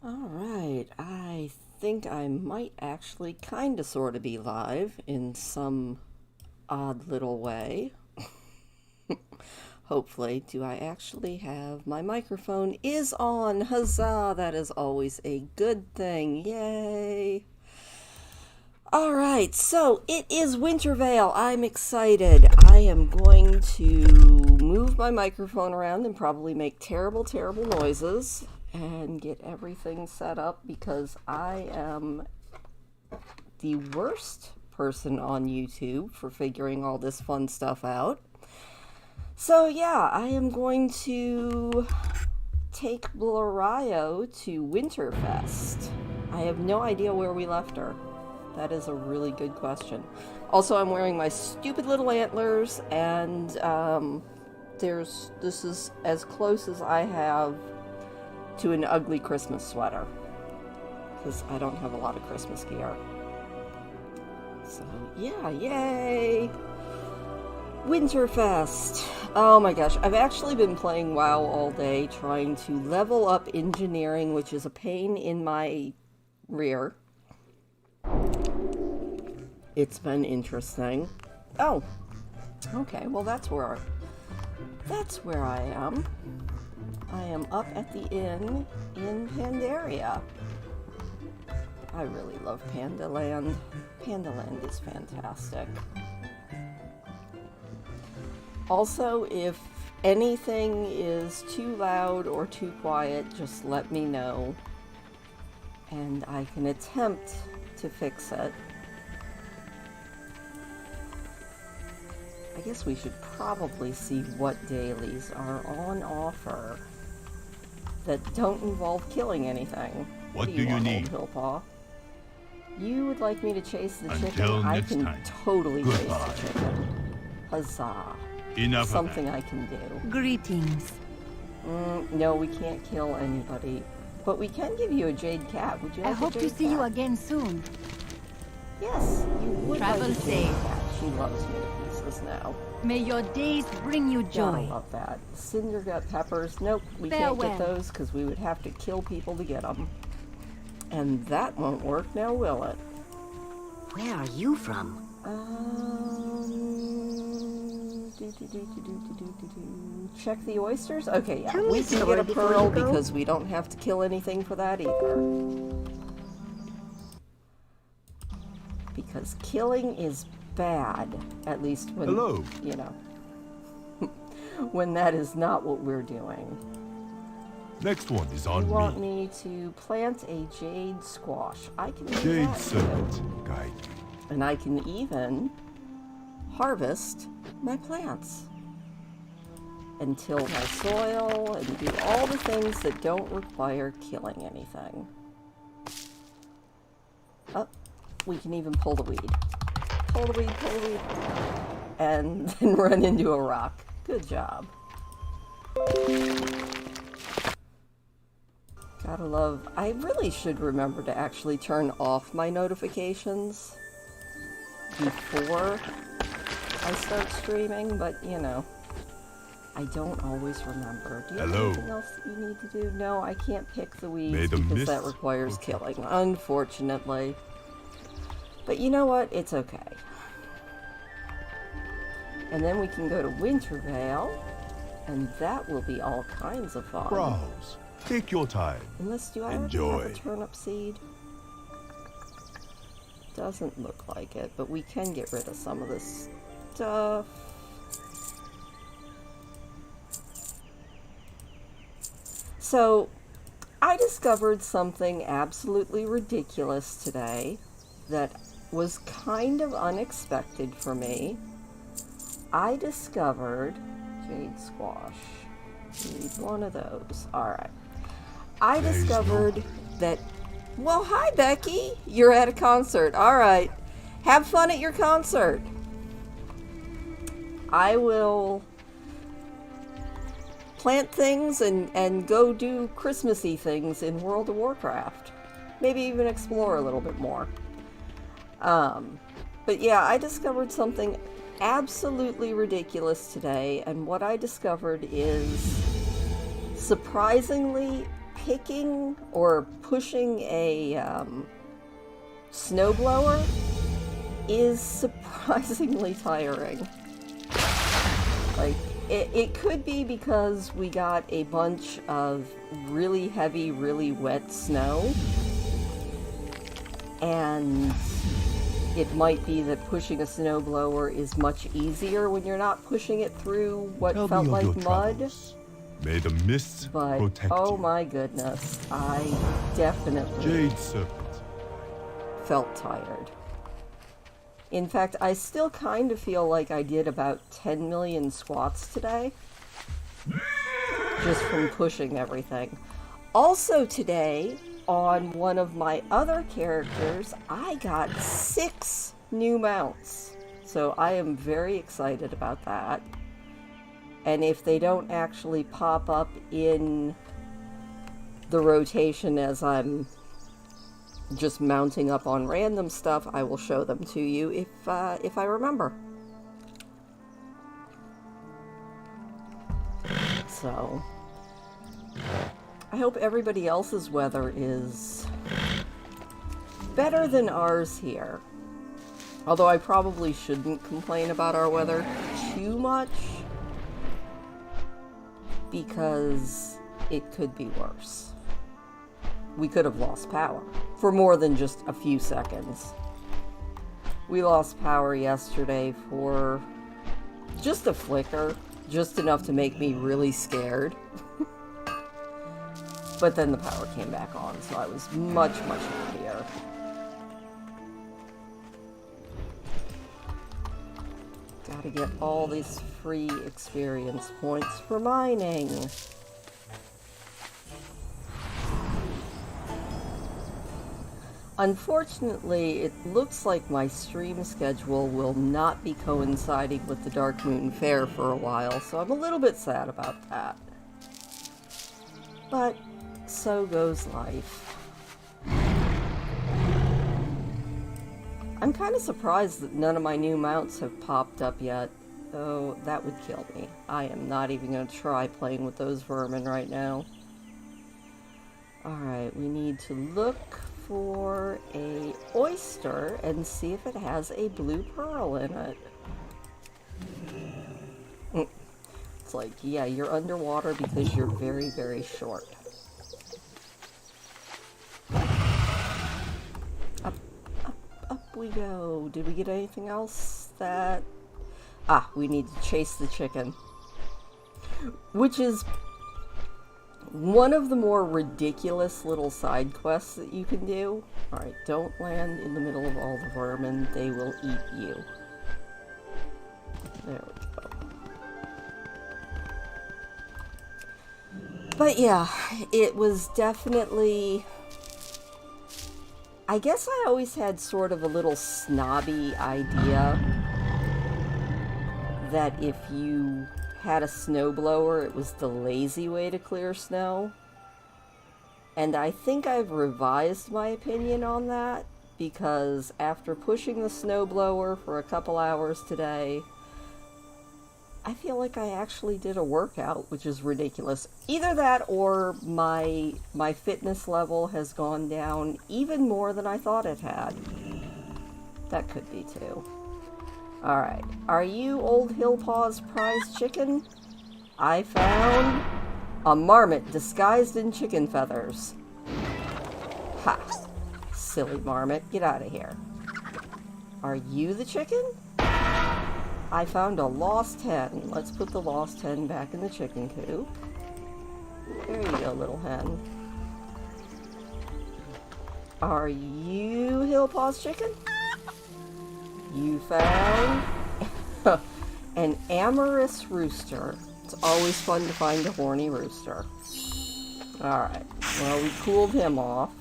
Alright, I think I might actually kinda sorta be live in some odd little way. Hopefully. Do I actually have my microphone is on? Huzzah! That is always a good thing. Yay! Alright, so it is Winterveil. I'm excited. I am going to move my microphone around and probably make terrible, terrible noises and get everything set up because I am the worst person on YouTube for figuring all this fun stuff out. So yeah, I am going to take Blorayo to Winterfest. I have no idea where we left her. That is a really good question. Also, I'm wearing my stupid little antlers, and this is as close as I have to an ugly Christmas sweater, because I don't have a lot of Christmas gear. So yeah, yay! Winterfest! Oh my gosh, I've actually been playing WoW all day, trying to level up engineering, which is a pain in my rear. It's been interesting. Oh, okay, well that's where I am. I am up at the inn in Pandaria. I really love Pandaland. Pandaland is fantastic. Also, if anything is too loud or too quiet, just let me know, and I can attempt to fix it. I guess we should probably see what dailies are on offer that don't involve killing anything. What do you need? Hillpaw? You would like me to chase the Until chicken? I next can time. totally chase Goodbye. the chicken. Huzzah. Enough Something of I can do. Greetings. No, we can't kill anybody. But we can give you a jade cat. Would you like I hope a to jade see you cat? again soon. Yes, you would Travel like a jade safe. cat. She loves me to pieces now. May your days bring you Gotta joy. love that. Cinder gut peppers. Nope, we can't get those because we would have to kill people to get them. And that won't work now, will it? Where are you from? Check the oysters? Okay, yeah. Tell me We a can story get a before pearl you go. because we don't have to kill anything for that either. Because killing is bad, at least when, Hello. you know, when that is not what we're doing. Next one is You on want me. me to plant a jade squash. I can do Jade that, servant, too. guide me. And I can even harvest my plants and till my soil and do all the things that don't require killing anything. Oh, we can even pull the weed. Pull the weed, and then run into a rock. Good job. Gotta love... I really should remember to actually turn off my notifications before I start streaming, but, you know, I don't always remember. Do you have Hello. anything else that you need to do? No, I can't pick the May weeds the because that mist requires protect killing, unfortunately. But you know what? It's okay. And then we can go to Winterveil, and that will be all kinds of fun. Browse. Take your time. Unless, do I already have Enjoy. a turnip seed? Doesn't look like it, but we can get rid of some of this stuff. So, I discovered something absolutely ridiculous today that was kind of unexpected for me. I discovered jade squash. Need one of those. Alright. I There's discovered that... Well, hi, Becky. You're at a concert. Alright. Have fun at your concert. I will plant things and go do Christmassy things in World of Warcraft. Maybe even explore a little bit more. But yeah, I discovered something absolutely ridiculous today, and what I discovered is surprisingly picking or pushing a snowblower is surprisingly tiring. Like, it could be because we got a bunch of really heavy, really wet snow, and it might be that pushing a snowblower is much easier when you're not pushing it through what Tell felt me of like your mud. travels. May the mists But, protect oh you. my goodness, I definitely Jade Serpent. felt tired. In fact, I still kind of feel like I did about 10 million squats today. Just from pushing everything. Also today, on one of my other characters, I got 6 new mounts. So I am very excited about that. And if they don't actually pop up in the rotation as I'm just mounting up on random stuff, I will show them to you if I remember. So, I hope everybody else's weather is better than ours here. Although I probably shouldn't complain about our weather too much, because it could be worse. We could have lost power for more than just a few seconds. We lost power yesterday for just a flicker, just enough to make me really scared. But then the power came back on, so I was much, much happier. Gotta get all these free experience points for mining. Unfortunately, it looks like my stream schedule will not be coinciding with the Dark Moon Fair for a while, so I'm a little bit sad about that. But so goes life. I'm kind of surprised that none of my new mounts have popped up yet, though that would kill me. I am not even going to try playing with those vermin right now. Alright, we need to look for a oyster and see if it has a blue pearl in it. It's like, yeah, you're underwater because you're very, very short. Up we go. Did we get anything else that... Ah, we need to chase the chicken. Which is one of the more ridiculous little side quests that you can do. Alright, don't land in the middle of all the vermin. They will eat you. There we go. But yeah, it was definitely... I guess I always had sort of a little snobby idea that if you had a snowblower, it was the lazy way to clear snow. And I think I've revised my opinion on that, because after pushing the snowblower for a couple hours today, I feel like I actually did a workout, which is ridiculous. Either that or my fitness level has gone down even more than I thought it had. That could be too. Alright, are you Old Hillpaw's prize chicken? I found a marmot disguised in chicken feathers. Ha! Silly marmot, get out of here. Are you the chicken? I found a lost hen. Let's put the lost hen back in the chicken coop. There you go, little hen. Are you Hillpaw's chicken? You found an amorous rooster. It's always fun to find a horny rooster. Alright, well, we cooled him off.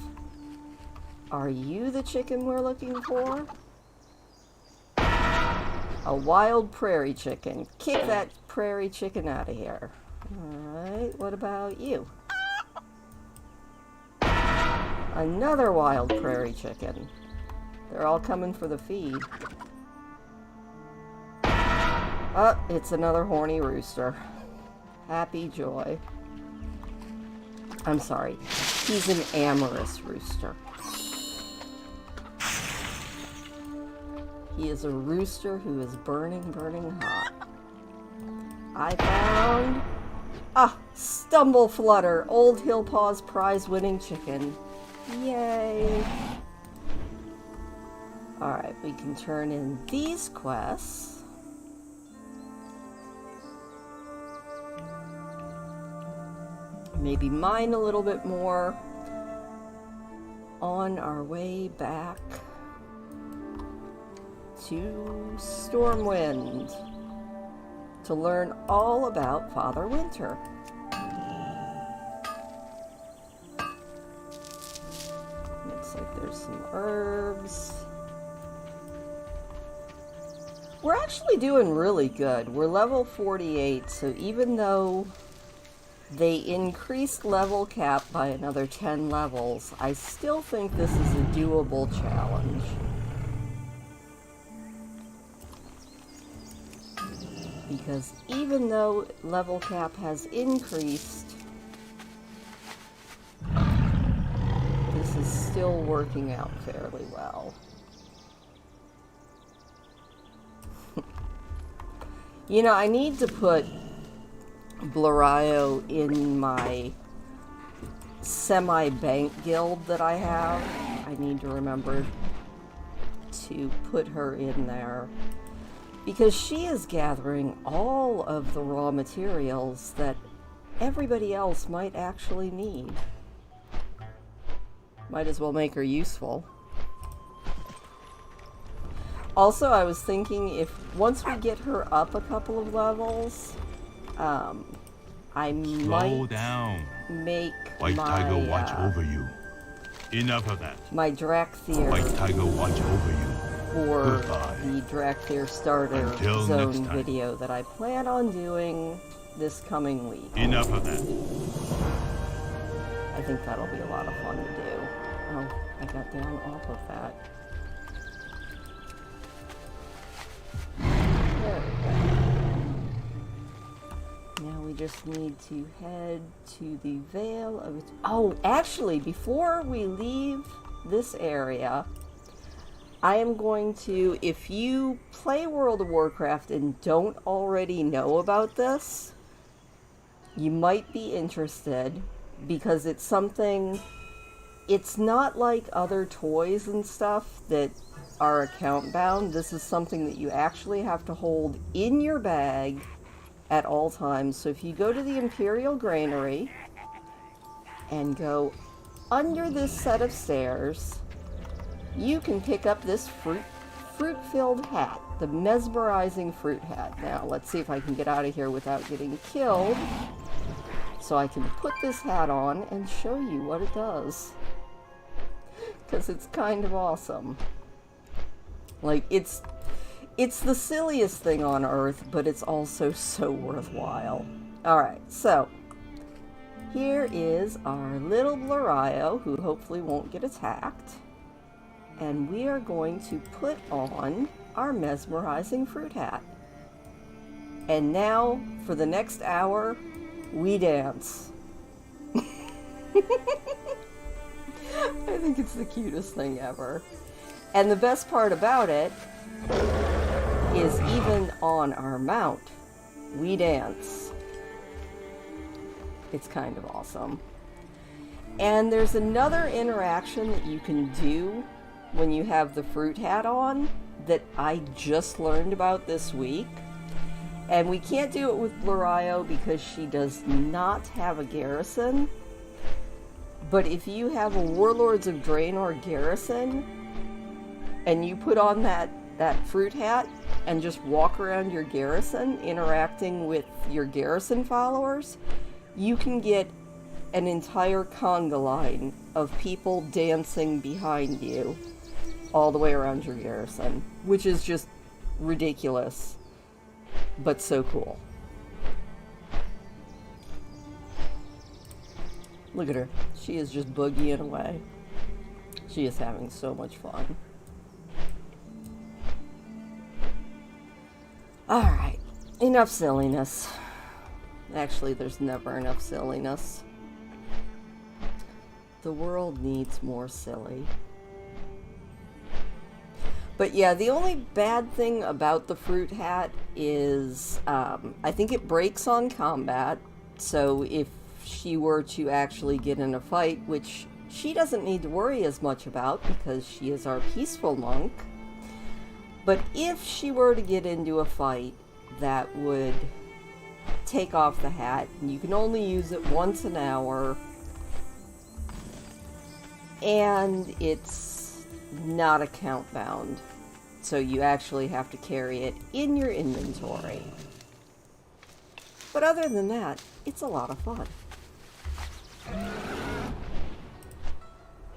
Are you the chicken we're looking for? A wild prairie chicken. Kick that prairie chicken out of here. Alright, what about you? Another wild prairie chicken. They're all coming for the feed. Oh, it's another horny rooster. Happy joy. I'm sorry. He's an amorous rooster. He is a rooster who is burning, burning hot. I found... Stumble Flutter, Old Hillpaw's prize-winning chicken. Yay! Alright, we can turn in these quests. Maybe mine a little bit more on our way back to Stormwind to learn all about Father Winter. Looks like there's some herbs. We're actually doing really good. We're level 48, so even though they increased level cap by another 10 levels, I still think this is a doable challenge. Because even though level cap has increased, this is still working out fairly well. You know, I need to put Blorayo in my semi-bank guild that I have. I need to remember to put her in there, because she is gathering all of the raw materials that everybody else might actually need. Might as well make her useful. Also, I was thinking if once we get her up a couple of levels, I Slow down. make White Tiger watch my, over you. Enough of that. my Drakthir White Tiger watch over you. for Goodbye. the Drakthir starter Until zone next time. video that I plan on doing this coming week. Enough of that. I think that'll be a lot of fun to do. Oh, I got down off of that. There we go. Now we just need to head to the Vale of... Oh, actually, before we leave this area, I am going to... If you play World of Warcraft and don't already know about this, you might be interested, because it's something... It's not like other toys and stuff that are account bound. This is something that you actually have to hold in your bag at all times. So if you go to the Imperial Granary and go under this set of stairs, you can pick up this fruit-filled hat, the mesmerizing fruit hat. Now, let's see if I can get out of here without getting killed, so I can put this hat on and show you what it does. Because it's kind of awesome. Like, it's the silliest thing on earth, but it's also so worthwhile. Alright, so here is our little Blorayo, who hopefully won't get attacked. And we are going to put on our mesmerizing fruit hat. And now, for the next hour, we dance. I think it's the cutest thing ever. And the best part about it is even on our mount, we dance. It's kind of awesome. And there's another interaction that you can do when you have the fruit hat on that I just learned about this week. And we can't do it with Blorayo because she does not have a garrison. But if you have a Warlords of Draenor garrison, and you put on that fruit hat and just walk around your garrison, interacting with your garrison followers, you can get an entire conga line of people dancing behind you all the way around your garrison, which is just ridiculous, but so cool. Look at her. She is just boogieing away. She is having so much fun. Alright, enough silliness. Actually, there's never enough silliness. The world needs more silly. But yeah, the only bad thing about the fruit hat is I think it breaks on combat. So if she were to actually get in a fight, which she doesn't need to worry as much about because she is our peaceful monk. But if she were to get into a fight, that would take off the hat. And you can only use it once an hour. And it's not account bound. So you actually have to carry it in your inventory. But other than that, it's a lot of fun.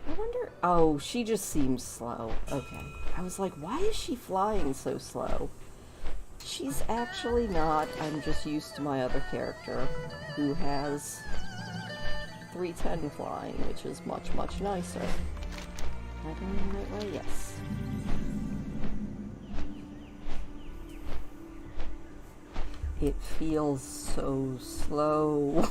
I wonder... Oh, she just seems slow. Okay. I was like, why is she flying so slow? She's actually not. I'm just used to my other character, who has 310 flying, which is much, much nicer. Am I going the right way? Yes. It feels so slow.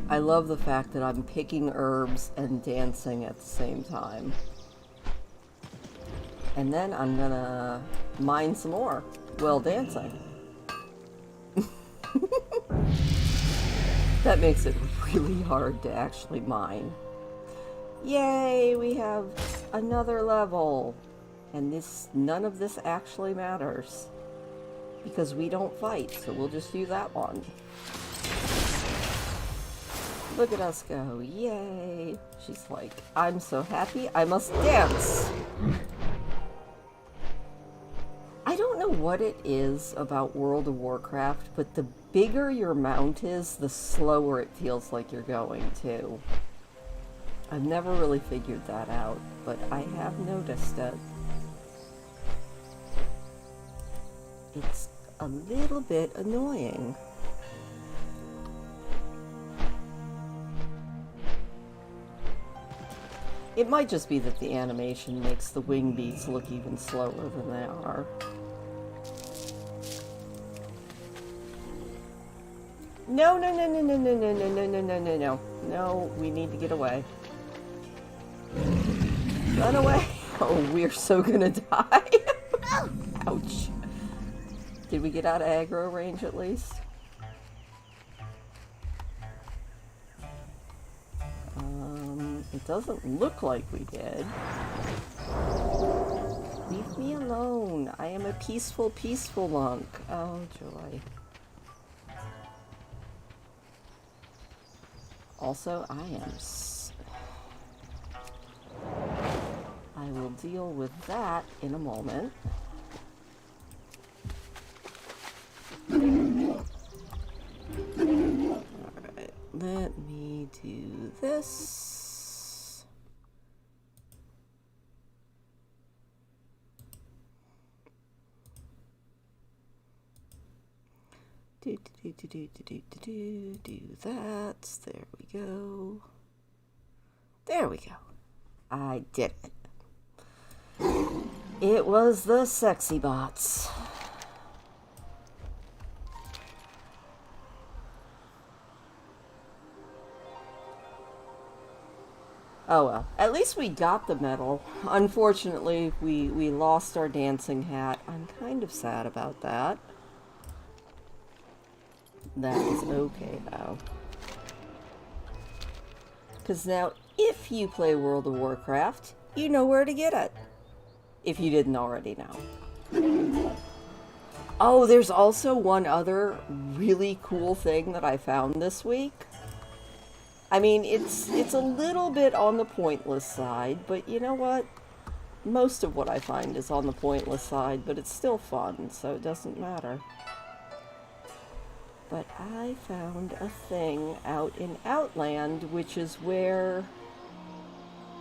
I love the fact that I'm picking herbs and dancing at the same time. And then I'm gonna mine some more while dancing. That makes it really hard to actually mine. Yay, we have another level. And none of this actually matters. Because we don't fight, so we'll just do that one. Look at us go, yay. She's like, I'm so happy, I must dance. I don't know what it is about World of Warcraft, but the bigger your mount is, the slower it feels like you're going too. I've never really figured that out, but I have noticed it. It's a little bit annoying. It might just be that the animation makes the wing beats look even slower than they are. No, no, no, no, no, no, no, no, no, no, no, no, no. No, we need to get away. Run away! Oh, we're so gonna die. Ouch. Did we get out of aggro range at least? It doesn't look like we did. Leave me alone. I am a peaceful, peaceful monk. Oh, joy. Also, I will deal with that in a moment. Alright, let me do this. Do that. There we go. There we go. I did it. It was the sexy bots. Oh well, at least we got the medal. Unfortunately, we lost our dancing hat. I'm kind of sad about that. That is okay, though. Because now, if you play World of Warcraft, you know where to get it. If you didn't already know. Oh, there's also one other really cool thing that I found this week. I mean, it's a little bit on the pointless side, but you know what? Most of what I find is on the pointless side, but it's still fun, so it doesn't matter. But I found a thing out in Outland, which is where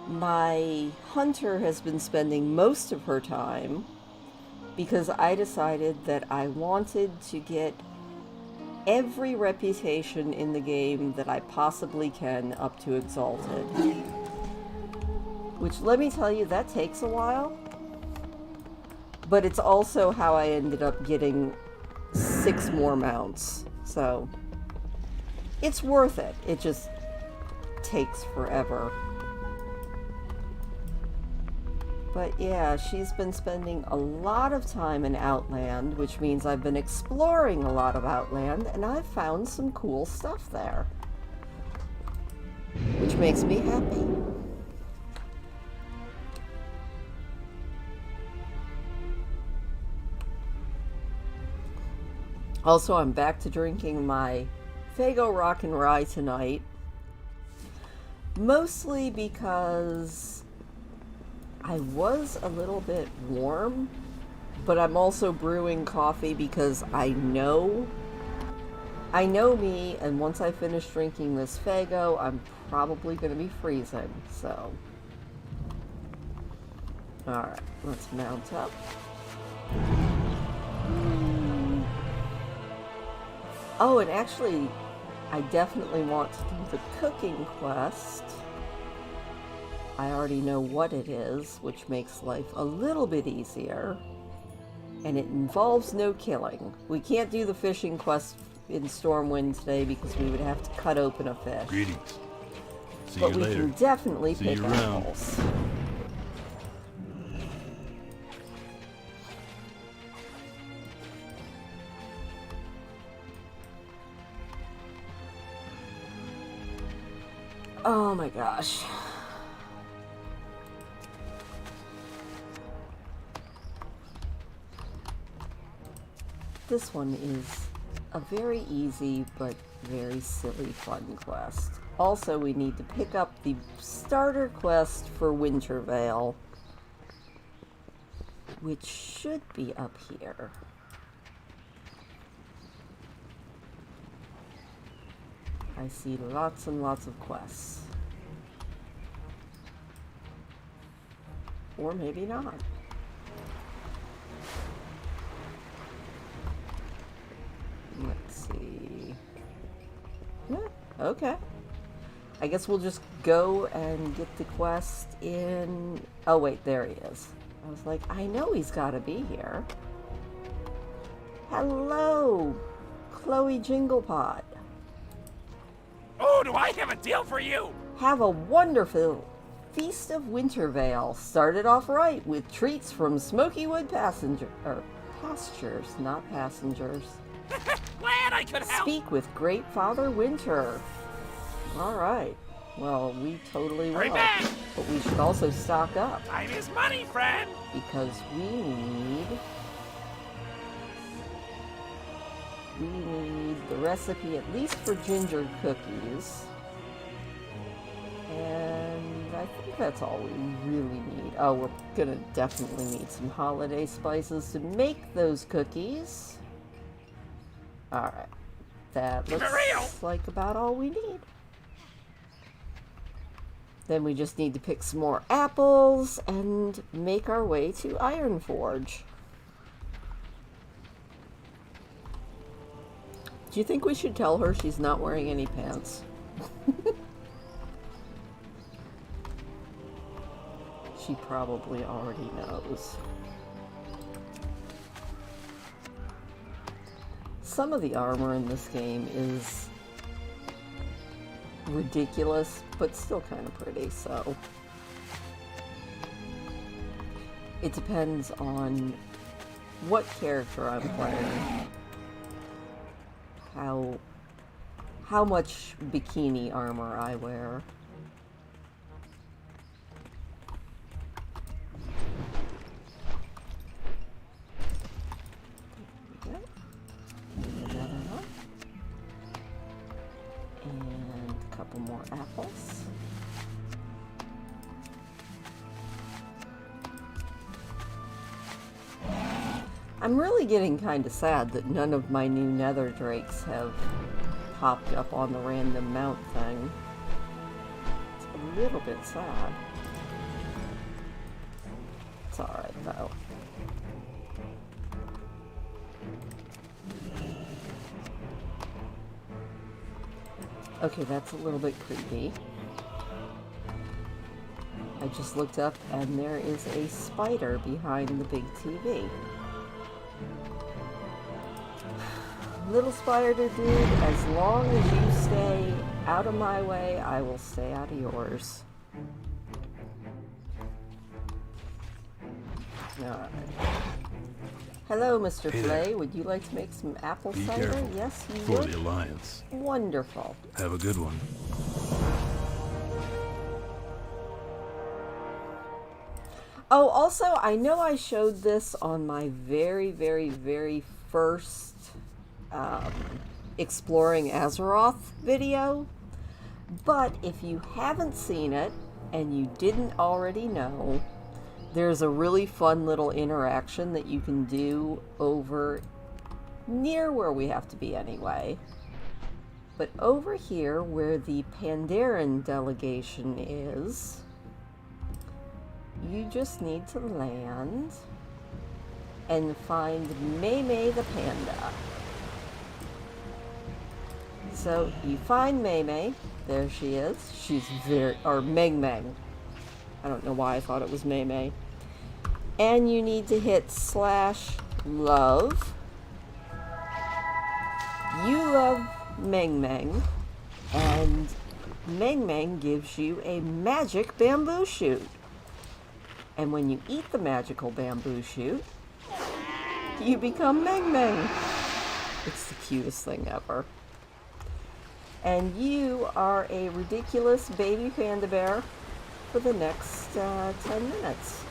my hunter has been spending most of her time, because I decided that I wanted to get every reputation in the game that I possibly can up to Exalted. Which, let me tell you, that takes a while. But it's also how I ended up getting 6 more mounts. So, it's worth it. It just takes forever. But yeah, she's been spending a lot of time in Outland, which means I've been exploring a lot of Outland, and I've found some cool stuff there. Which makes me happy. Also, I'm back to drinking my Faygo Rock and Rye tonight. Mostly because I was a little bit warm, but I'm also brewing coffee because I know me, and once I finish drinking this Faygo, I'm probably going to be freezing, so. Alright, let's mount up. Oh, and actually, I definitely want to do the cooking quest. I already know what it is, which makes life a little bit easier. And it involves no killing. We can't do the fishing quest in Stormwind today because we would have to cut open a fish. Greetings. See But you we later. can definitely See pick you around. apples. Oh my gosh. This one is a very easy but very silly fun quest. Also, we need to pick up the starter quest for Winterveil, which should be up here. I see lots and lots of quests. Or maybe not. Let's see. Yeah, okay. I guess we'll just go and get the quest in... Oh wait, there he is. I was like, I know he's gotta be here. Hello, Chloe Jinglepot. Oh, do I have a deal for you? Have a wonderful Feast of Winterveil. Started off right with treats from Smokywood pastures, not passengers. Glad I could help. Speak with Great Father Winter. All right. Well, we totally will. Hurry back. But we should also stock up Time is money, friend. because we need the recipe at least for ginger cookies. And I think that's all we really need. Oh, we're gonna definitely need some holiday spices to make those cookies. Alright. That Keep it looks real. like about all we need. Then we just need to pick some more apples and make our way to Ironforge. Do you think we should tell her she's not wearing any pants? She probably already knows. Some of the armor in this game is ridiculous, but still kind of pretty, so it depends on what character I'm playing, how much bikini armor I wear. And a couple more apples. I'm really getting kind of sad that none of my new nether drakes have popped up on the random mount thing. It's a little bit sad. It's alright though. Okay, that's a little bit creepy. I just looked up and there is a spider behind the big TV. Little spider dude, as long as you stay out of my way, I will stay out of yours. Alright. Hello, Mr. Hey Flay. there. Would you like to make some apple Be cider? careful. Yes, you For would. the Alliance. Wonderful. Have a good one. Oh, also, I know I showed this on my very, very, very first Exploring Azeroth video, but if you haven't seen it and you didn't already know, there's a really fun little interaction that you can do over near where we have to be anyway. But over here, where the Pandaren delegation is, you just need to land and find Mei the panda. So you find Mei, there she is. She's or Meng. I don't know why I thought it was Mei. And you need to hit /love. You love Meng, and Meng gives you a magic bamboo shoot. And when you eat the magical bamboo shoot, you become Meng. It's the cutest thing ever. And you are a ridiculous baby panda bear for the next 10 minutes.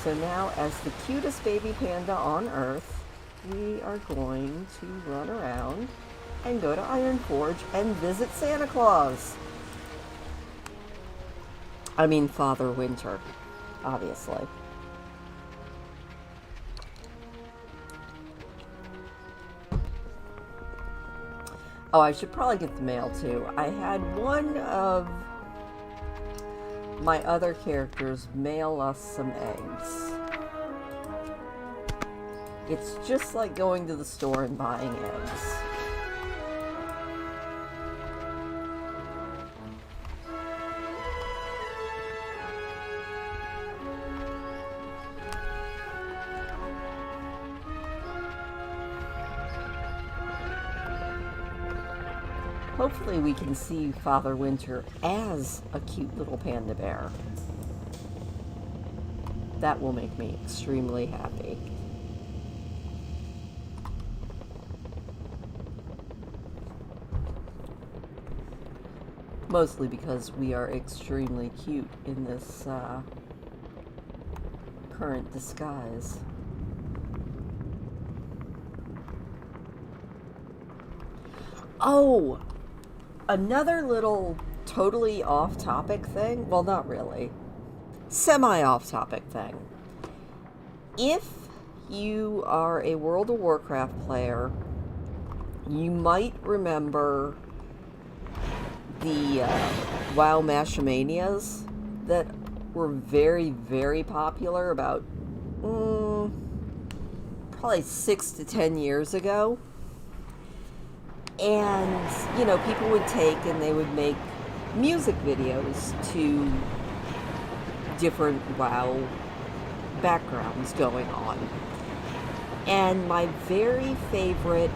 So now, as the cutest baby panda on Earth, we are going to run around and go to Ironforge and visit Santa Claus. I mean Father Winter, obviously. Oh, I should probably get the mail too. I had one of my other characters mail us some eggs. It's just like going to the store and buying eggs. Hopefully we can see Father Winter as a cute little panda bear. That will make me extremely happy. Mostly because we are extremely cute in this current disguise. Oh! Another little totally off-topic thing. Well, not really. Semi-off-topic thing. If you are a World of Warcraft player, you might remember the WoW Mashmanias that were very, very popular about probably 6 to 10 years ago. And, you know, people would take and they would make music videos to different WoW backgrounds going on. And my very favorite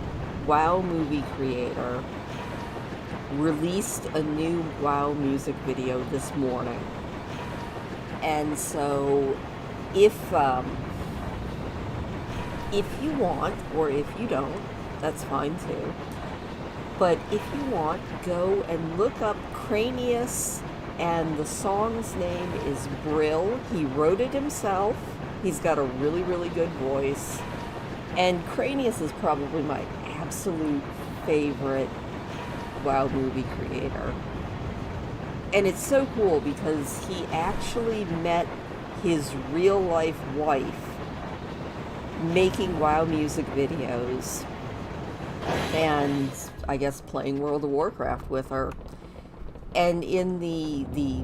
WoW movie creator released a new WoW music video this morning. And so if you want, or if you don't, that's fine too. But if you want, go and look up Cranius, and the song's name is Brill. He wrote it himself. He's got a really, really good voice. And Cranius is probably my absolute favorite WoW movie creator. And it's so cool because he actually met his real-life wife making WoW music videos. And I guess playing World of Warcraft with her. And in the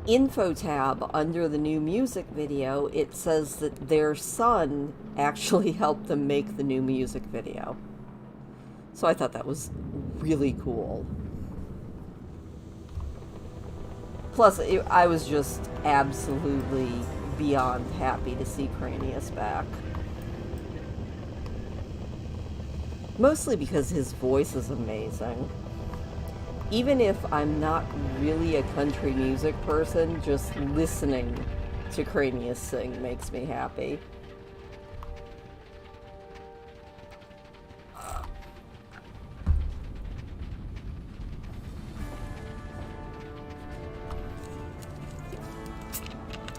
info tab under the new music video, it says that their son actually helped them make the new music video. So I thought that was really cool. Plus, I was just absolutely beyond happy to see Cranius back. Mostly because his voice is amazing. Even if I'm not really a country music person, just listening to Cranius sing makes me happy.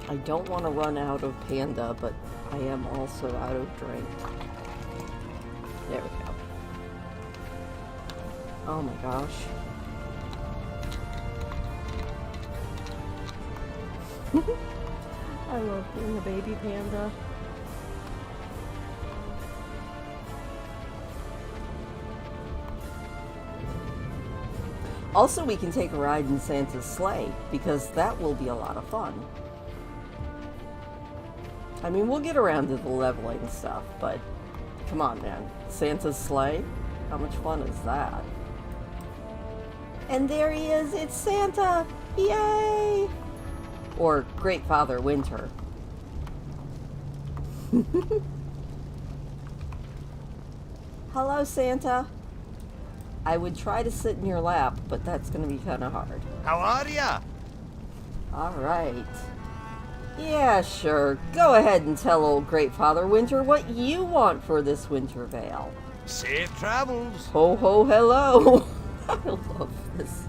I don't want to run out of Panda, but I am also out of drink. There we go. Oh my gosh. I love being a baby panda. Also, we can take a ride in Santa's sleigh, because that will be a lot of fun. I mean, we'll get around to the leveling stuff, but come on, man. Santa's sleigh? How much fun is that? And there he is! It's Santa! Yay! Or Great Father Winter. Hello, Santa. I would try to sit in your lap, but that's going to be kind of hard. How are ya? All right. Yeah, sure. Go ahead and tell old Great Father Winter what you want for this Winterveil. Safe travels. Ho ho hello! I love this.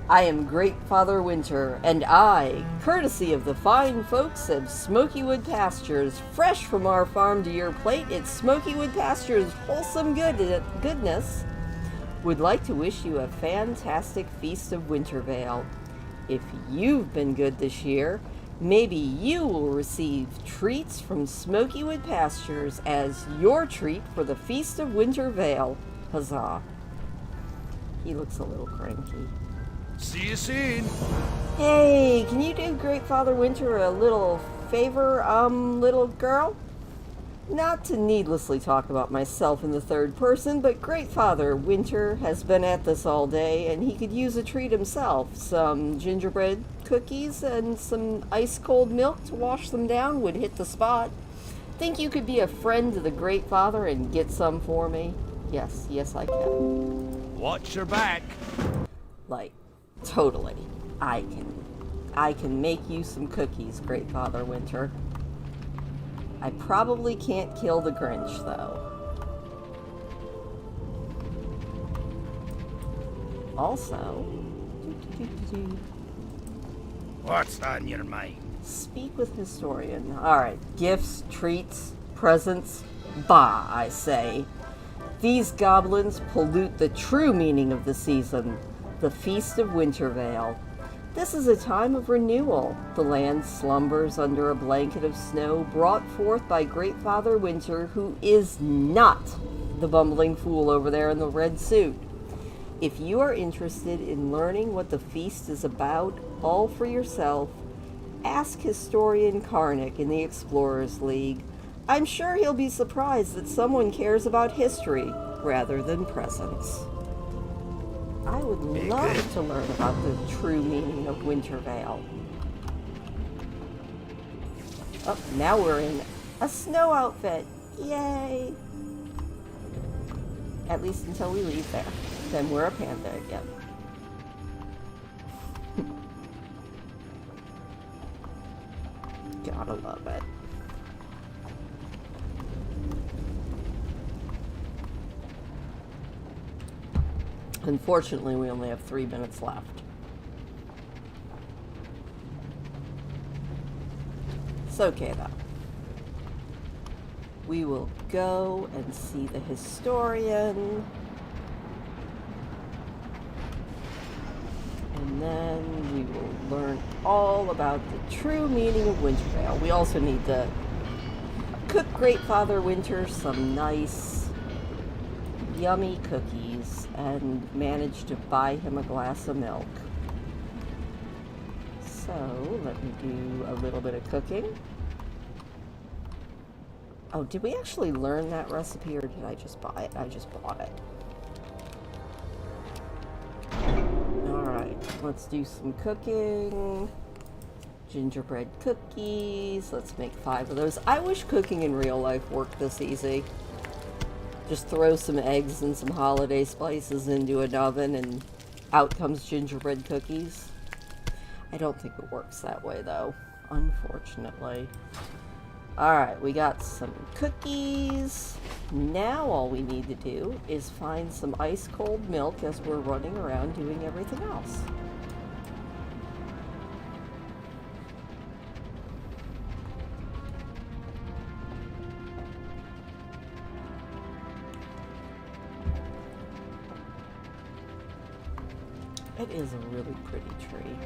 I am Great Father Winter, and I, courtesy of the fine folks of Smokywood Pastures, fresh from our farm to your plate, it's Smokywood Pastures' wholesome goodness, would like to wish you a fantastic feast of Winterveil. If you've been good this year, maybe you will receive treats from Smokywood Pastures as your treat for the Feast of Winterveil. Huzzah. He looks a little cranky. See you soon. Hey, can you do Great Father Winter a little favor, little girl? Not to needlessly talk about myself in the third person, but Great Father Winter has been at this all day, and he could use a treat himself. Some gingerbread cookies and some ice-cold milk to wash them down would hit the spot. Think you could be a friend to the Great Father and get some for me? Yes, I can. Watch your back. Like, totally. I can make you some cookies, Great Father Winter. I probably can't kill the Grinch, though. Also, What's on your mind? speak with Historian. Alright, gifts, treats, presents, bah, I say. These goblins pollute the true meaning of the season, the Feast of Winterveil. This is a time of renewal. The land slumbers under a blanket of snow brought forth by Great Father Winter, who is not the bumbling fool over there in the red suit. If you are interested in learning what the feast is about, all for yourself, ask Historian Karnik in the Explorers League. I'm sure he'll be surprised that someone cares about history rather than presents. I would love to learn about the true meaning of Winterveil. Oh, now we're in a snow outfit. Yay! At least until we leave there. Then we're a panda again. Gotta love it. Unfortunately, we only have 3 minutes left. It's okay, though. We will go and see the historian. And then we will learn all about the true meaning of Winterveil. We also need to cook Great Father Winter some nice, yummy cookies and manage to buy him a glass of milk. So, let me do a little bit of cooking. Oh, did we actually learn that recipe, or did I just buy it? I just bought it. Alright, let's do some cooking. Gingerbread cookies. Let's make 5 of those. I wish cooking in real life worked this easy. Just throw some eggs and some holiday spices into an oven and out comes gingerbread cookies. I don't think it works that way though, unfortunately. Alright, we got some cookies. Now all we need to do is find some ice cold milk as we're running around doing everything else. It is a really pretty tree.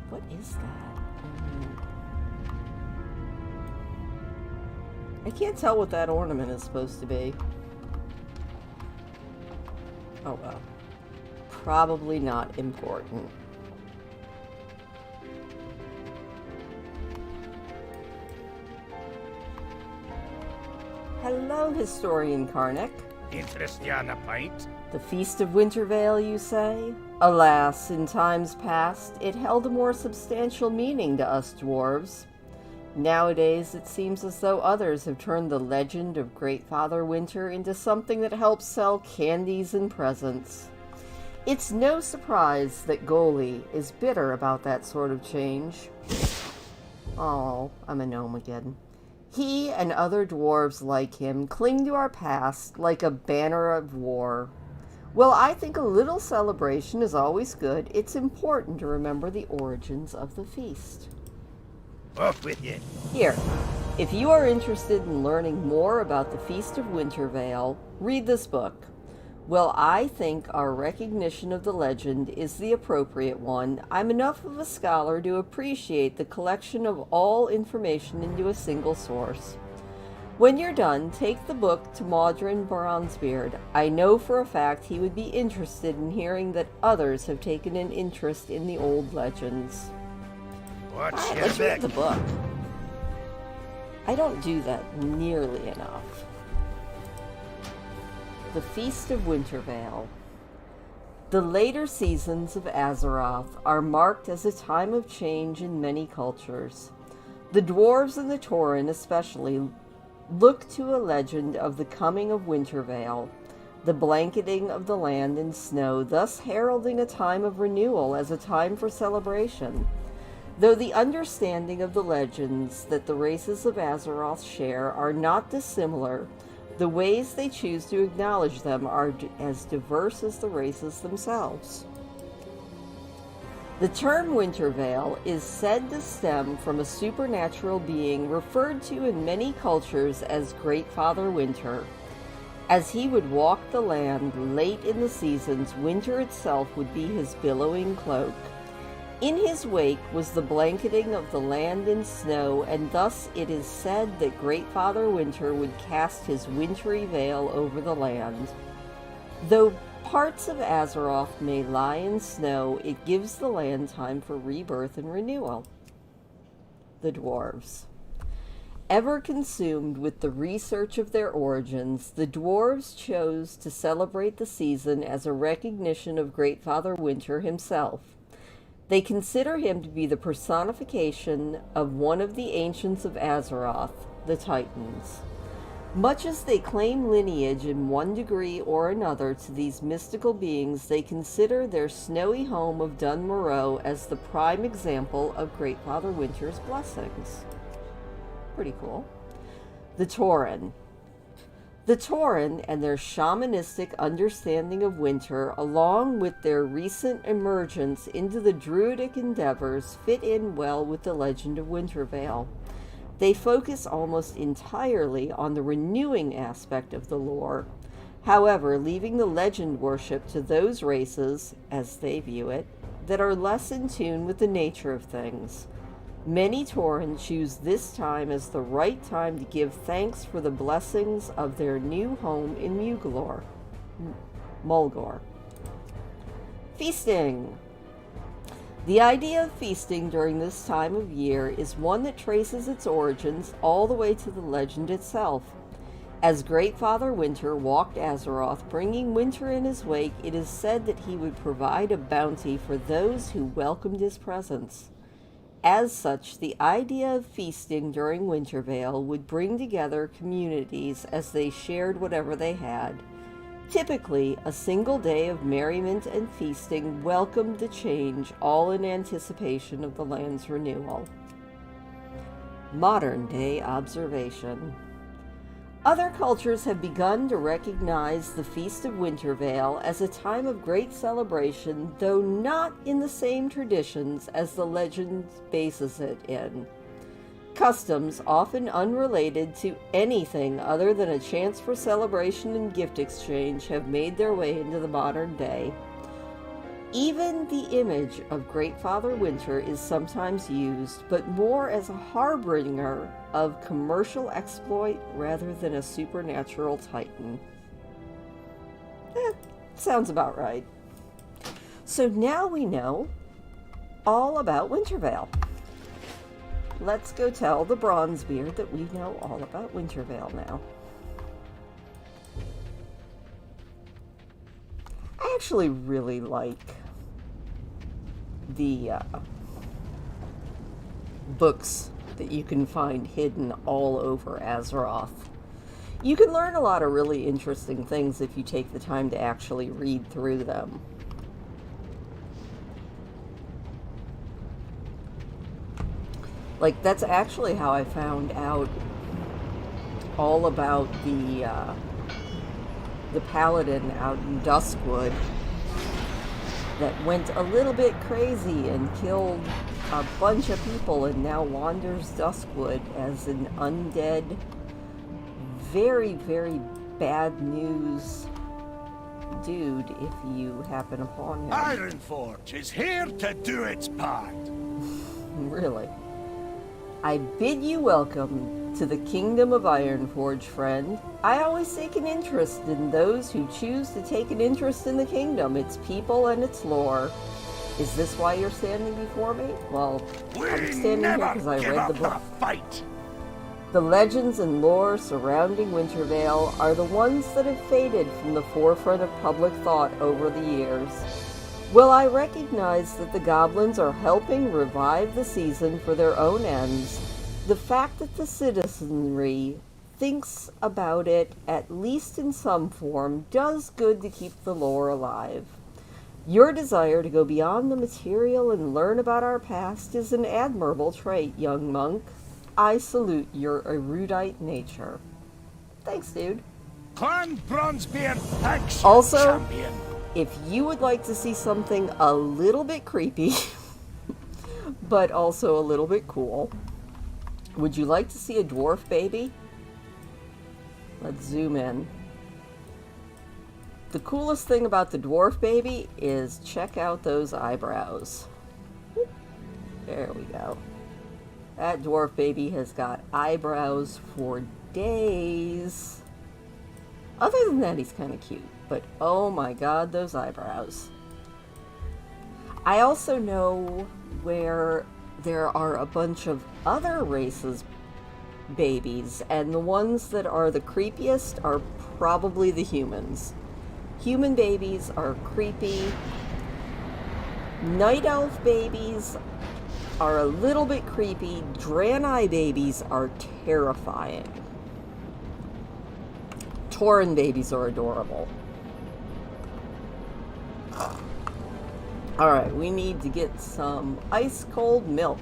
What is that? I can't tell what that ornament is supposed to be. Oh well. Probably not important. Hello, Historian Karnak. Interest you on a pint? The Feast of Winterveil, you say? Alas, in times past, it held a more substantial meaning to us dwarves. Nowadays, it seems as though others have turned the legend of Great Father Winter into something that helps sell candies and presents. It's no surprise that Goli is bitter about that sort of change. Oh, I'm a gnome again. He and other dwarves like him cling to our past like a banner of war. Well, I think a little celebration is always good. It's important to remember the origins of the feast. Off with you. Here, if you are interested in learning more about the Feast of Winterveil, read this book. Well, I think our recognition of the legend is the appropriate one. I'm enough of a scholar to appreciate the collection of all information into a single source. When you're done, take the book to Modron Bronzebeard. I know for a fact he would be interested in hearing that others have taken an interest in the old legends. Watch Alright, your let's read back. the book. I don't do that nearly enough. The Feast of Winterveil. The later seasons of Azeroth are marked as a time of change in many cultures. The dwarves and the Tauren especially look to a legend of the coming of Winterveil, the blanketing of the land in snow, thus heralding a time of renewal as a time for celebration. Though the understanding of the legends that the races of Azeroth share are not dissimilar, the ways they choose to acknowledge them are as diverse as the races themselves. The term Winterveil is said to stem from a supernatural being referred to in many cultures as Great Father Winter. As he would walk the land late in the seasons, winter itself would be his billowing cloak. In his wake was the blanketing of the land in snow, and thus it is said that Great Father Winter would cast his wintry veil over the land. Though parts of Azeroth may lie in snow, it gives the land time for rebirth and renewal. The dwarves. Ever consumed with the research of their origins, the dwarves chose to celebrate the season as a recognition of Great Father Winter himself. They consider him to be the personification of one of the ancients of Azeroth, the Titans. Much as they claim lineage in one degree or another to these mystical beings, they consider their snowy home of Dun Morogh as the prime example of Great Father Winter's blessings. Pretty cool. The Tauren. The Tauren and their shamanistic understanding of winter, along with their recent emergence into the druidic endeavors, fit in well with the legend of Winterveil. They focus almost entirely on the renewing aspect of the lore, however, leaving the legend worship to those races, as they view it, that are less in tune with the nature of things. Many Tauren choose this time as the right time to give thanks for the blessings of their new home in Mulgore. Feasting. The idea of feasting during this time of year is one that traces its origins all the way to the legend itself. As Great Father Winter walked Azeroth, bringing winter in his wake, it is said that he would provide a bounty for those who welcomed his presence. As such, the idea of feasting during Winterveil would bring together communities as they shared whatever they had. Typically, a single day of merriment and feasting welcomed the change, all in anticipation of the land's renewal. Modern-day observation. Other cultures have begun to recognize the Feast of Winterveil as a time of great celebration, though not in the same traditions as the legend bases it in. Customs, often unrelated to anything other than a chance for celebration and gift exchange, have made their way into the modern day. Even the image of Great Father Winter is sometimes used, but more as a harbinger of commercial exploit rather than a supernatural titan. Sounds about right. So now we know all about Winterveil. Let's go tell the Bronzebeard that we know all about Winterveil now. I actually really like the books that you can find hidden all over Azeroth. You can learn a lot of really interesting things if you take the time to actually read through them. Like, that's actually how I found out all about the paladin out in Duskwood that went a little bit crazy and killed a bunch of people and now wanders Duskwood as an undead, very, very bad news dude if you happen upon him. Ironforge is here to do its part. Really. I bid you welcome to the Kingdom of Ironforge, friend. I always take an interest in those who choose to take an interest in the kingdom, its people, and its lore. Is this why you're standing before me? Well, I'm standing here because I read the book. Fight. The legends and lore surrounding Winterveil are the ones that have faded from the forefront of public thought over the years. While I recognize that the goblins are helping revive the season for their own ends, the fact that the citizenry thinks about it, at least in some form, does good to keep the lore alive. Your desire to go beyond the material and learn about our past is an admirable trait, young monk. I salute your erudite nature. Thanks, dude. Clan Bronzebeard, thanks, Also, champion. if you would like to see something a little bit creepy, but also a little bit cool, would you like to see a dwarf baby? Let's zoom in. The coolest thing about the dwarf baby is check out those eyebrows. There we go. That dwarf baby has got eyebrows for days. Other than that, he's kind of cute. But oh my god, those eyebrows. I also know where there are a bunch of other races babies, and the ones that are the creepiest are probably the humans. Human babies are creepy. Night elf babies are a little bit creepy. Draenei babies are terrifying. Tauren babies are adorable. Alright, we need to get some ice cold milk.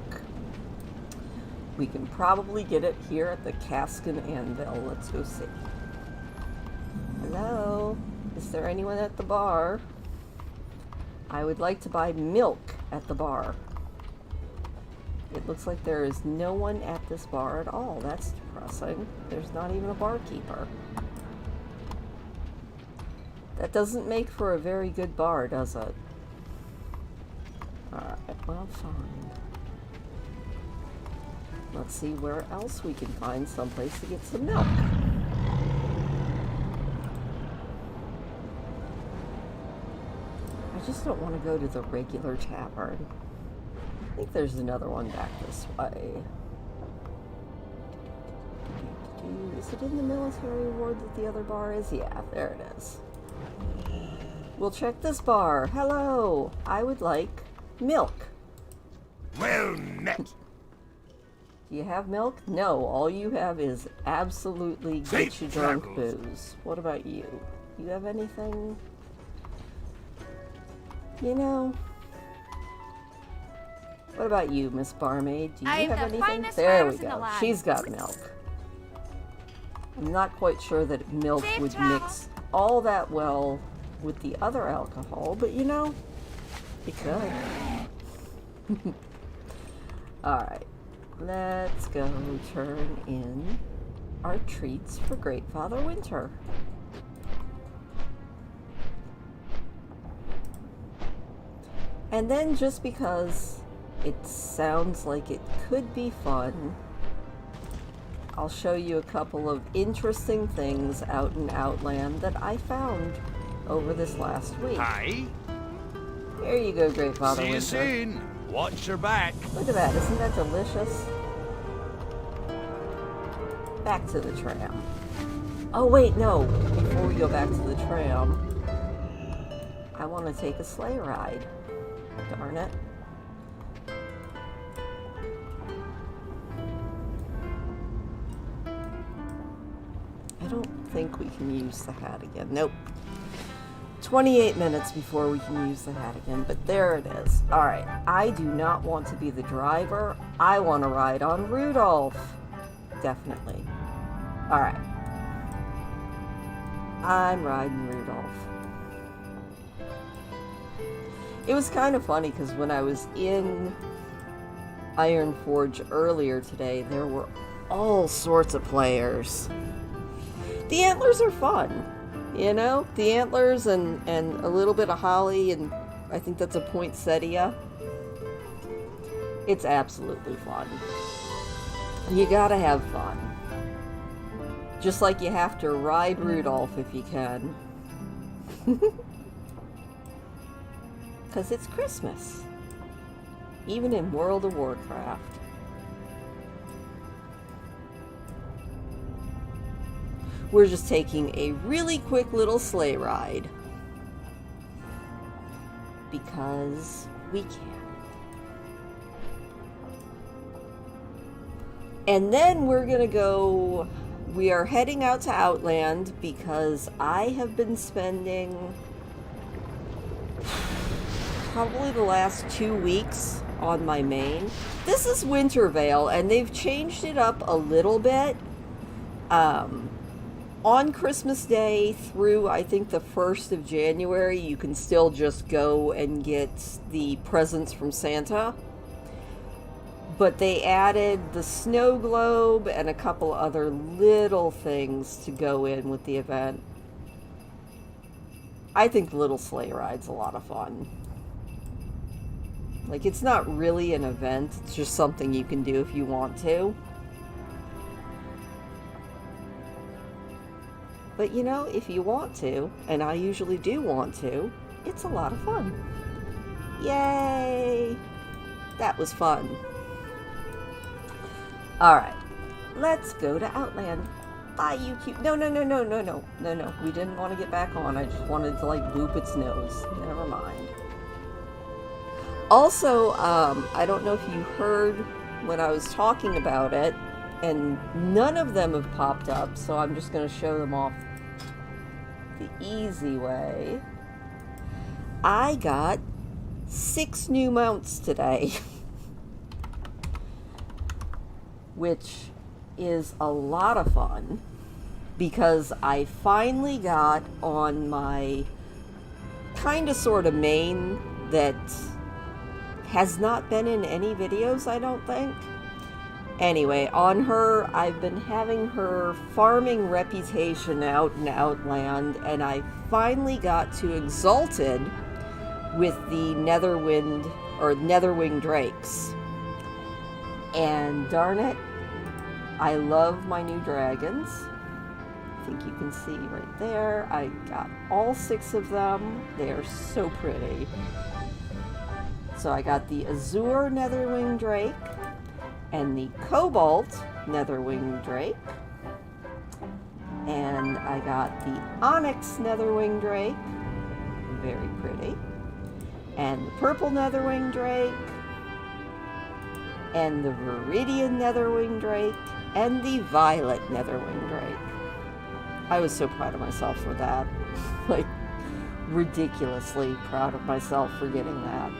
We can probably get it here at the Cask and Anvil. Let's go see. Hello? Is there anyone at the bar? I would like to buy milk at the bar. It looks like there is no one at this bar at all. That's depressing. There's not even a barkeeper. That doesn't make for a very good bar, does it? Alright, well, fine. Let's see where else we can find someplace to get some milk. I just don't want to go to the regular tavern. I think there's another one back this way. Is it in the military ward that the other bar is? Yeah, there it is. We'll check this bar. Hello, I would like milk. Well met. Do you have milk? No, all you have is absolutely get Safe you drunk travels. booze. What about you? You have anything? You know? What about you, Miss Barmaid? Do you I'm have the anything? finest There we virus in the go. land. She's got milk. I'm not quite sure that milk Safe would travel. mix all that well with the other alcohol, but you know, it could. Alright, let's go turn in our treats for Great Father Winter. And then, just because it sounds like it could be fun, I'll show you a couple of interesting things out in Outland that I found over this last week. Hi. Here you go, Great Father See you Winter. soon. Watch your back. Look at that, isn't that delicious? Back to the tram. Oh wait, no. Before we go back to the tram, I want to take a sleigh ride. Darn it. I don't think we can use the hat again. Nope. 28 minutes before we can use the hat again, but there it is. Alright, I do not want to be the driver. I want to ride on Rudolph. Definitely. Alright. I'm riding Rudolph. It was kind of funny because when I was in Iron Forge earlier today, there were all sorts of players. The antlers are fun, you know? The antlers and a little bit of holly, and I think that's a poinsettia. It's absolutely fun. You gotta have fun. Just like you have to ride Rudolph if you can. Because it's Christmas. Even in World of Warcraft. We're just taking a really quick little sleigh ride. Because we can. And then we're gonna go... We are heading out to Outland because I have been spending probably the last 2 weeks on my main. This is Winterveil, and they've changed it up a little bit. On Christmas Day through, I think, the 1st of January, you can still just go and get the presents from Santa. But they added the snow globe and a couple other little things to go in with the event. I think the little sleigh ride's a lot of fun. Like, it's not really an event, it's just something you can do if you want to. But you know, if you want to, and I usually do want to, it's a lot of fun. Yay! That was fun. Alright, let's go to Outland. Bye, you cute. No. We didn't want to get back on. I just wanted to, like, boop its nose. Never mind. Also, I don't know if you heard when I was talking about it, and none of them have popped up, so I'm just going to show them off the easy way. I got 6 new mounts today. Which is a lot of fun because I finally got on my kind of sort of main that has not been in any videos, I don't think. Anyway, on her, I've been having her farming reputation out in Outland, and I finally got to Exalted with the Netherwing Drakes. And darn it, I love my new dragons. I think you can see right there. I got all 6 of them. They are so pretty. So I got the Azure Netherwing Drake and the Cobalt Netherwing Drake. And I got the Onyx Netherwing Drake, very pretty, and the Purple Netherwing Drake, and the Viridian Netherwing Drake, and the Violet Netherwing Drake. I was so proud of myself for that. Like, ridiculously proud of myself for getting that.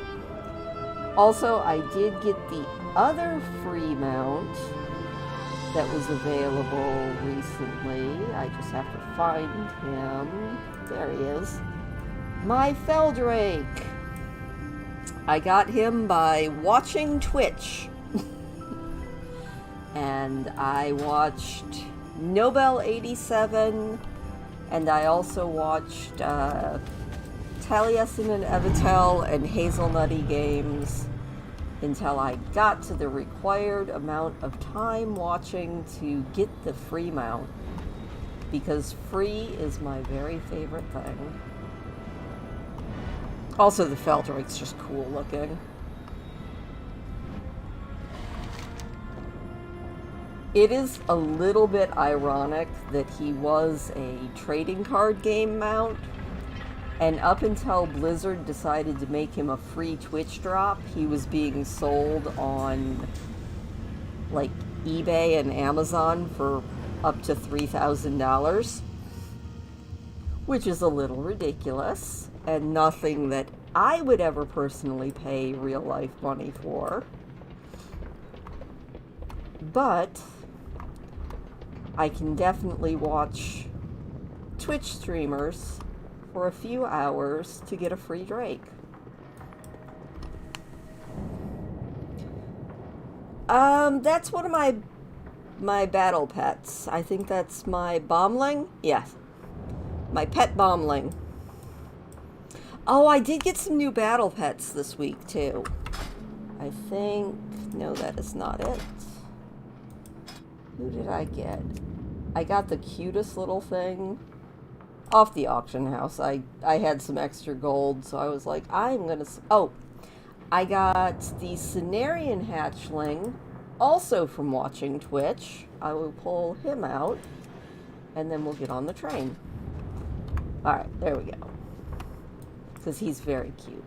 Also, I did get the other free mount that was available recently. I just have to find him. There he is. My Feldrake. I got him by watching Twitch. And I watched Nobel87, and I also watched Taliesin and Evitel and Hazelnutty Games until I got to the required amount of time watching to get the free mount, because free is my very favorite thing. Also, the Feldrake's just cool looking. It is a little bit ironic that he was a trading card game mount, and up until Blizzard decided to make him a free Twitch drop, he was being sold on, like, eBay and Amazon for up to $3,000, which is a little ridiculous, and nothing that I would ever personally pay real-life money for. But I can definitely watch Twitch streamers for a few hours to get a free Drake. That's one of my battle pets. I think that's my bombling. Yes. My pet bombling. Oh, I did get some new battle pets this week too. I think, no, that is not it. Who did I get? I got the cutest little thing off the auction house. I had some extra gold, so I was like, I'm gonna... Oh, I got the Cenarian hatchling, also from watching Twitch. I will pull him out, and then we'll get on the train. Alright, there we go. Because he's very cute.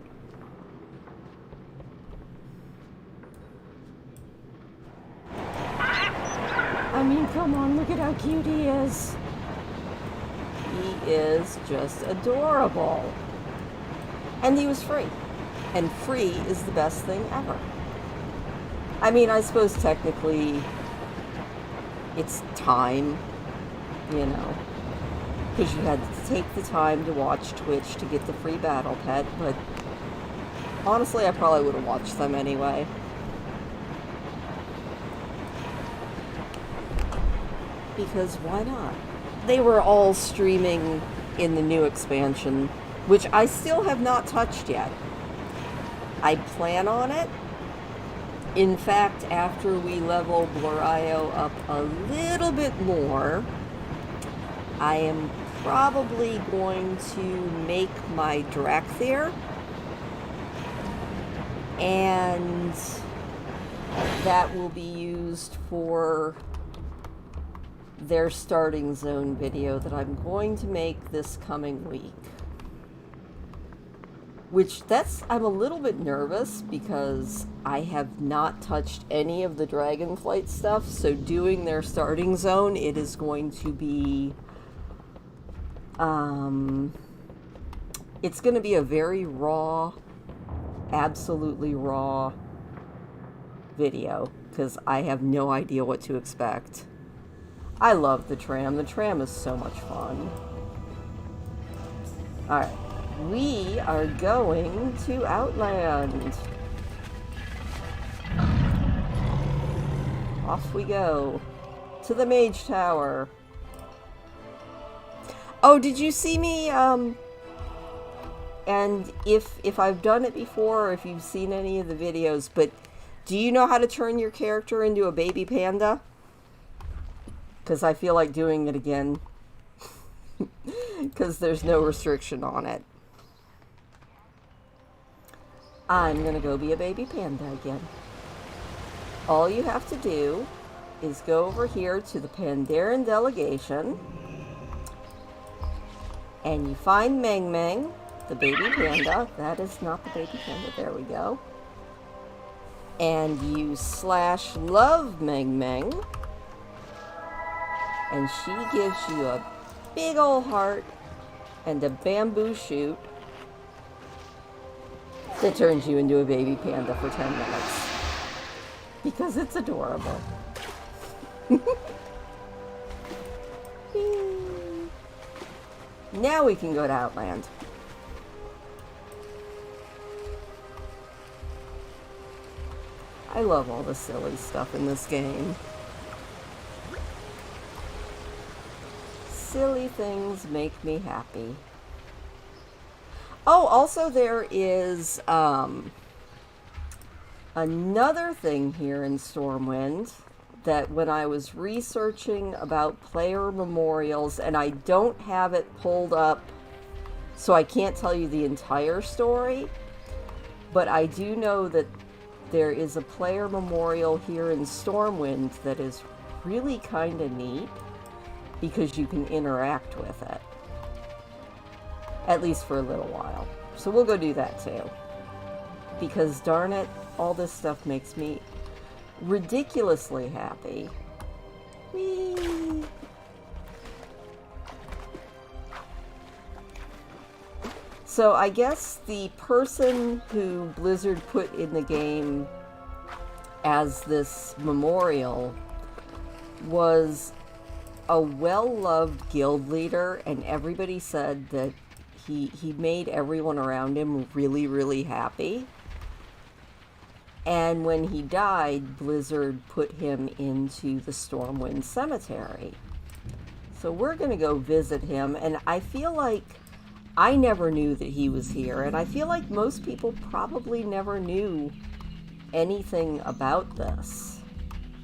I mean, come on, look at how cute he is. He is just adorable. And he was free. And free is the best thing ever. I mean, I suppose technically it's time, you know, because you had to take the time to watch Twitch to get the free battle pet, but honestly, I probably would have watched them anyway. Because why not? They were all streaming in the new expansion, which I still have not touched yet. I plan on it. In fact, after we level Blorio up a little bit more, I am probably going to make my Drakthir, and that will be used for their starting zone video that I'm going to make this coming week. I'm a little bit nervous because I have not touched any of the Dragonflight stuff, so doing their starting zone, it is going to be, it's going to be a very raw, absolutely raw video, because I have no idea what to expect. I love the tram. The tram is so much fun. Alright. We are going to Outland. Off we go. To the Mage Tower. Oh, did you see me, and if I've done it before, or if you've seen any of the videos, but do you know how to turn your character into a baby panda? Because I feel like doing it again. Because there's no restriction on it. I'm going to go be a baby panda again. All you have to do is go over here to the Pandaren delegation. And you find Meng Meng, the baby panda. That is not the baby panda. There we go. And you slash love Meng Meng. And she gives you a big old heart and a bamboo shoot that turns you into a baby panda for 10 minutes. Because it's adorable. Now we can go to Outland. I love all the silly stuff in this game. Silly things make me happy. Oh, also there is another thing here in Stormwind that when I was researching about player memorials, and I don't have it pulled up, so I can't tell you the entire story, but I do know that there is a player memorial here in Stormwind that is really kind of neat because you can interact with it. At least for a little while. So we'll go do that too. Because darn it, all this stuff makes me ridiculously happy. Whee! So I guess the person who Blizzard put in the game as this memorial was a well-loved guild leader, and everybody said that he made everyone around him really, really happy. And when he died, Blizzard put him into the Stormwind Cemetery. So we're going to go visit him, and I feel like I never knew that he was here, and I feel like most people probably never knew anything about this,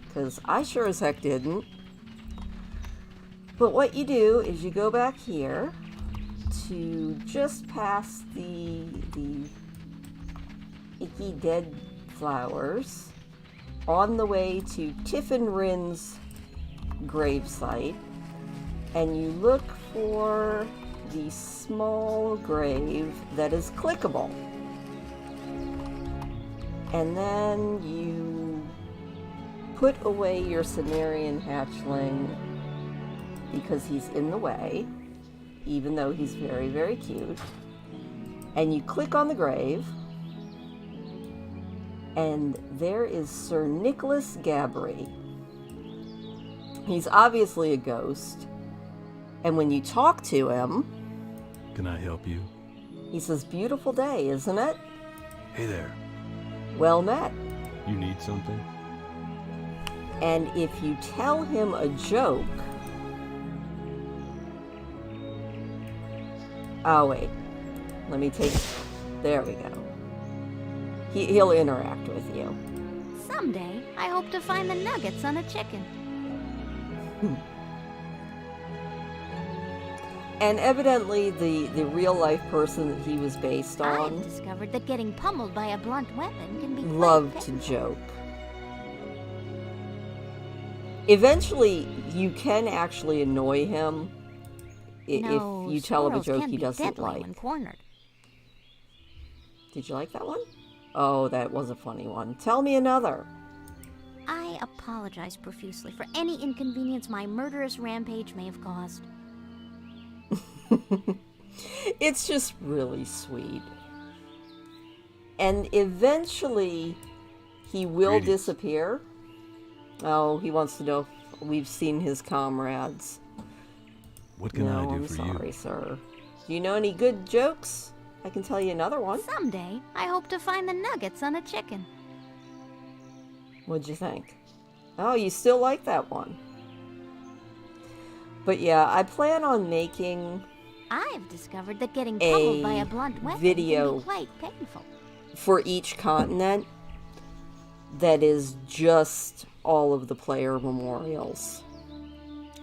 because I sure as heck didn't. But what you do is you go back here to just past the icky dead flowers on the way to Tiffin Rin's gravesite, and you look for the small grave that is clickable, and then you put away your Cenarian hatchling because he's in the way, even though he's very, very cute. And you click on the grave, and there is Sir Nicholas Gabry. He's obviously a ghost, and when you talk to him, Can I help you? he says, "Beautiful day, isn't it? Hey there. Well met." You need something? And if you tell him a joke... Oh, wait. Let me take... There we go. He'll interact with you. Someday, I hope to find the nuggets on a chicken. And evidently, the real-life person that he was based I've on discovered that getting pummeled by a blunt weapon can be quite loved to painful. joke. Eventually, you can actually annoy him No, if you tell him a squirrels joke can he be doesn't deadly like. when cornered. Did you like that one? Oh, that was a funny one. Tell me another. I apologize profusely for any inconvenience my murderous rampage may have caused. It's just really sweet. And eventually, he will Greetings. disappear. Oh, he wants to know if we've seen his comrades. What can I No, do I'm for sorry, you? sir. Do you know any good jokes? I can tell you another one. Someday, I hope to find the nuggets on a chicken. What'd you think? Oh, you still like that one. But yeah, I plan on making I've discovered that getting pummeled by a a blunt weapon video can be quite painful. for each continent that is just all of the player memorials.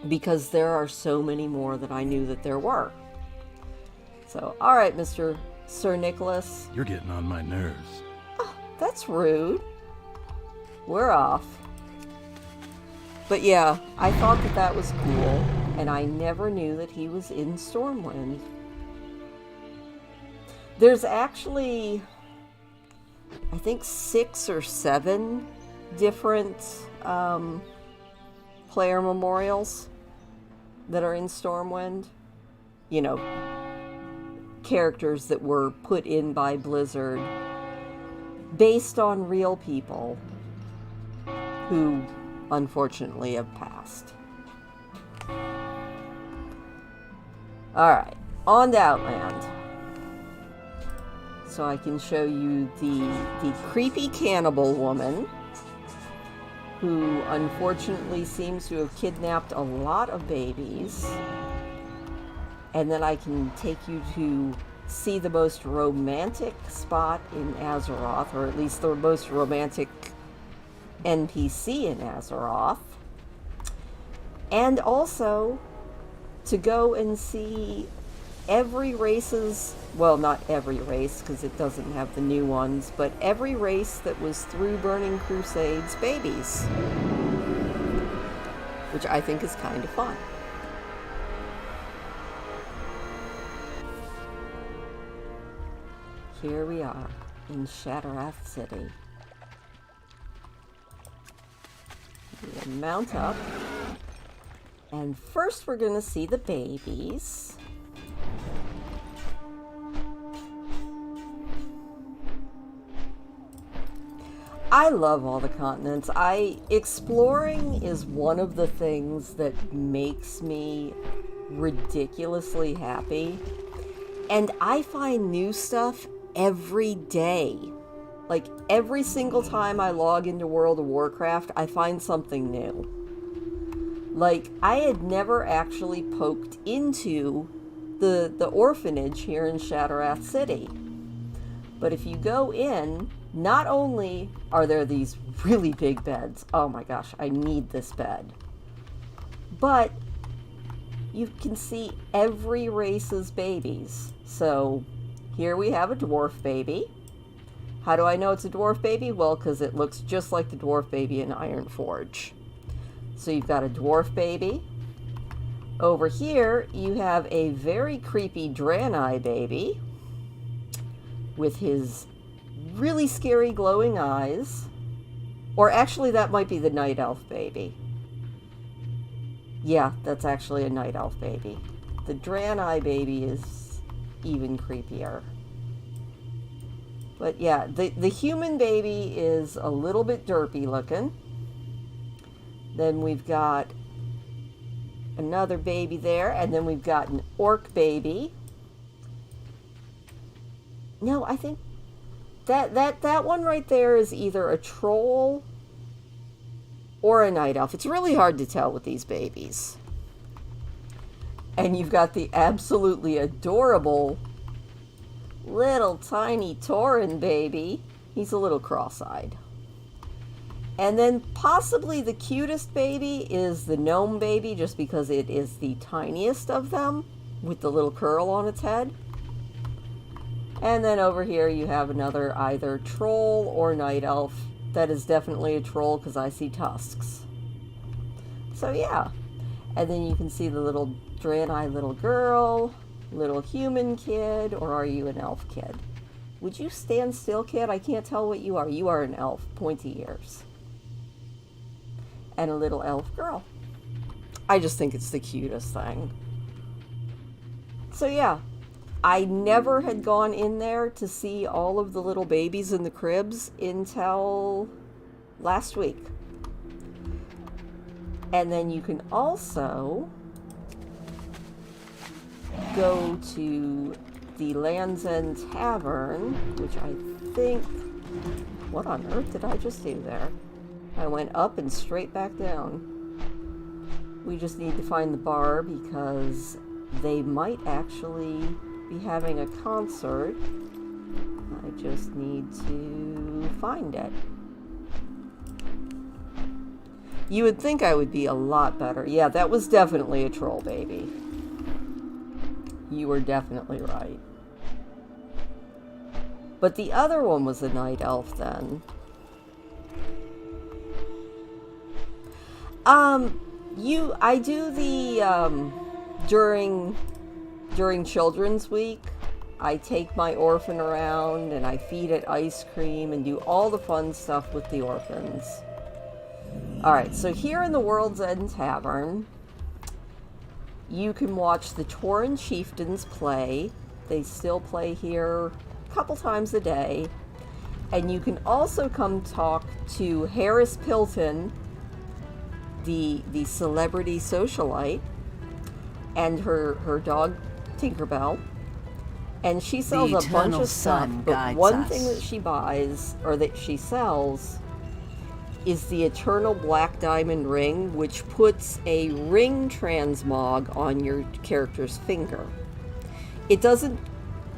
Because there are so many more that I knew that there were. So, alright, Mr. Sir Nicholas. You're getting on my nerves. That's rude. We're off. But yeah, I thought that that was cool, and I never knew that he was in Stormwind. There's actually, I think, 6 or 7 different player memorials that are in Stormwind. You know, characters that were put in by Blizzard based on real people who unfortunately have passed. Alright, on to Outland. So I can show you the creepy cannibal woman who unfortunately seems to have kidnapped a lot of babies. And then I can take you to see the most romantic spot in Azeroth, or at least the most romantic NPC in Azeroth. And also to go and see every race's, well, not every race, because it doesn't have the new ones, but every race that was through Burning Crusade's babies. Which I think is kind of fun. Here we are in Shattrath City. We'll mount up. And first we're going to see the babies. I love all the continents. Exploring is one of the things that makes me ridiculously happy. And I find new stuff every day. Like, every single time I log into World of Warcraft, I find something new. Like, I had never actually poked into the orphanage here in Shattrath City. But if you go in, not only are there these really big beds, oh my gosh, I need this bed, but you can see every race's babies. So here we have a dwarf baby. How do I know it's a dwarf baby? Well, because it looks just like the dwarf baby in Ironforge. So you've got a dwarf baby. Over here, you have a very creepy Draenei baby with his really scary glowing eyes. Or actually, that might be the Night Elf baby. Yeah, that's actually a Night Elf baby. The Draenei baby is even creepier. But yeah, the human baby is a little bit derpy looking. Then we've got another baby there, and then we've got an orc baby. No, I think that one right there is either a troll or a night elf. It's really hard to tell with these babies. And you've got the absolutely adorable little tiny Tauren baby. He's a little cross-eyed. And then possibly the cutest baby is the gnome baby, just because it is the tiniest of them, with the little curl on its head. And then over here you have another either troll or night elf. That is definitely a troll because I see tusks. So yeah. And then you can see the little Draenei little girl, little human kid, or are you an elf kid? Would you stand still, kid? I can't tell what you are. You are an elf. Pointy ears. And a little elf girl. I just think it's the cutest thing. So yeah, I never had gone in there to see all of the little babies in the cribs until last week. And then you can also go to the Land's End Tavern, which I think... What on earth did I just do there? I went up and straight back down. We just need to find the bar because they might actually be having a concert. I just need to find it. You would think I would be a lot better. Yeah, that was definitely a troll baby. You were definitely right. But the other one was a night elf then. I do the, during Children's Week, I take my orphan around and I feed it ice cream and do all the fun stuff with the orphans. Alright, so here in the World's End Tavern, you can watch the Tauren Chieftains play. They still play here a couple times a day. And you can also come talk to Harris Pilton, the celebrity socialite, and her dog Tinkerbell. And she sells a bunch of stuff, but one thing that she buys, or that she sells, is the Eternal Black Diamond Ring, which puts a ring transmog on your character's finger. It doesn't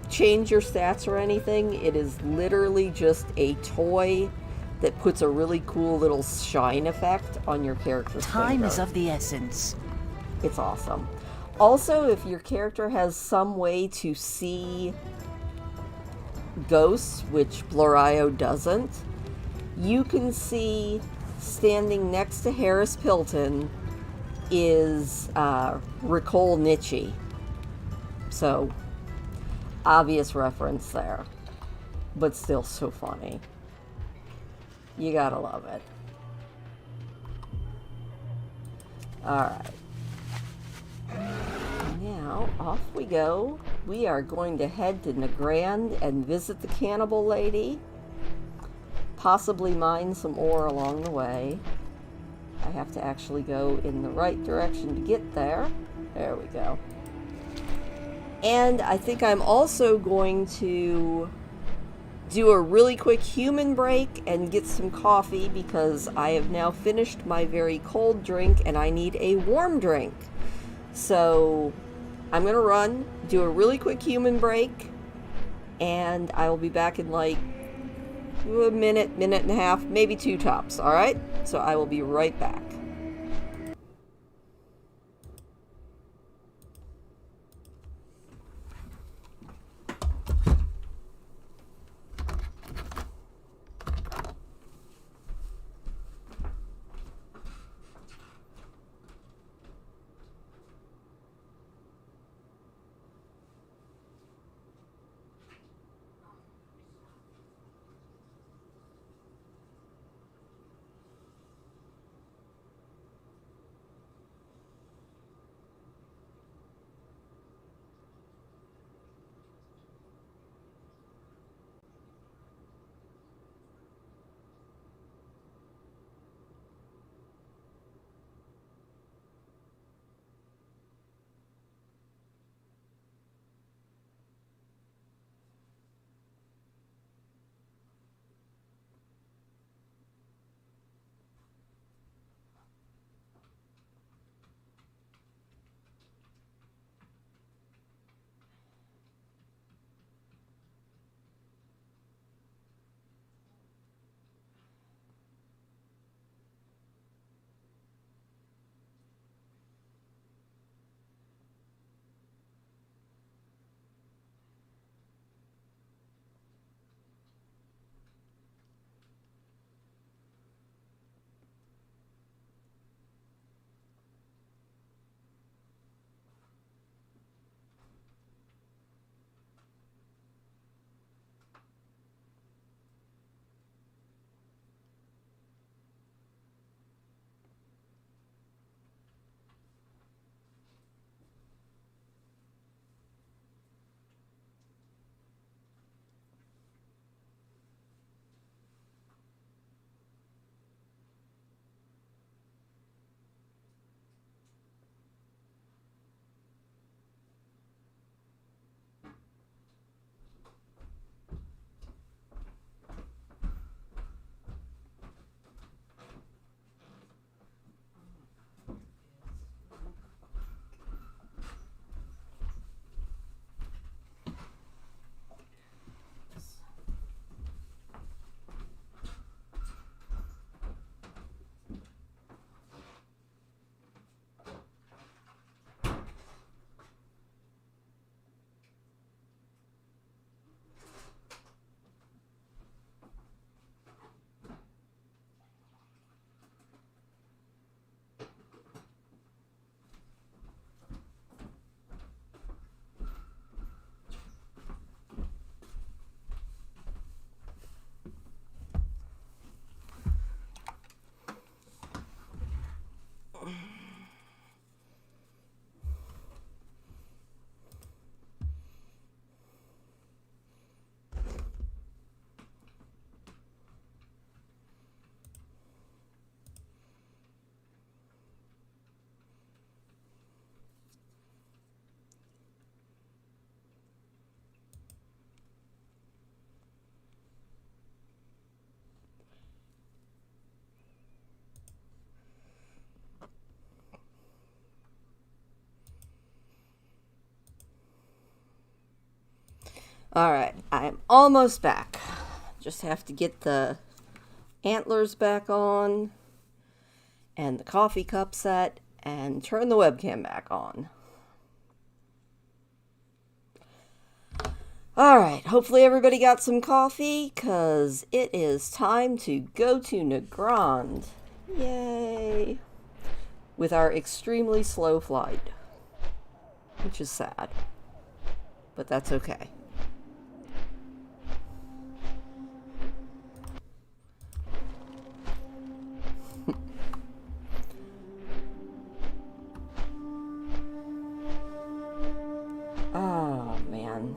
change your stats or anything. It is literally just a toy that puts a really cool little shine effect on your character's finger. Time is of the essence. It's awesome. Also, if your character has some way to see ghosts, which Blorio doesn't, you can see standing next to Harris Pilton is Ricole Nietzsche. So, obvious reference there. But still so funny. You gotta love it. Alright. Now, off we go. We are going to head to Nagrand and visit the cannibal lady. Possibly mine some ore along the way. I have to actually go in the right direction to get there. There we go. And I think I'm also going to do a really quick human break and get some coffee because I have now finished my very cold drink and I need a warm drink. So I'm going to run, do a really quick human break, and I will be back in like a minute and a half, maybe 2 tops, alright? So I will be right back. Alright, I'm almost back. Just have to get the antlers back on and the coffee cup set and turn the webcam back on. Alright, hopefully everybody got some coffee, because it is time to go to Nagrand. Yay! With our extremely slow flight. Which is sad. But that's okay. Oh, man.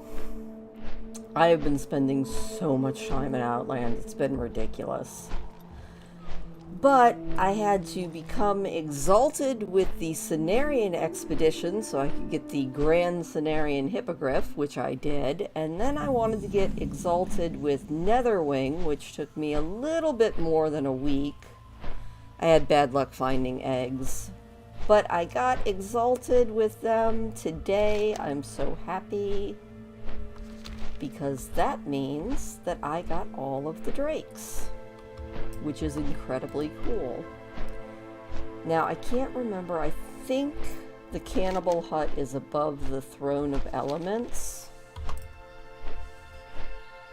I have been spending so much time in Outland, it's been ridiculous. But I had to become exalted with the Cenarian expedition so I could get the Grand Cenarian Hippogriff, which I did, and then I wanted to get exalted with Netherwing, which took me a little bit more than a week. I had bad luck finding eggs. But I got exalted with them today. I'm so happy, because that means that I got all of the drakes, which is incredibly cool. Now, I can't remember. I think the Cannibal Hut is above the Throne of Elements.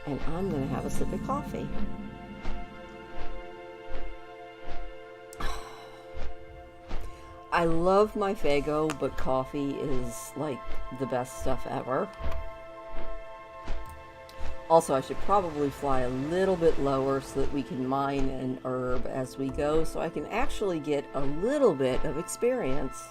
And I'm going to have a sip of coffee. I love my Faygo, but coffee is like the best stuff ever. Also, I should probably fly a little bit lower so that we can mine an herb as we go, so I can actually get a little bit of experience.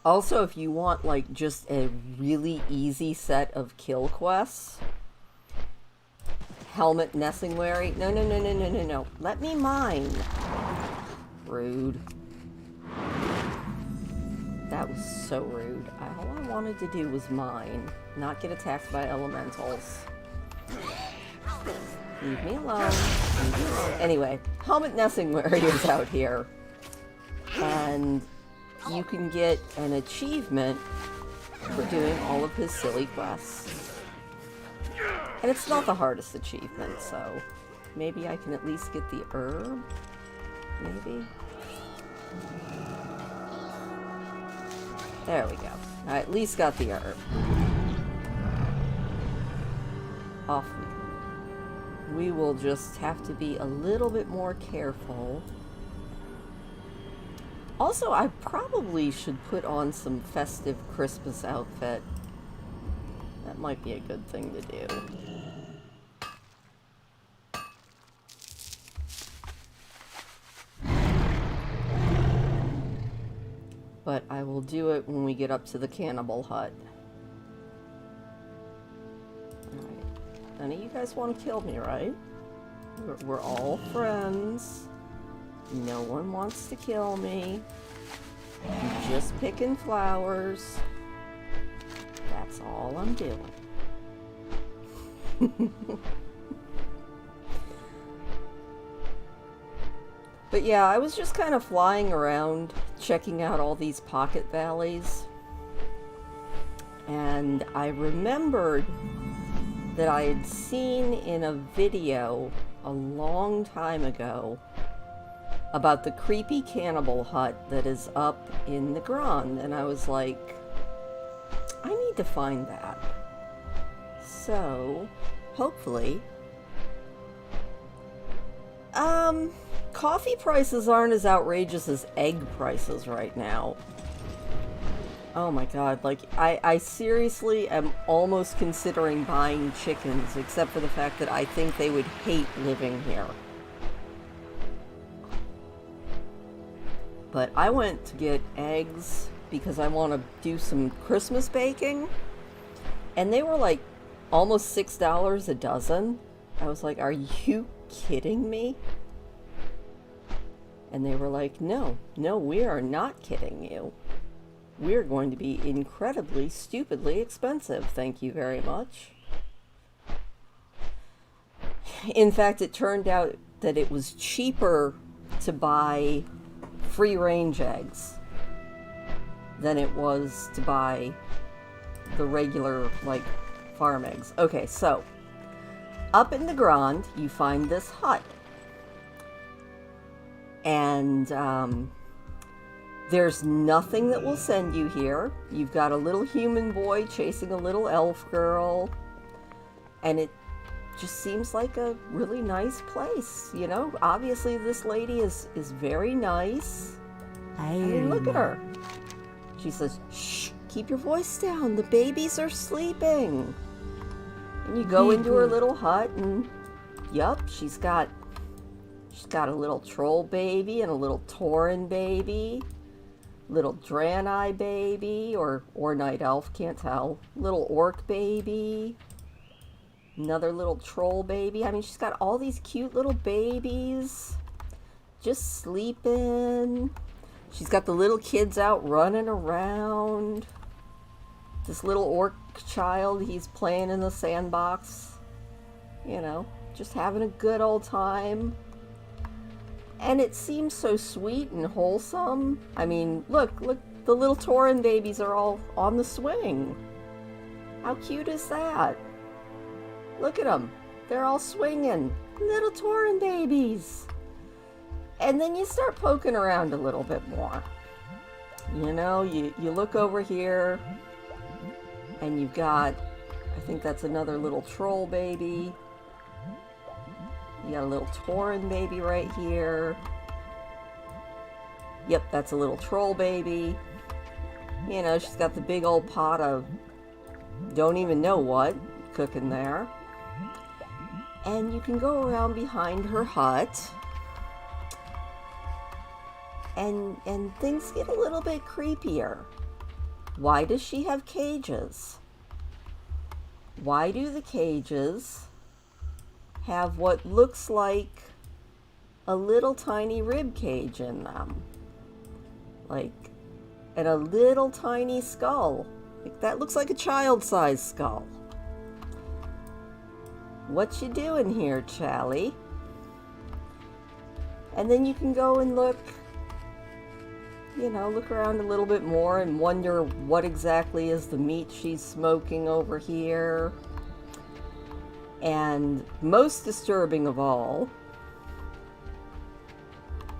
Also, if you want like just a really easy set of kill quests, Helmet Nessingwary. No. Let me mine. Rude. That was so rude. All I wanted to do was mine, not get attacked by elementals. Leave me alone. Leave me alone. Anyway, Helmet Nessingwary is out here. And you can get an achievement for doing all of his silly quests. And it's not the hardest achievement, so maybe I can at least get the herb? Maybe? There we go. I at least got the herb. Off we go. We will just have to be a little bit more careful. Also, I probably should put on some festive Christmas outfit. That might be a good thing to do. But I will do it when we get up to the Cannibal Hut. Alright. None of you guys want to kill me, right? We're all friends. No one wants to kill me. I'm just picking flowers. That's all I'm doing. But yeah, I was just kind of flying around, checking out all these pocket valleys. And I remembered that I had seen in a video a long time ago about the creepy cannibal hut that is up in the Grand. And I was like, I need to find that. So, hopefully... coffee prices aren't as outrageous as egg prices right now. Oh my god, like, I seriously am almost considering buying chickens, except for the fact that I think they would hate living here. But I went to get eggs because I want to do some Christmas baking, and they were like almost $6 a dozen. I was like, are you kidding me? And they were like, no, we are not kidding you. We're going to be incredibly, stupidly expensive. Thank you very much. In fact, it turned out that it was cheaper to buy free-range eggs than it was to buy the regular, like, farm eggs. Okay, so up in the ground, you find this hut. And there's nothing that will send you here. You've got a little human boy chasing a little elf girl. And it just seems like a really nice place, you know? Obviously, this lady is very nice. I mean, look at her. She says, shh, keep your voice down. The babies are sleeping. And you go into her little hut and, yup, she's got a little troll baby and a little tauren baby, little Draenei baby, or night elf, can't tell, little orc baby, another little troll baby. I mean, she's got all these cute little babies just sleeping. She's got the little kids out running around. This little orc child, he's playing in the sandbox, you know, just having a good old time. And it seems so sweet and wholesome. I mean, look, the little tauren babies are all on the swing. How cute is that? Look at them. They're all swinging. Little tauren babies. And then you start poking around a little bit more. You know, you look over here, and you've got, I think that's another little troll baby. You got a little tauren baby right here. Yep, that's a little troll baby. You know, she's got the big old pot of don't even know what cooking there. And you can go around behind her hut. And things get a little bit creepier. Why does she have cages? Why do the cages have what looks like a little tiny rib cage in them? Like, and a little tiny skull. Like, that looks like a child-sized skull. What you doing here, Chally? And then you can go and look, you know, look around a little bit more and wonder what exactly is the meat she's smoking over here. And most disturbing of all,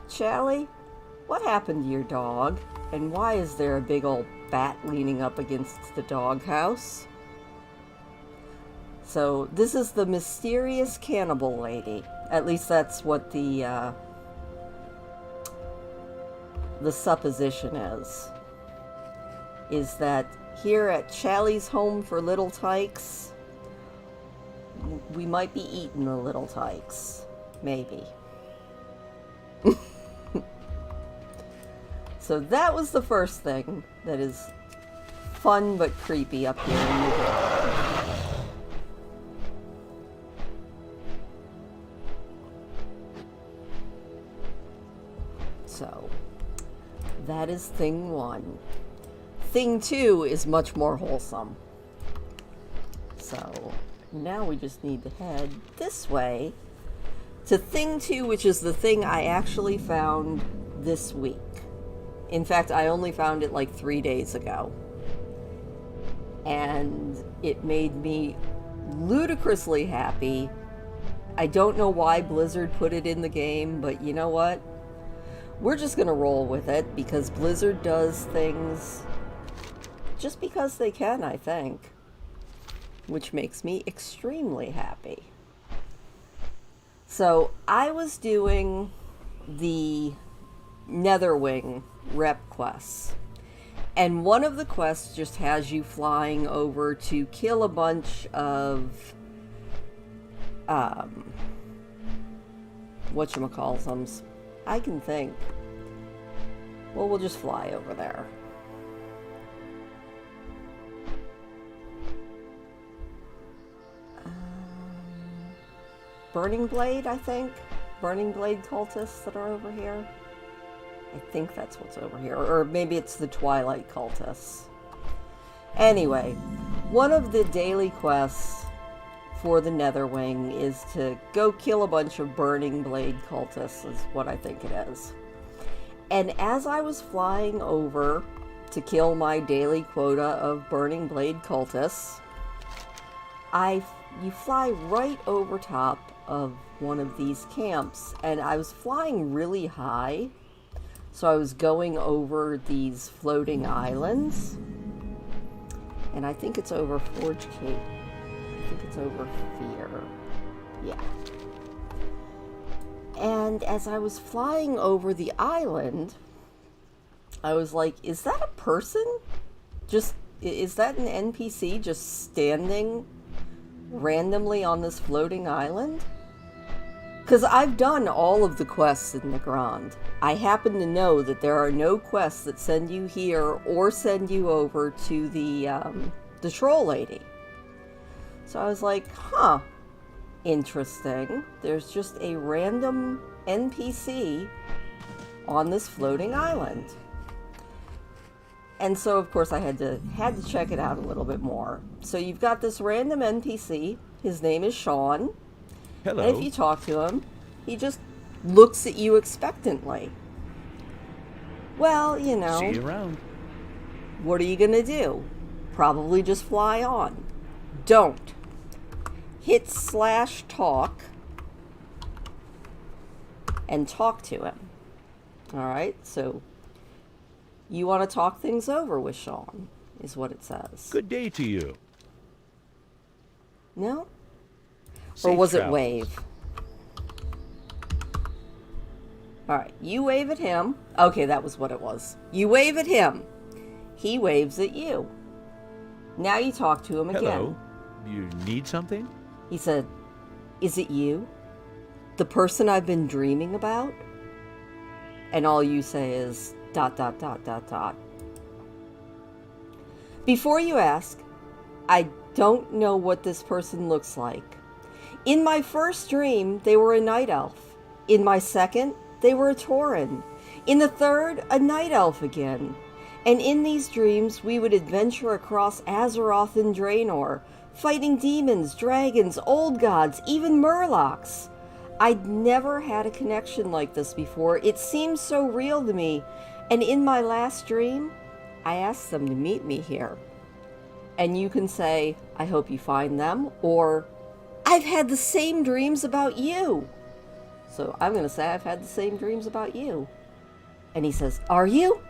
Chally, what happened to your dog? And why is there a big old bat leaning up against the doghouse? So this is the mysterious cannibal lady. At least that's what the supposition is that here at Chally's Home for Little Tykes, we might be eating the little tykes. Maybe. So that was the first thing that is fun but creepy up here in New York. So that is thing one. Thing two is much more wholesome. So now we just need to head this way to thing two, which is the thing I actually found this week. In fact, I only found it like 3 days ago. And it made me ludicrously happy. I don't know why Blizzard put it in the game, but you know what? We're just gonna roll with it because Blizzard does things just because they can, I think. Which makes me extremely happy. So I was doing the Netherwing rep quests, and one of the quests just has you flying over to kill a bunch of whatchamacallsums. I can think. Well, we'll just fly over there. Burning Blade, I think. Burning Blade cultists that are over here. I think that's what's over here. Or maybe it's the Twilight cultists. Anyway, one of the daily quests for the Netherwing is to go kill a bunch of Burning Blade cultists, is what I think it is. And as I was flying over to kill my daily quota of Burning Blade cultists, you fly right over top of one of these camps, and I was flying really high, so I was going over these floating islands, and I think it's over Forge Cape. I think it's over Fear. Yeah. And as I was flying over the island, I was like, is that a person? Is that an NPC just standing randomly on this floating island? Because I've done all of the quests in the Grand. I happen to know that there are no quests that send you here or send you over to the troll lady. So I was like, huh, interesting. There's just a random NPC on this floating island. And so, of course, I had to check it out a little bit more. So you've got this random NPC. His name is Sean. Hello. And if you talk to him, he just looks at you expectantly. Well, you know. See you around. What are you going to do? Probably just fly on. Don't. Hit /talk and talk to him. Alright, so you want to talk things over with Sean, is what it says. Good day to you. No? Or Safe was it travels. wave? Alright, you wave at him. Okay, that was what it was. You wave at him. He waves at you. Now you talk to him again. Hello. You need something? He said, is it you? The person I've been dreaming about? And all you say is, ... Before you ask, I don't know what this person looks like. In my first dream, they were a night elf. In my second, they were a tauren. In the third, a night elf again. And in these dreams, we would adventure across Azeroth and Draenor, fighting demons, dragons, old gods, even murlocs. I'd never had a connection like this before. It seemed so real to me. And in my last dream, I asked them to meet me here. And you can say, I hope you find them, or I've had the same dreams about you. So I'm going to say I've had the same dreams about you. And he says, are you?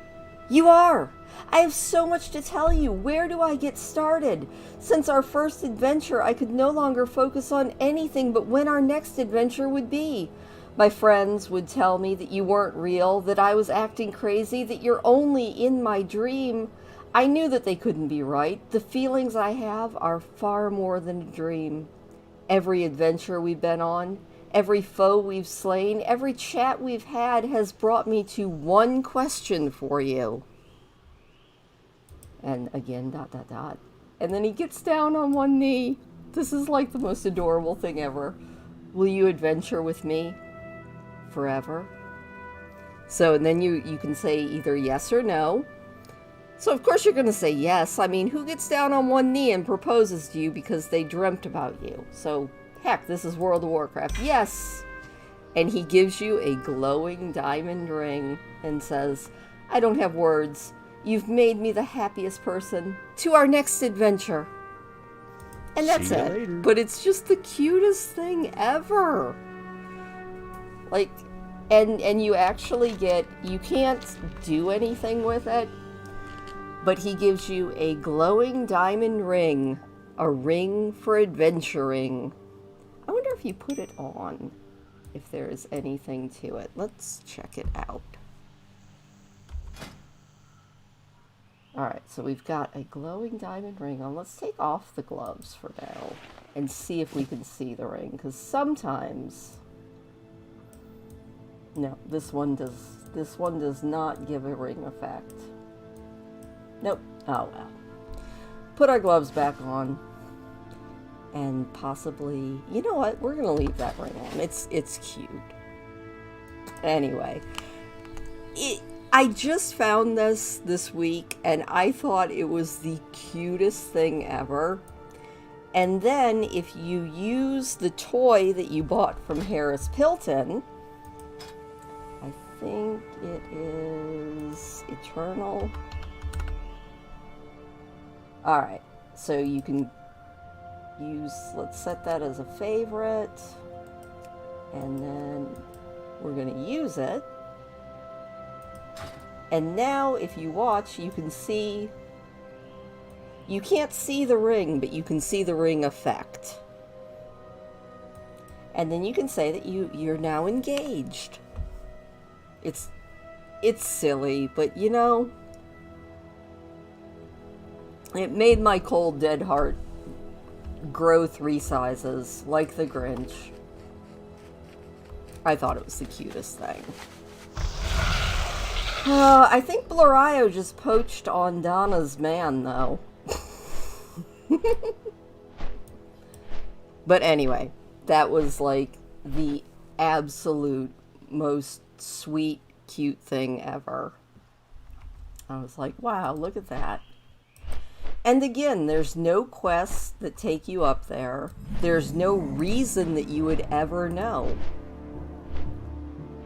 You are. I have so much to tell you. Where do I get started? Since our first adventure, I could no longer focus on anything but when our next adventure would be. My friends would tell me that you weren't real, that I was acting crazy, that you're only in my dream. I knew that they couldn't be right. The feelings I have are far more than a dream. Every adventure we've been on, every foe we've slain, every chat we've had has brought me to one question for you. And again, ... And then he gets down on one knee. This is like the most adorable thing ever. Will you adventure with me forever? So, and then you can say either yes or no. So, of course, you're going to say yes. I mean, who gets down on one knee and proposes to you because they dreamt about you? So, heck, this is World of Warcraft. Yes! And he gives you a glowing diamond ring and says, I don't have words. You've made me the happiest person. To our next adventure. And that's See you it. later. But it's just the cutest thing ever. Like, and you actually get, you can't do anything with it, but he gives you a glowing diamond ring. A ring for adventuring. I wonder if you put it on, if there's anything to it. Let's check it out. Alright, so we've got a glowing diamond ring on. Let's take off the gloves for now and see if we can see the ring, because sometimes... No, this one does not give a ring effect. Nope. Oh well. Put our gloves back on. And possibly, you know what? We're gonna leave that ring on. It's cute. Anyway, I just found this week, and I thought it was the cutest thing ever. And then, if you use the toy that you bought from Harris Pilton, I think it is eternal. Alright, so you can use, let's set that as a favorite, and then we're going to use it. And now if you watch, you can see, you can't see the ring, but you can see the ring effect. And then you can say that you're now engaged. It's silly, but you know, it made my cold dead heart grow 3 sizes, like the Grinch. I thought it was the cutest thing. I think Blorio just poached on Donna's man, though. But anyway, that was like the absolute most sweet, cute thing ever. I was like, wow, look at that. And again, there's no quests that take you up there. There's no reason that you would ever know.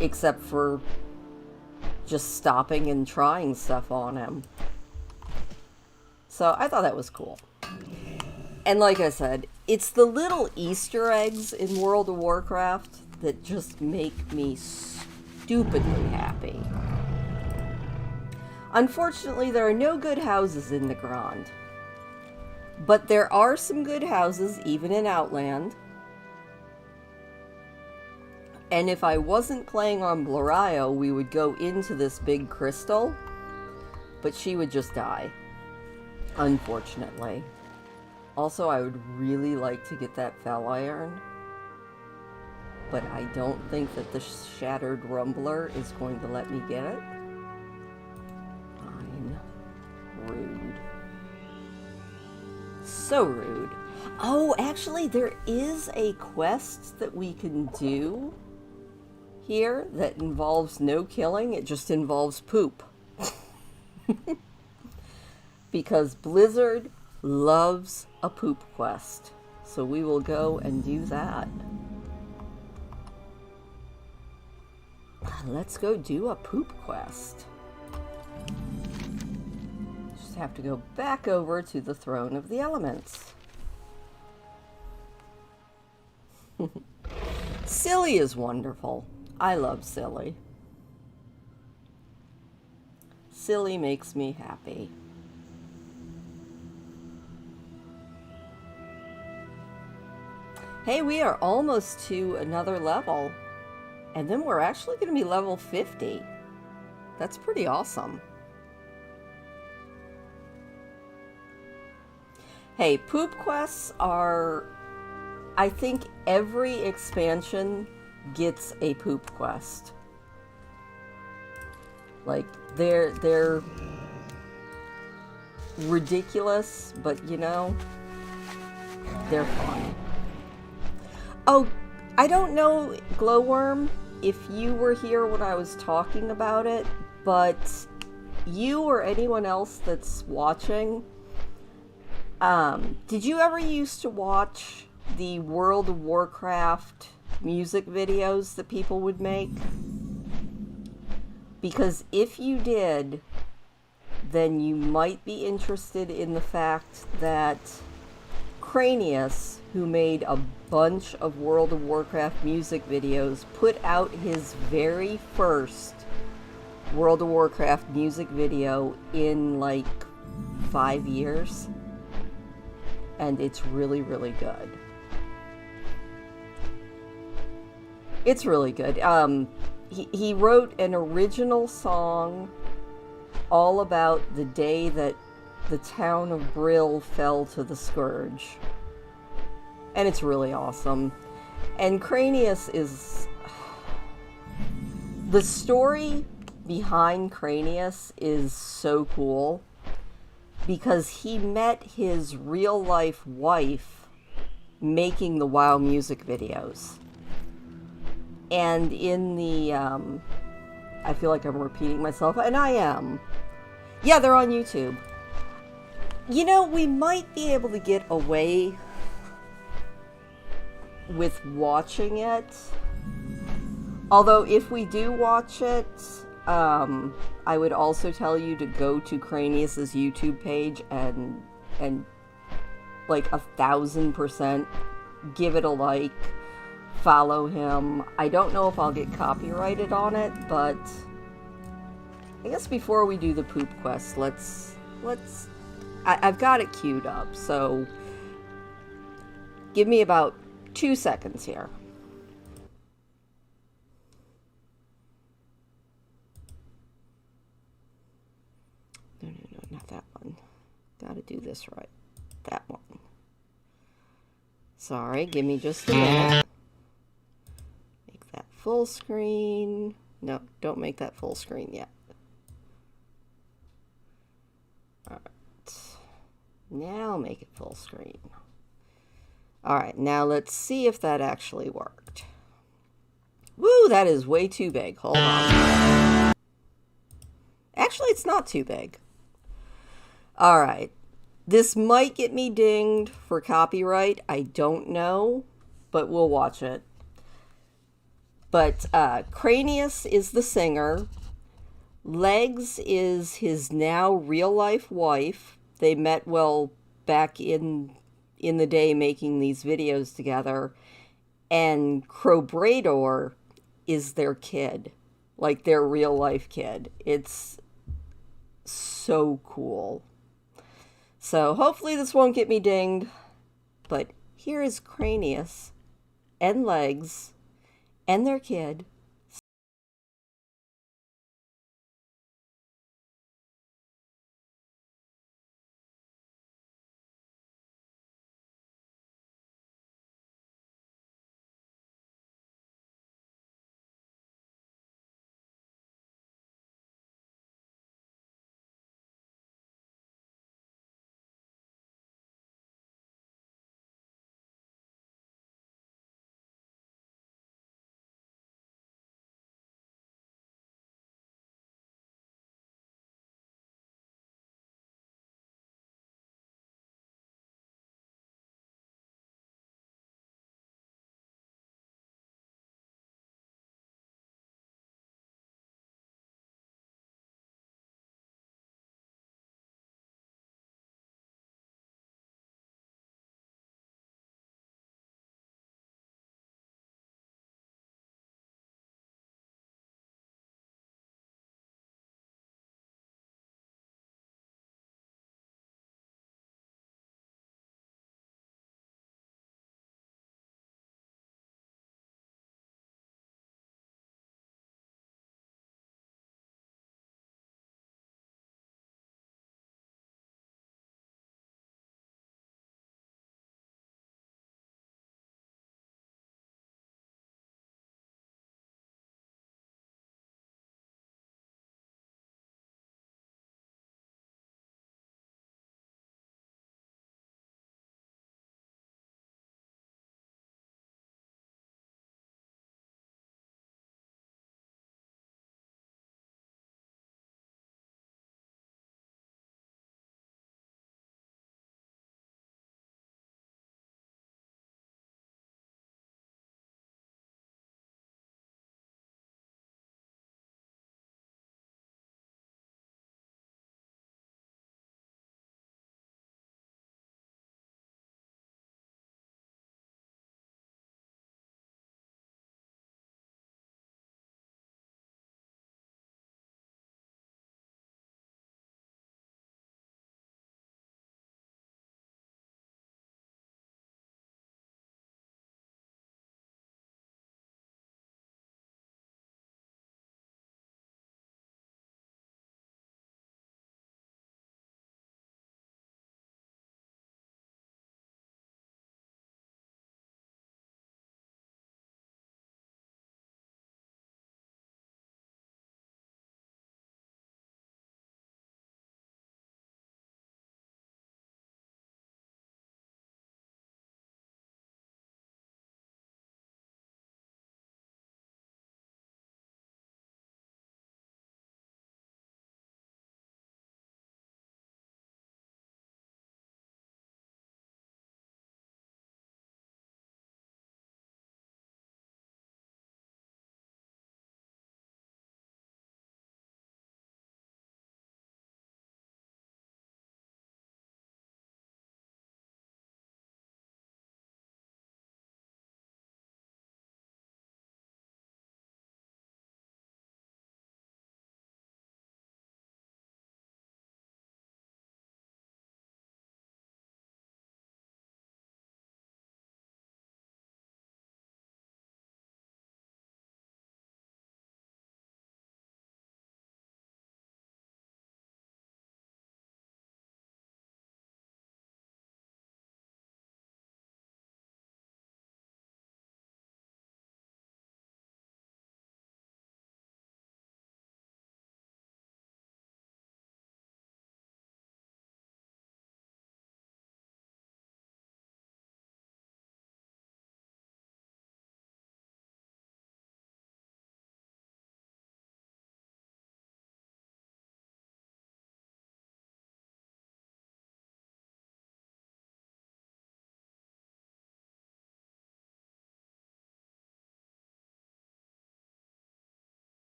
Except for just stopping and trying stuff on him. So I thought that was cool. And like I said, it's the little Easter eggs in World of Warcraft that just make me stupidly happy. Unfortunately, there are no good houses in the Grand. But there are some good houses, even in Outland. And if I wasn't playing on Blorio, we would go into this big crystal. But she would just die. Unfortunately. Also, I would really like to get that Fel Iron. But I don't think that the Shattered Rumbler is going to let me get it. Fine. Rude. So rude. Oh, actually, there is a quest that we can do here that involves no killing. It just involves poop. Because Blizzard loves a poop quest. So we will go and do that. Let's go do a poop quest. Just have to go back over to the Throne of the Elements. Silly is wonderful. I love Silly. Silly makes me happy. Hey, we are almost to another level. And then we're actually going to be level 50. That's pretty awesome. Hey, poop quests are... I think every expansion gets a poop quest. Like, they're ridiculous, but you know, they're fun. Oh, I don't know, Glowworm, if you were here when I was talking about it, but you or anyone else that's watching, did you ever used to watch the World of Warcraft music videos that people would make? Because if you did, then you might be interested in the fact that Cranius, who made a bunch of World of Warcraft music videos, put out his very first World of Warcraft music video in like 5 years. And it's really, really good. It's really good. He wrote an original song all about the day that the town of Brill fell to the Scourge. And it's really awesome. And Cranius is... The story behind Cranius is so cool. Because he met his real-life wife making the WoW music videos. And in the... I feel like I'm repeating myself, and I am. Yeah, they're on YouTube. You know, we might be able to get away with watching it Although, if we do watch it, I would also tell you to go to Cranius's YouTube page and like 1,000% give it a like, follow him. I don't know if I'll get copyrighted on it, but I guess before we do the poop quest, I've got it queued up, so give me about 2 seconds here. No, not that one. Gotta do this right. That one. Sorry, give me just a minute. Make that full screen. No, don't make that full screen yet. Alright. Now make it full screen. Alright, now let's see if that actually worked. Woo, that is way too big. Hold on. Actually, it's not too big. Alright. This might get me dinged for copyright. I don't know, but we'll watch it. But Cranius is the singer. Legs is his now real-life wife. They met, well, back in the day making these videos together. And Crobrador is their kid. Like, their real-life kid. It's so cool. So hopefully this won't get me dinged, but here is Cranius and Legs and their kid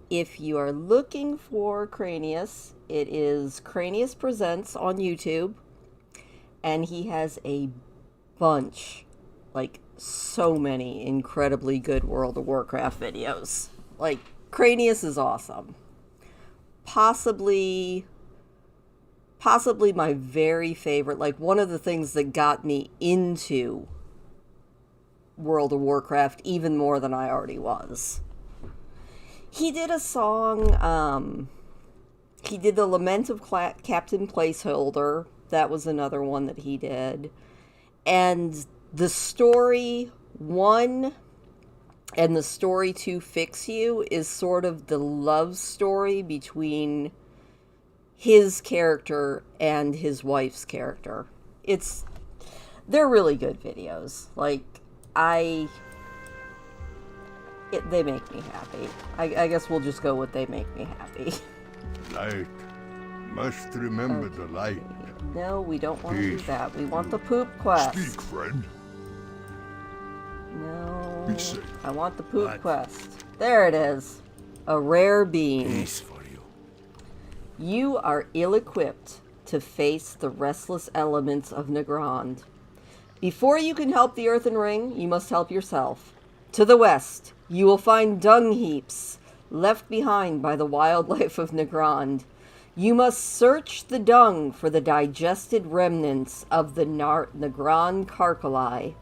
if you are looking for Cranius, it is Cranius Presents on YouTube. And he has a bunch, like so many incredibly good World of Warcraft videos. Like, Cranius is awesome. Possibly my very favorite, like one of the things that got me into World of Warcraft even more than I already was. He did a song, he did the Lament of Captain Placeholder. That was another one that he did. And the story 1 and the story 2, Fix You, is sort of the love story between his character and his wife's character. They're really good videos. Like, they make me happy. I guess we'll just go with they make me happy. Light. Must remember the light. No, we don't want to do that. We want the poop quest. Speak, friend. No. Be safe. I want the poop quest. There it is. A rare bean. Peace for you. You are ill-equipped to face the restless elements of Nagrand. Before you can help the Earthen Ring, you must help yourself. To the west, you will find dung heaps left behind by the wildlife of Nagrand. You must search the dung for the digested remnants of the Nagrand Karkali.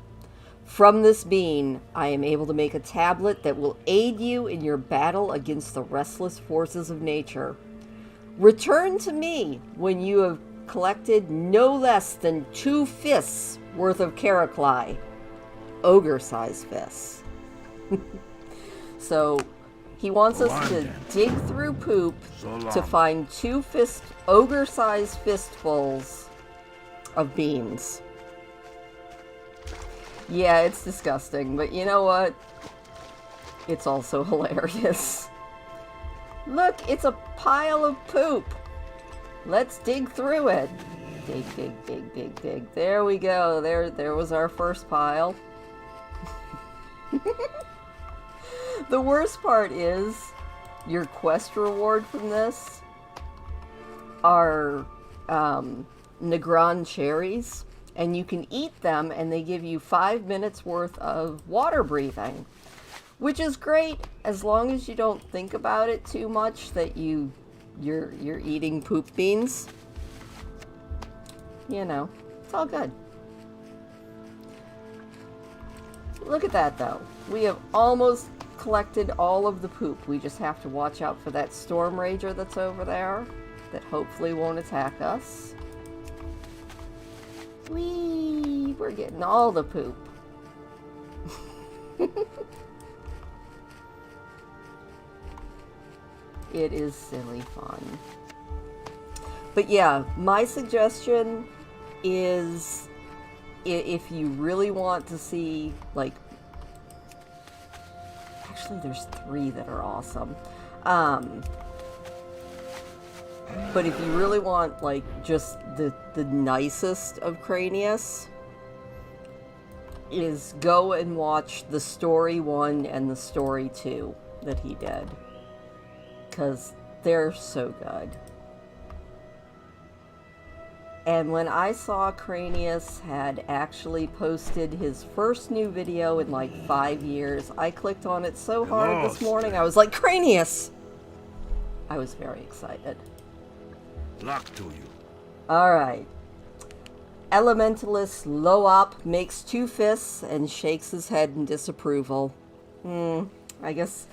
From this bean, I am able to make a tablet that will aid you in your battle against the restless forces of nature. Return to me when you have collected no less than 2 fists worth of Karakli. Ogre-sized fists. So, he wants us to dig through poop to find 2 ogre-sized fistfuls of beans. Yeah, it's disgusting, but you know what? It's also hilarious. Look, it's a pile of poop. Let's dig through it. Dig, dig, dig, dig, dig. There we go. There was our first pile. The worst part is, your quest reward from this are Nagrand cherries, and you can eat them, and they give you 5 minutes worth of water breathing, which is great as long as you don't think about it too much that you're eating poop beans. You know, it's all good. Look at that, though. We have almost collected all of the poop. We just have to watch out for that storm rager that's over there that hopefully won't attack us. Whee! We're getting all the poop. It is silly fun. But yeah, my suggestion is, if you really want to see, like, actually there's 3 that are awesome. But if you really want, like, just the nicest of Cranius, is go and watch the story 1 and the story 2 that he did. Because they're so good. And when I saw Cranius had actually posted his first new video in like 5 years, I clicked on it so hard this morning, I was like, Cranius! I was very excited. Luck to you. Alright. Elementalist Loop makes 2 fists and shakes his head in disapproval. I guess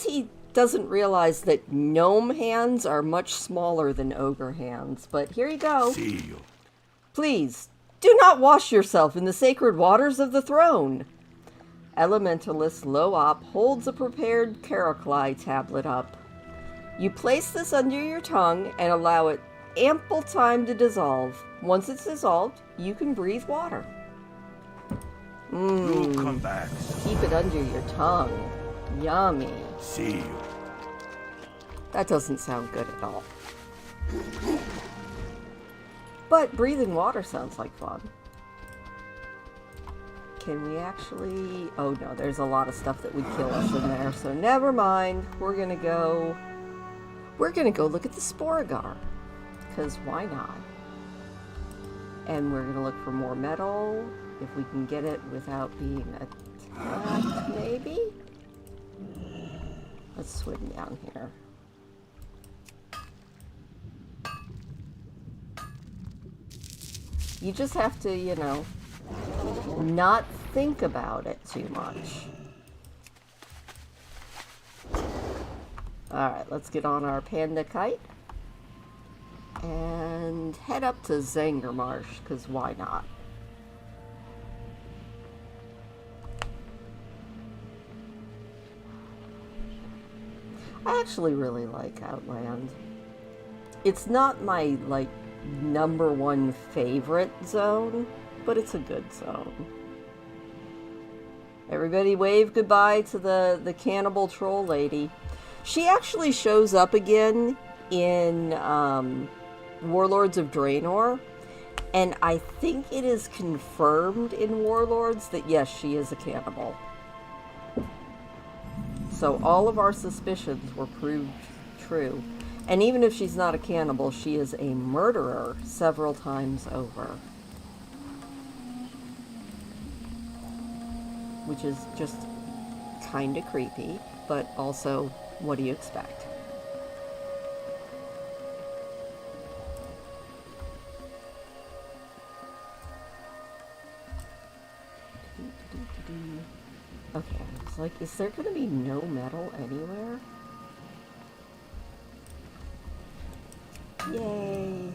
he doesn't realize that gnome hands are much smaller than ogre hands, but here you go. See you. Please, do not wash yourself in the sacred waters of the throne. Elementalist Loop holds a prepared Karakli tablet up. You place this under your tongue and allow it ample time to dissolve. Once it's dissolved, you can breathe water. You'll come back. Keep it under your tongue. Yummy. See you. That doesn't sound good at all. But breathing water sounds like fun. can we actually... Oh no, there's a lot of stuff that would kill us in there, so never mind. We're gonna go look at the spore agar, because why not? And we're gonna look for more metal, if we can get it without being attacked, maybe? Let's swim down here. You just have to, you know, not think about it too much. Alright, let's get on our panda kite and head up to Zanger Marsh, because why not? I actually really like Outland. It's not my, like, #1 favorite zone, but it's a good zone. Everybody wave goodbye to the cannibal troll lady. She actually shows up again in Warlords of Draenor, and I think it is confirmed in Warlords that yes, she is a cannibal. So all of our suspicions were proved true. And even if she's not a cannibal, she is a murderer several times over. Which is just kind of creepy, but also, what do you expect? Okay, it's like, is there going to be no metal anywhere? Yay!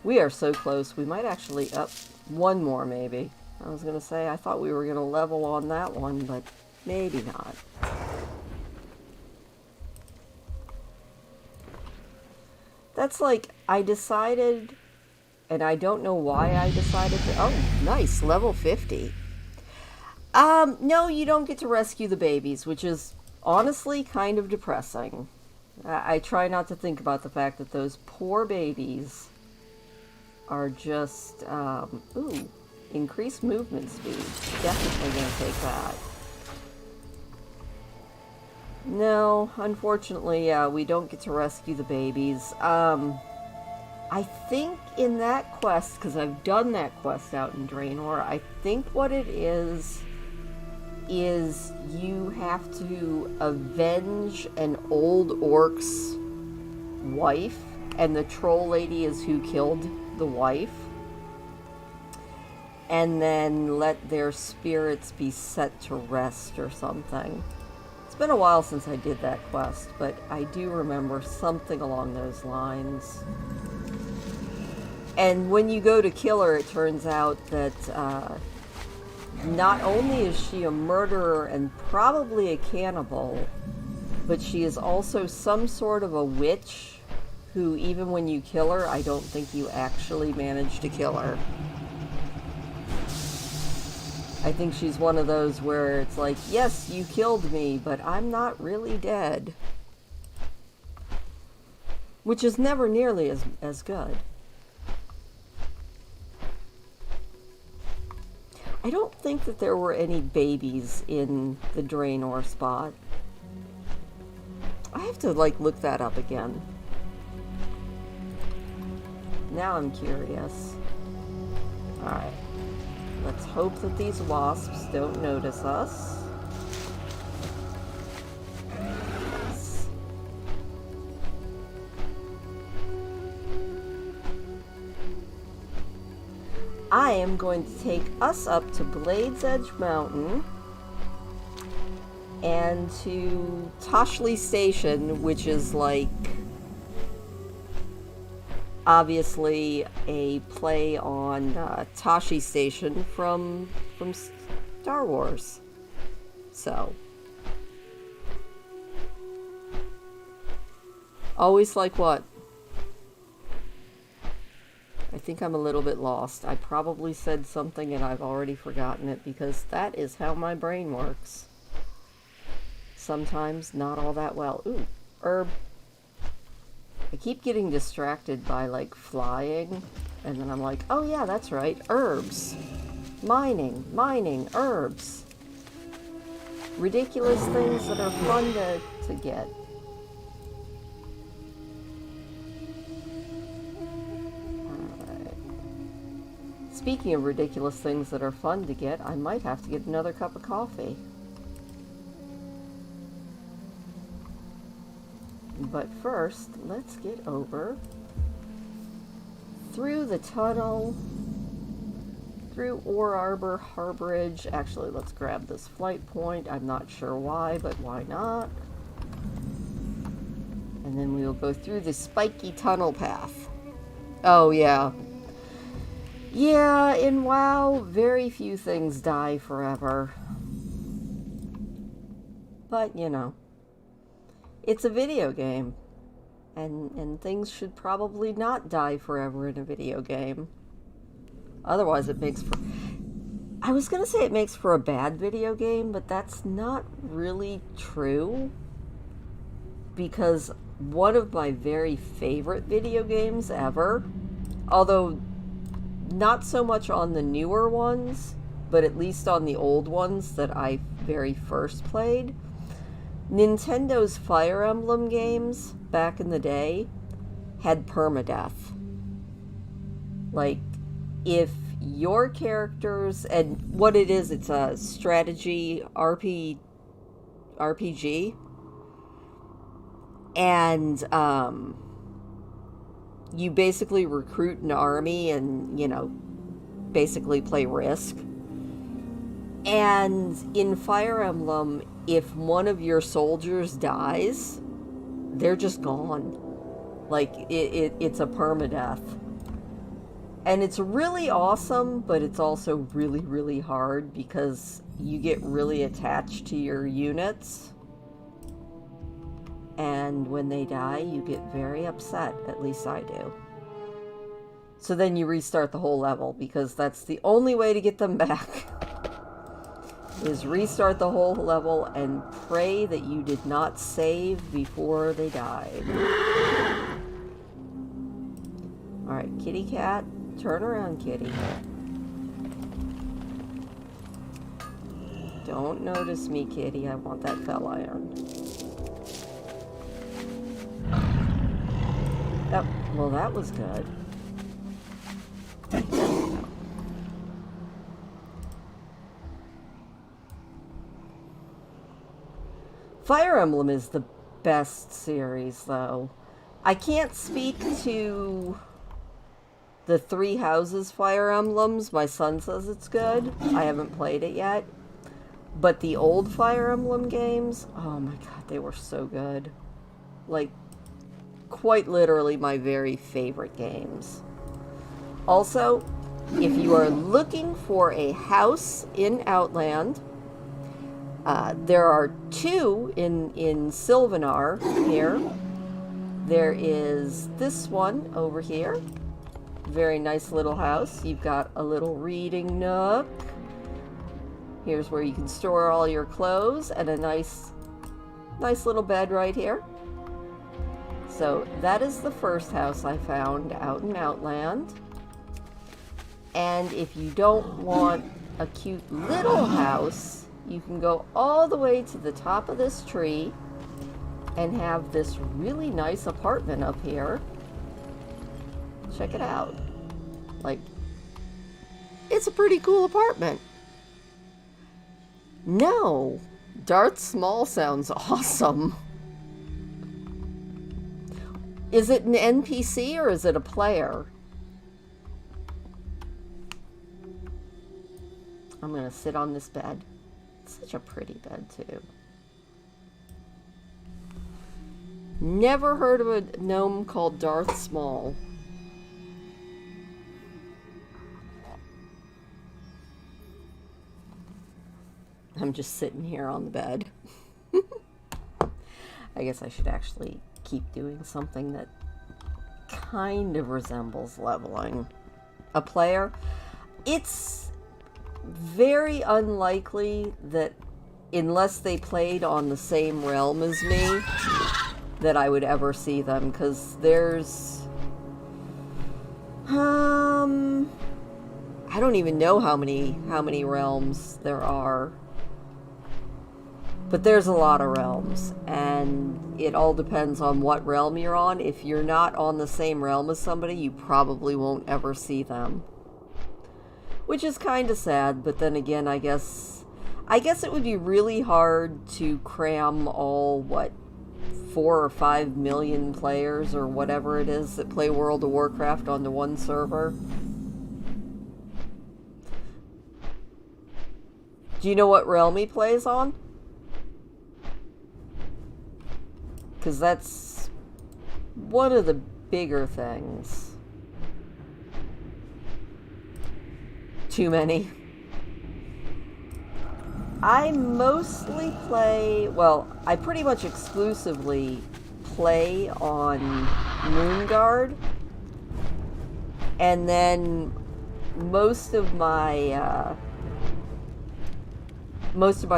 We are so close. We might actually up one more, maybe. I was going to say, I thought we were going to level on that one, but maybe not. That's like, I decided, and I don't know why I decided to... Oh, nice, level 50. No, you don't get to rescue the babies, which is honestly kind of depressing. I try not to think about the fact that those poor babies are just, ooh, increased movement speed. Definitely gonna take that. No, unfortunately, we don't get to rescue the babies. I think in that quest, because I've done that quest out in Draenor, I think what it is you have to avenge an old orc's wife, and the troll lady is who killed the wife, and then let their spirits be set to rest or something. It's been a while since I did that quest, but I do remember something along those lines. And when you go to kill her, it turns out that not only is she a murderer and probably a cannibal, but she is also some sort of a witch who, even when you kill her, I don't think you actually manage to kill her. I think she's one of those where it's like, yes, you killed me, but I'm not really dead. Which is never nearly as good. I don't think that there were any babies in the Draenor spot. I have to, like, look that up again. Now I'm curious. Alright. Let's hope that these wasps don't notice us. Yes. I am going to take us up to Blade's Edge Mountain and to Toshley Station, which is like obviously a play on Tashi Station from Star Wars. So always like what? I think I'm a little bit lost. I probably said something and I've already forgotten it, because that is how my brain works. Sometimes not all that well. Ooh, herb. I keep getting distracted by, like, flying, and then I'm like, oh yeah, that's right, herbs. Mining, herbs. Ridiculous things that are fun to get. Alright. Speaking of ridiculous things that are fun to get, I might have to get another cup of coffee. But first, let's get over through the tunnel, through Ore Arbor, Harborage. Actually, let's grab this flight point. I'm not sure why, but why not? And then we will go through the spiky tunnel path. Oh, yeah. Yeah, in WoW, very few things die forever. But, you know, it's a video game. And things should probably not die forever in a video game. Otherwise it makes for... I was going to say it makes for a bad video game, but that's not really true. Because one of my very favorite video games ever, although not so much on the newer ones, but at least on the old ones that I very first played, Nintendo's Fire Emblem games back in the day had permadeath. Like, if your characters, and what it is, it's a strategy RPG, and you basically recruit an army and, you know, basically play Risk. And in Fire Emblem, if one of your soldiers dies, they're just gone. Like, it's a permadeath. And it's really awesome, but it's also really, really hard because you get really attached to your units. And when they die, you get very upset. At least I do. So then you restart the whole level, because that's the only way to get them back. Is restart the whole level and pray that you did not save before they died. Alright, kitty cat. Turn around, kitty. Don't notice me, kitty. I want that fell iron. Oh, well, that was good. Fire Emblem is the best series, though. I can't speak to the Three Houses Fire Emblems. My son says it's good. I haven't played it yet. But the old Fire Emblem games, oh my god, they were so good. Like, quite literally my very favorite games. Also, if you are looking for a house in Outland, there are two in Sylvanar here. There is this one over here. Very nice little house. You've got a little reading nook. Here's where you can store all your clothes, and a nice little bed right here. So that is the first house I found out in Outland. And if you don't want a cute little house, you can go all the way to the top of this tree and have this really nice apartment up here. Check it out. Like, it's a pretty cool apartment. No, Darth Small sounds awesome. Is it an NPC or is it a player? I'm gonna sit on this bed. It's such a pretty bed, too. Never heard of a gnome called Darth Small. I'm just sitting here on the bed. I guess I should actually keep doing something that kind of resembles leveling. A player? It's very unlikely that, unless they played on the same realm as me, that I would ever see them, because there's I don't even know how many realms there are. But there's a lot of realms, and it all depends on what realm you're on. If you're not on the same realm as somebody, you probably won't ever see them. Which is kind of sad, but then again, I guess it would be really hard to cram all, what, 4 or 5 million players or whatever it is that play World of Warcraft onto one server. Do you know what realm he plays on? Because that's one of the bigger things. Too many. I mostly play, well, I pretty much exclusively play on Moonguard. And then most of my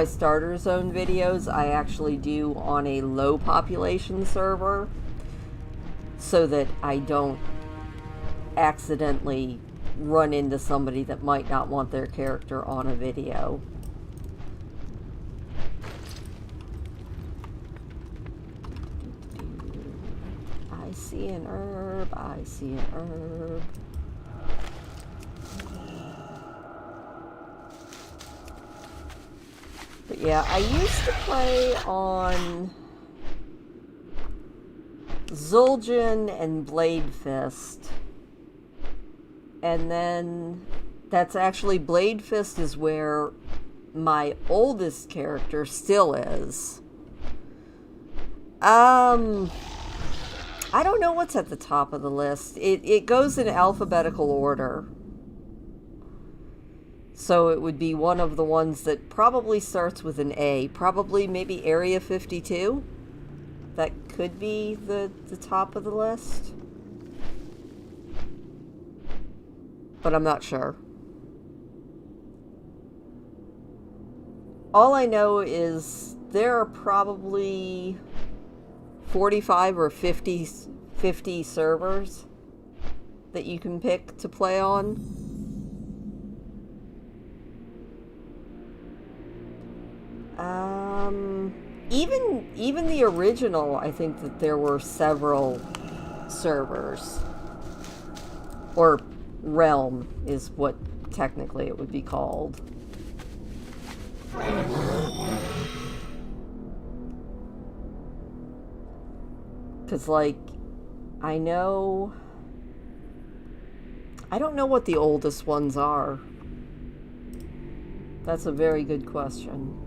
starter zone videos I actually do on a low population server so that I don't accidentally run into somebody that might not want their character on a video. I see an herb, I see an herb. But yeah, I used to play on Zul'jin and Blade Fist. And then that's actually, Blade Fist is where my oldest character still is. I don't know what's at the top of the list. It goes in alphabetical order. So it would be one of the ones that probably starts with an A. Probably maybe Area 52. That could be the top of the list. But I'm not sure. All I know is there are probably 45 or 50 servers that you can pick to play on. Even the original, I think that there were several servers. Or realm is what technically it would be called. Because, like, I don't know what the oldest ones are. That's a very good question.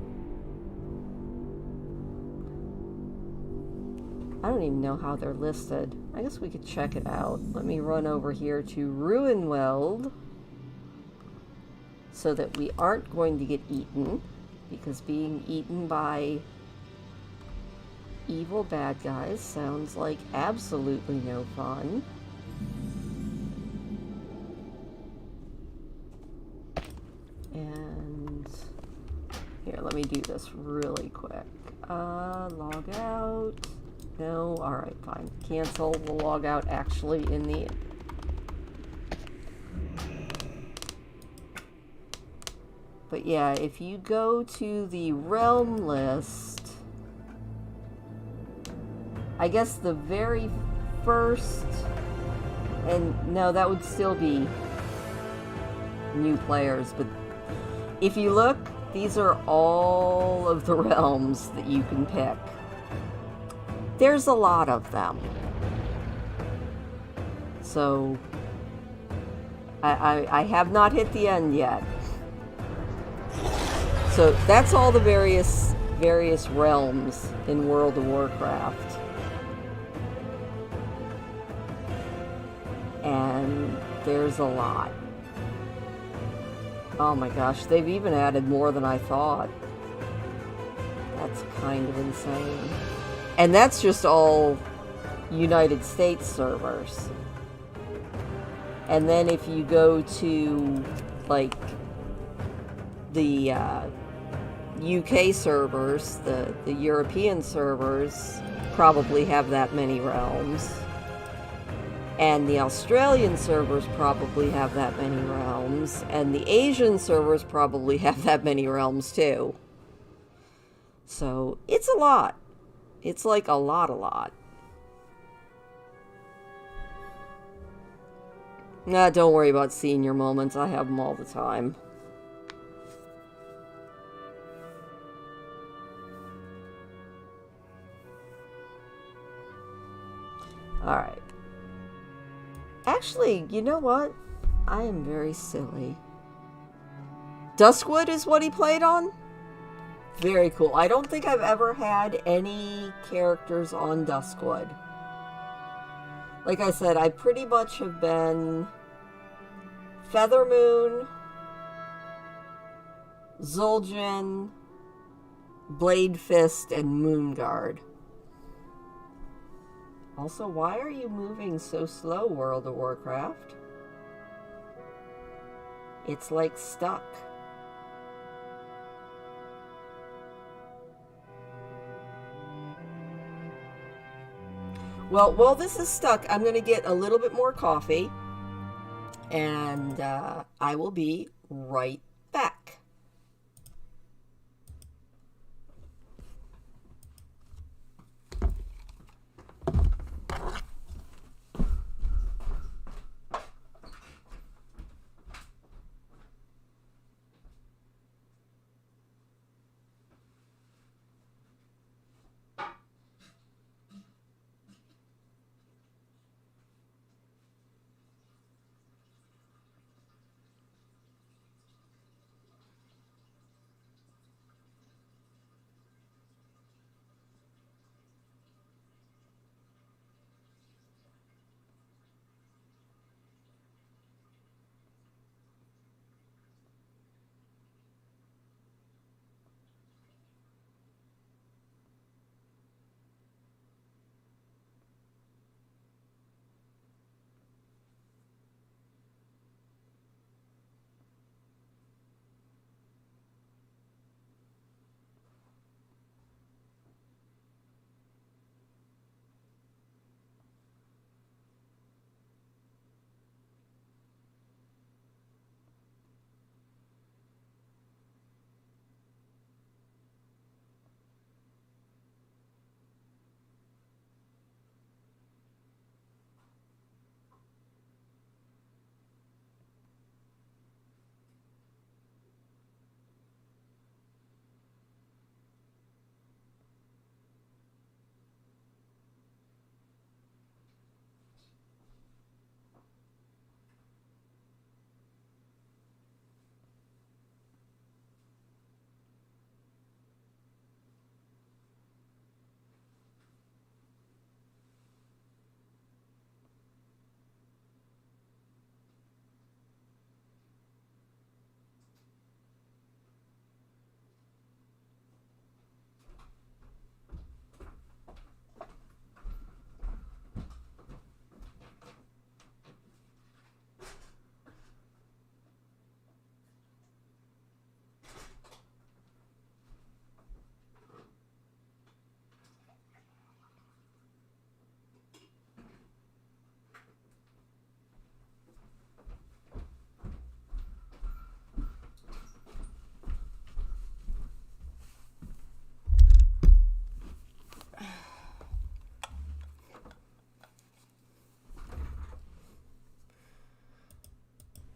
I don't even know how they're listed. I guess we could check it out. Let me run over here to Ruinweld so that we aren't going to get eaten, because being eaten by evil bad guys sounds like absolutely no fun. And here, let me do this really quick. Log out. No, alright, fine. Cancel. We'll log out actually in the... But yeah, if you go to the realm list, I guess the very first... And no, that would still be new players, but if you look, these are all of the realms that you can pick. There's a lot of them. So, I have not hit the end yet. So, that's all the various realms in World of Warcraft. And there's a lot. Oh my gosh, they've even added more than I thought. That's kind of insane. And that's just all United States servers. And then if you go to, like, the UK servers, the European servers probably have that many realms. And the Australian servers probably have that many realms, and the Asian servers probably have that many realms too. So, it's a lot. It's like a lot. Nah, don't worry about senior moments. I have them all the time. Alright. Actually, you know what? I am very silly. Duskwood is what he played on? Very cool. I don't think I've ever had any characters on Duskwood. Like I said, I pretty much have been Feathermoon, Zul'jin, Blade Fist, and Moonguard. Also, why are you moving so slow, World of Warcraft? It's like stuck. Well, while this is stuck, I'm going to get a little bit more coffee, and I will be right back.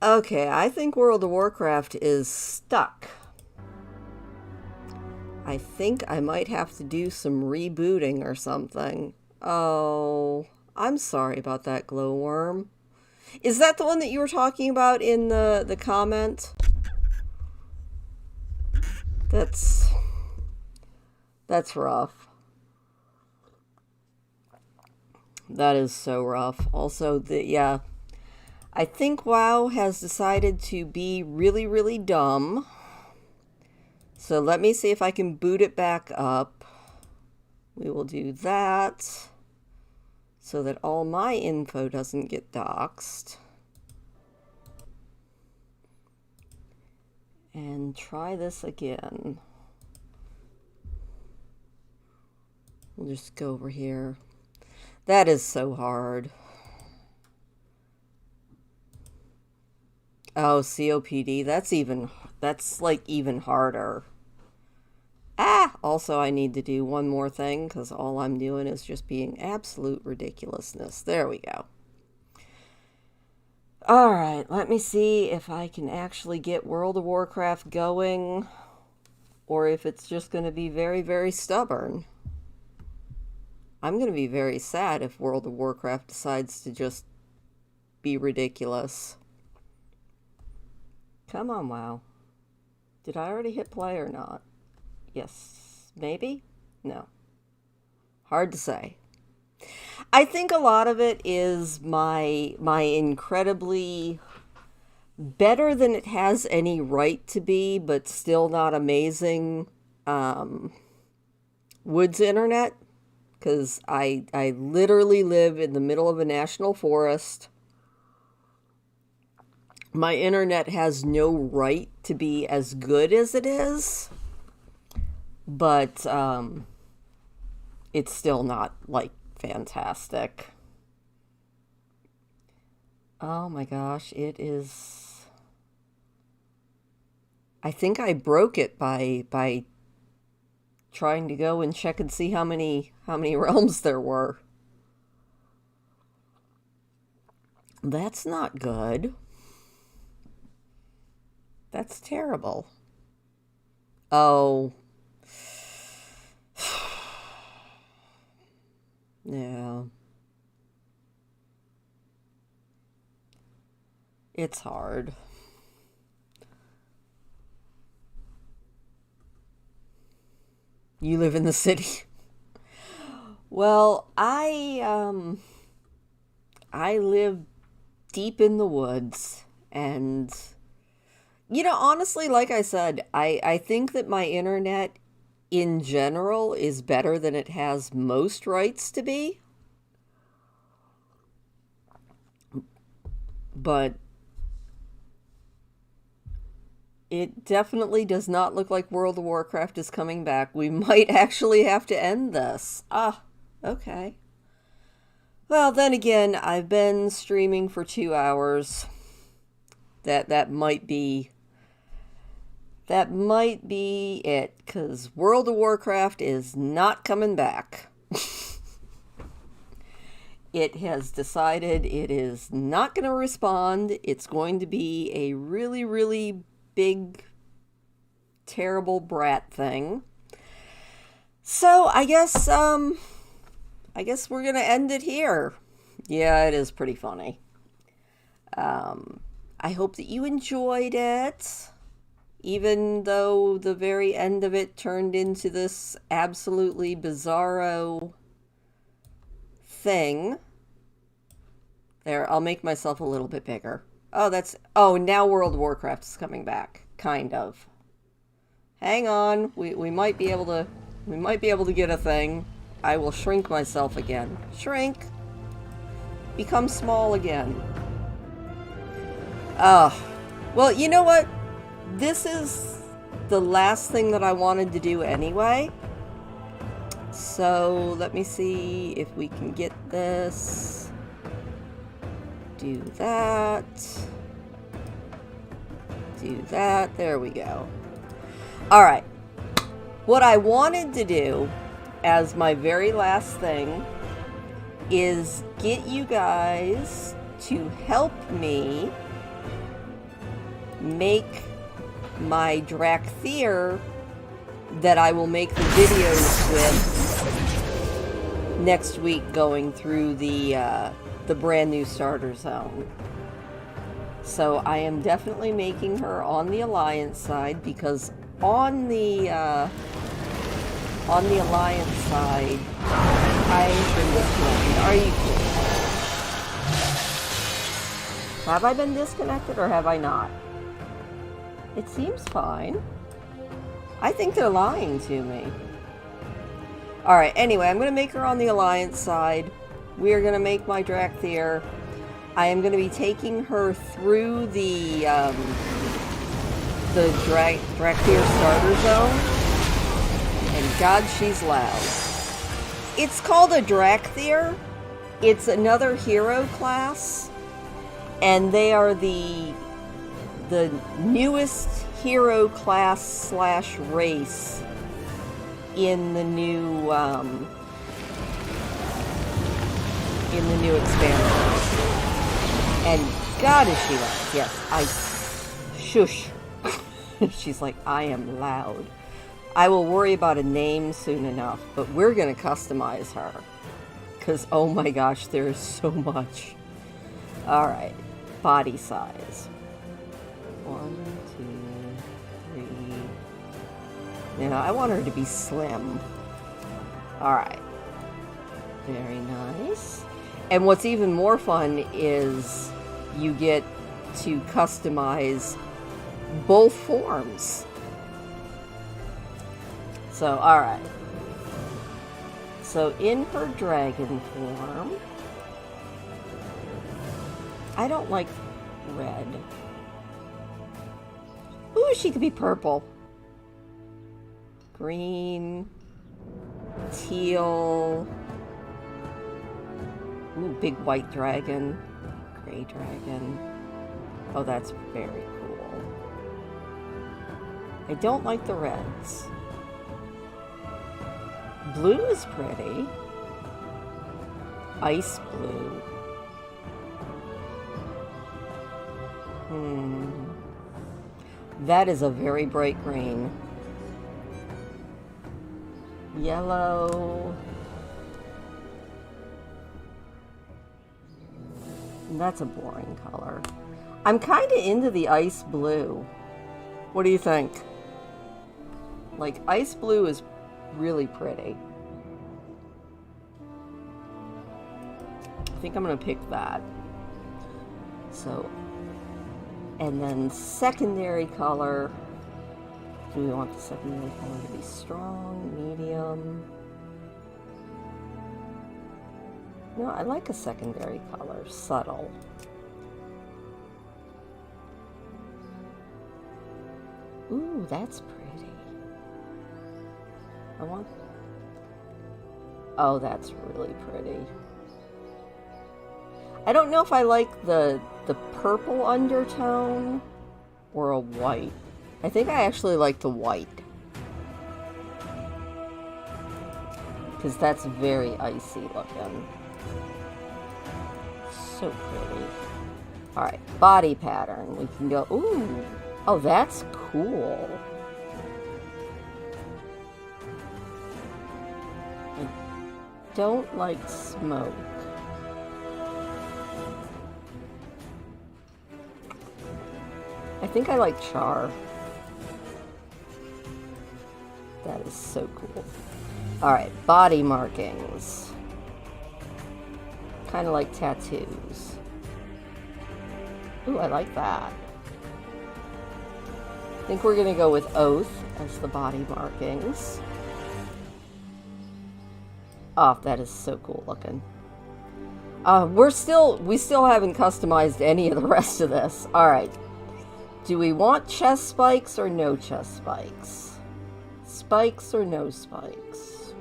Okay, I think World of Warcraft is stuck. I think I might have to do some rebooting or something. Oh, I'm sorry about that, Glowworm. Is that the one that you were talking about in the comment? That's rough. That is so rough. Also, yeah. I think WoW has decided to be really, really dumb. So let me see if I can boot it back up. We will do that so that all my info doesn't get doxed. And try this again. We'll just go over here. That is so hard. Oh, COPD. That's like even harder. Also I need to do one more thing because all I'm doing is just being absolute ridiculousness. There we go. Alright, let me see if I can actually get World of Warcraft going, or if it's just going to be very, very stubborn. I'm going to be very sad if World of Warcraft decides to just be ridiculous. Come on, WoW. Did I already hit play or not? Yes. Maybe? No. Hard to say. I think a lot of it is my incredibly better than it has any right to be, but still not amazing woods internet. Because I literally live in the middle of a national forest. My internet has no right to be as good as it is. But it's still not, like, fantastic. Oh my gosh, it is... I think I broke it by trying to go and check and see how many realms there were. That's not good. That's terrible. Oh. Yeah. It's hard. You live in the city? Well, I live deep in the woods, and you know, honestly, like I said, I think that my internet in general is better than it has most rights to be. But it definitely does not look like World of Warcraft is coming back. We might actually have to end this. Ah, okay. Well, then again, I've been streaming for 2 hours. That might be it, because World of Warcraft is not coming back. It has decided it is not going to respond. It's going to be a really, really big, terrible brat thing. So I guess we're going to end it here. Yeah, it is pretty funny. I hope that you enjoyed it. Even though the very end of it turned into this absolutely bizarro thing. There, I'll make myself a little bit bigger. Oh, now World of Warcraft is coming back. Kind of. Hang on. We might be able to get a thing. I will shrink myself again. Shrink. Become small again. Well, you know what? This is the last thing that I wanted to do anyway. So, let me see if we can get this. Do that. Do that. There we go. Alright. What I wanted to do as my very last thing is get you guys to help me make my Drakthir that I will make the videos with next week, going through the brand new starter zone. So I am definitely making her on the Alliance side, because on the Alliance side I've been disconnected. Are you kidding? Have I been disconnected or have I not? It seems fine. I think they're lying to me. Alright, anyway, I'm going to make her on the Alliance side. We are going to make my Drakthir. I am going to be taking her through the Drakthir starter zone. And God, she's loud. It's called a Drakthir. It's another hero class. And they are the the newest hero class slash race in the new expansion. And God, is she loud. Yes, shush. She's like, I am loud. I will worry about a name soon enough, but we're going to customize her. Because, oh my gosh, there is so much. Alright, body size. 1, 2, 3. Now, I want her to be slim. Alright. Very nice. And what's even more fun is you get to customize both forms. So, alright. So, in her dragon form, I don't like red. Ooh, she could be purple. Green. Teal. Ooh, big white dragon. Gray dragon. Oh, that's very cool. I don't like the reds. Blue is pretty. Ice blue. That is a very bright green. Yellow. That's a boring color. I'm kind of into the ice blue. What do you think? Like, ice blue is really pretty. I think I'm going to pick that. So, and then secondary color. Do we want the secondary color to be strong, medium? No, I like a secondary color, subtle. Ooh, that's pretty. I want... Oh, that's really pretty. I don't know if I like the purple undertone or a white. I think I actually like the white. Because that's very icy looking. So pretty. Alright, body pattern. We can go... Ooh! Oh, that's cool. I don't like smoke. I think I like char. That is so cool. Alright, body markings. Kind of like tattoos. Ooh, I like that. I think we're gonna go with oath as the body markings. Oh, that is so cool looking. We still haven't customized any of the rest of this. Alright. Do we want chest spikes or no chest spikes? Spikes or no spikes?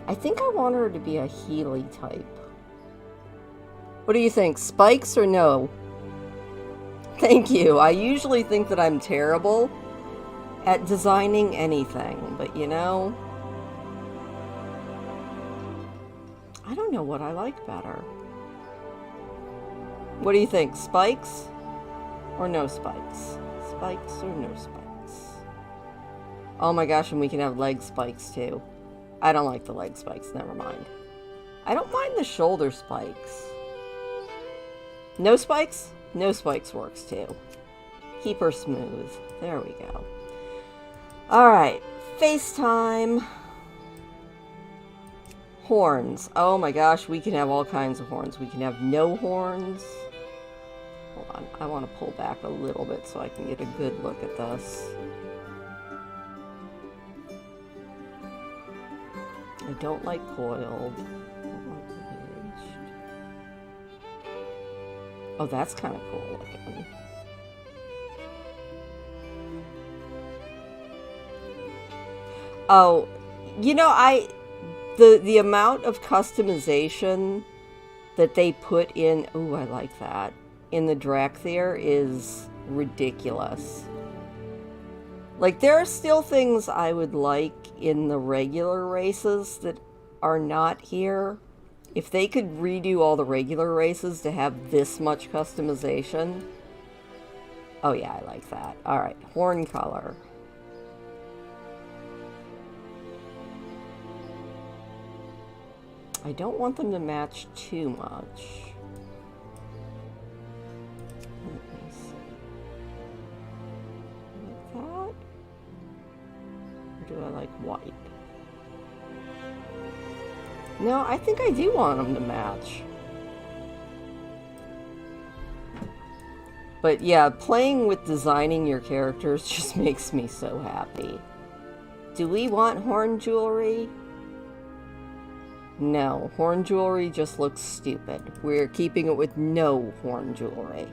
I think I want her to be a Healy type. What do you think? Spikes or no? Thank you. I usually think that I'm terrible at designing anything, but you know, I don't know what I like better. What do you think? Spikes or no spikes? Spikes or no spikes? Oh my gosh, and we can have leg spikes too. I don't like the leg spikes, never mind. I don't mind the shoulder spikes. No spikes? No spikes works too. Keep her smooth. There we go. Alright, FaceTime. Horns. Oh my gosh, we can have all kinds of horns. We can have no horns. Hold on, I want to pull back a little bit so I can get a good look at this. I don't like coiled. I don't like ridged. Oh, that's kind of cool looking. Oh, you know, the amount of customization that they put in, ooh, I like that. in the Drakthir is ridiculous. Like, there are still things I would like in the regular races that are not here. If they could redo all the regular races to have this much customization. Oh yeah, I like that. Alright, horn color. I don't want them to match too much. Let me see. Like that? Or do I like white? No, I think I do want them to match. But yeah, playing with designing your characters just makes me so happy. Do we want horn jewelry? No, horn jewelry just looks stupid. We're keeping it with no horn jewelry.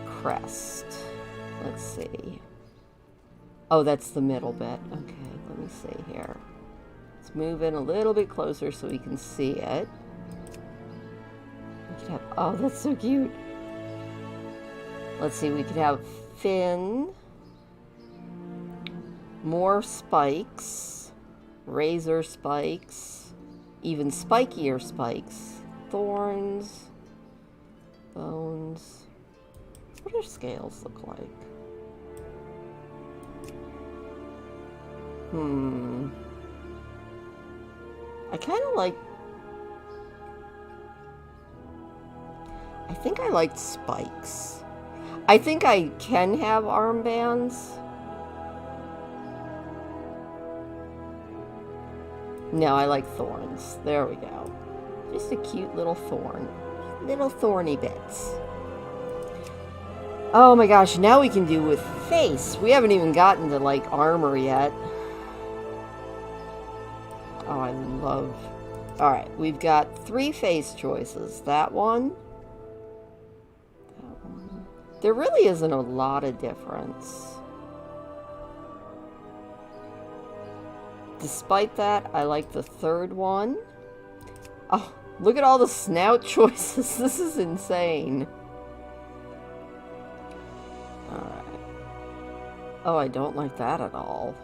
Crest. Let's see. Oh, that's the middle bit. Okay, let me see here. Let's move in a little bit closer so we can see it. We could have, oh, that's so cute. Let's see, we could have fin, more spikes, razor spikes, even spikier spikes, thorns, bones. What do her scales look like? I kind of like... I think I liked spikes. I think I can have armbands. No, I like thorns. There we go. Just a cute little thorn. Little thorny bits. Oh my gosh, now we can do with face. We haven't even gotten to, like, armor yet. Oh, I love... Alright, we've got 3 face choices. That one. That one. There really isn't a lot of difference. Despite that, I like the 3rd one. Oh, look at all the snout choices. This is insane. Alright. Oh, I don't like that at all.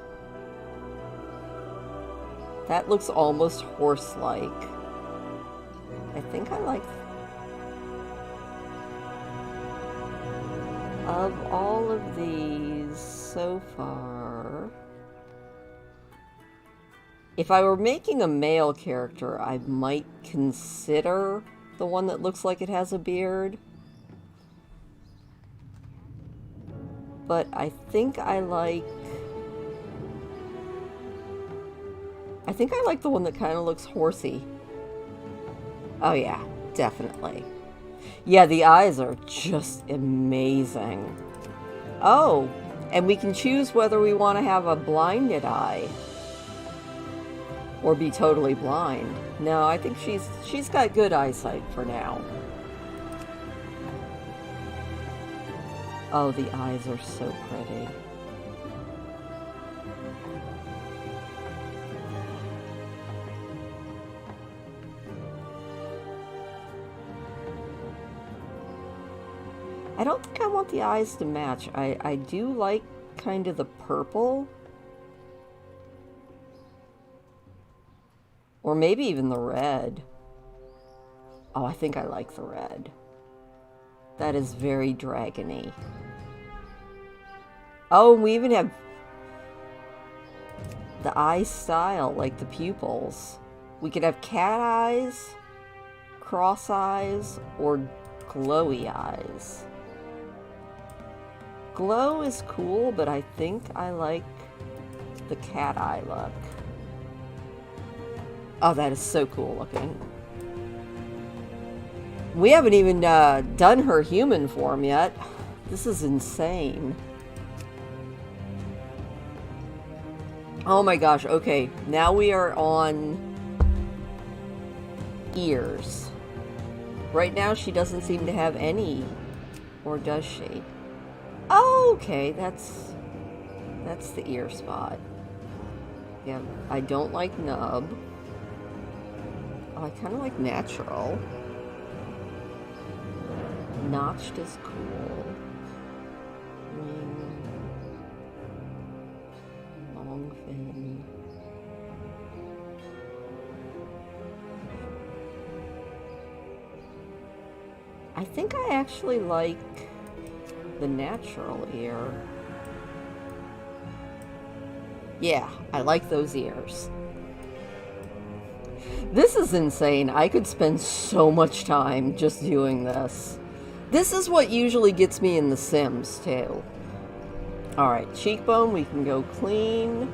That looks almost horse-like. I think I like... Of all of these so far... If I were making a male character, I might consider the one that looks like it has a beard. But I think I like... I think I like the one that kind of looks horsey. Oh yeah, definitely. Yeah, the eyes are just amazing. Oh, and we can choose whether we want to have a blinded eye. Or be totally blind. No, I think she's got good eyesight for now. Oh, the eyes are so pretty. I don't think I want the eyes to match. I do like kind of the purple. Or maybe even the red. Oh, I think I like the red. That is very dragony. Oh, we even have the eye style, like the pupils. We could have cat eyes, cross eyes, or glowy eyes. Glow is cool, but I think I like the cat eye look. Oh, that is so cool looking. We haven't even done her human form yet. This is insane. Oh my gosh, okay. Now we are on ears. Right now she doesn't seem to have any. Or does she? Oh, okay, that's the ear spot. Yeah, I don't like nub. Oh, I kind of like natural. Notched is cool. Wing. Long fin. I think I actually like the natural ear. Yeah, I like those ears. This is insane. I could spend so much time just doing this. This is what usually gets me in The Sims, too. Alright, cheekbone, we can go clean.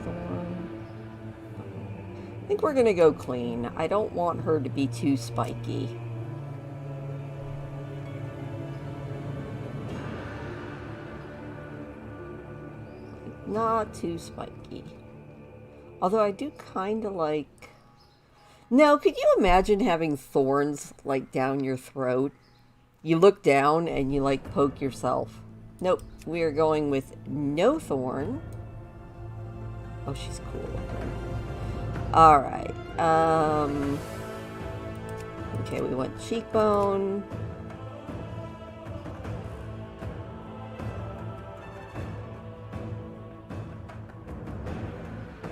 Thorn. I think we're gonna go clean. I don't want her to be too spiky. Not too spiky. Although I do kind of like... Now, could you imagine having thorns, like, down your throat? You look down and you, like, poke yourself. Nope. We are going with no thorn. Oh, she's cool looking. Alright. Okay, we went cheekbone.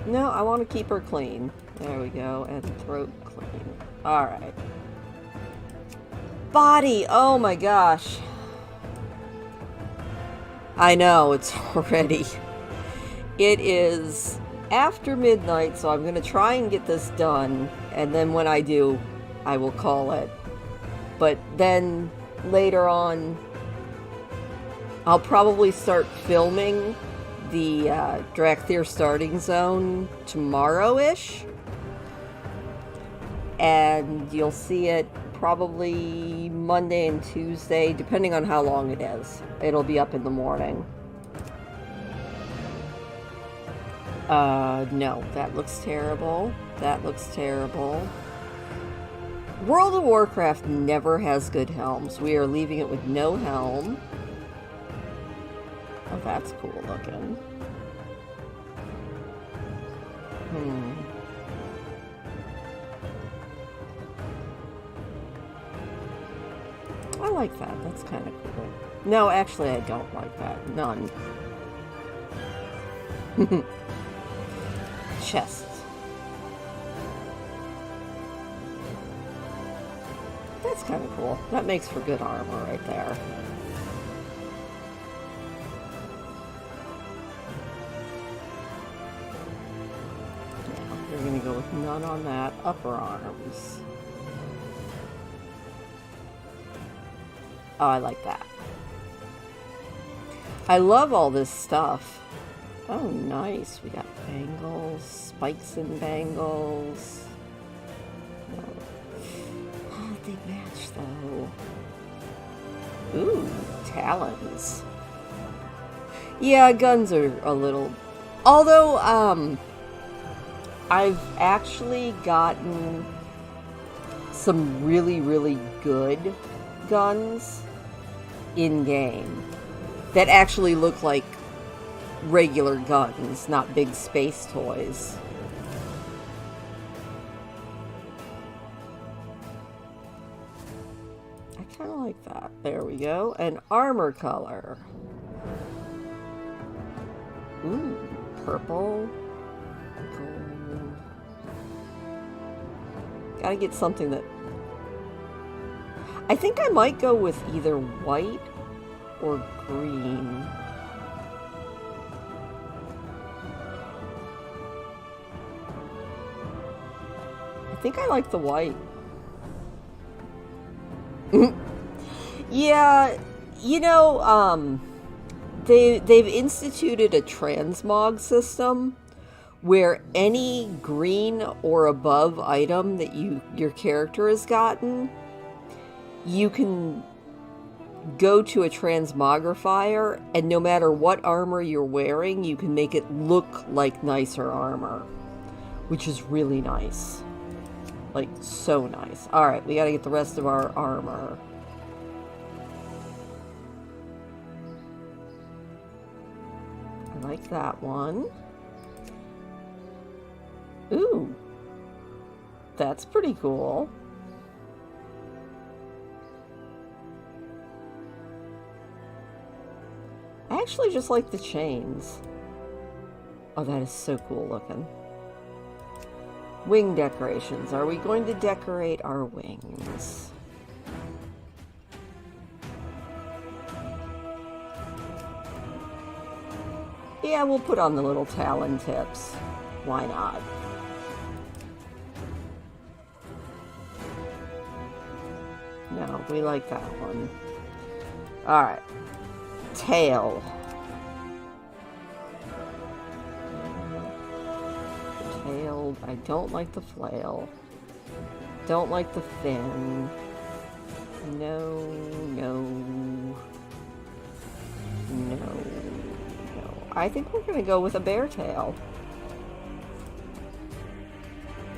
No, I want to keep her clean. There we go. And throat clean. Alright. Body! Oh my gosh. I know, it's already... It is after midnight, so I'm going to try and get this done. And then when I do, I will call it. But then, later on, I'll probably start filming the Drakthir starting zone tomorrow-ish. And you'll see it probably Monday and Tuesday, depending on how long it is. It'll be up in the morning. No, that looks terrible. That looks terrible. World of Warcraft never has good helms. We are leaving it with no helm. Oh, that's cool looking. I like that. That's kind of cool. No, actually, I don't like that. None. Chest. That's kind of cool. That makes for good armor right there. We're going to go with none on that. Upper arms. Oh, I like that. I love all this stuff. Oh, nice. We got bangles, spikes and bangles. Oh, they match, though. Ooh, talons. Yeah, guns are a little... Although, I've actually gotten some really, really good guns in-game that actually look like regular guns, not big space toys. I kind of like that. There we go. And armor color. Ooh, purple. Gold. Gotta get something that... I think I might go with either white or green. I think I like the white. Yeah, you know, they've instituted a transmog system where any green or above item that your character has gotten, you can go to a transmogrifier, and no matter what armor you're wearing, you can make it look like nicer armor, which is really nice. Like, so nice. Alright, we gotta get the rest of our armor. I like that one. Ooh. That's pretty cool. I actually just like the chains. Oh, that is so cool looking. Wing decorations. Are we going to decorate our wings? Yeah, we'll put on the little talon tips. Why not? No, we like that one. Alright. Tail. Tail. I don't like the flail. Don't like the fin. No, no. No. No. I think we're going to go with a bear tail.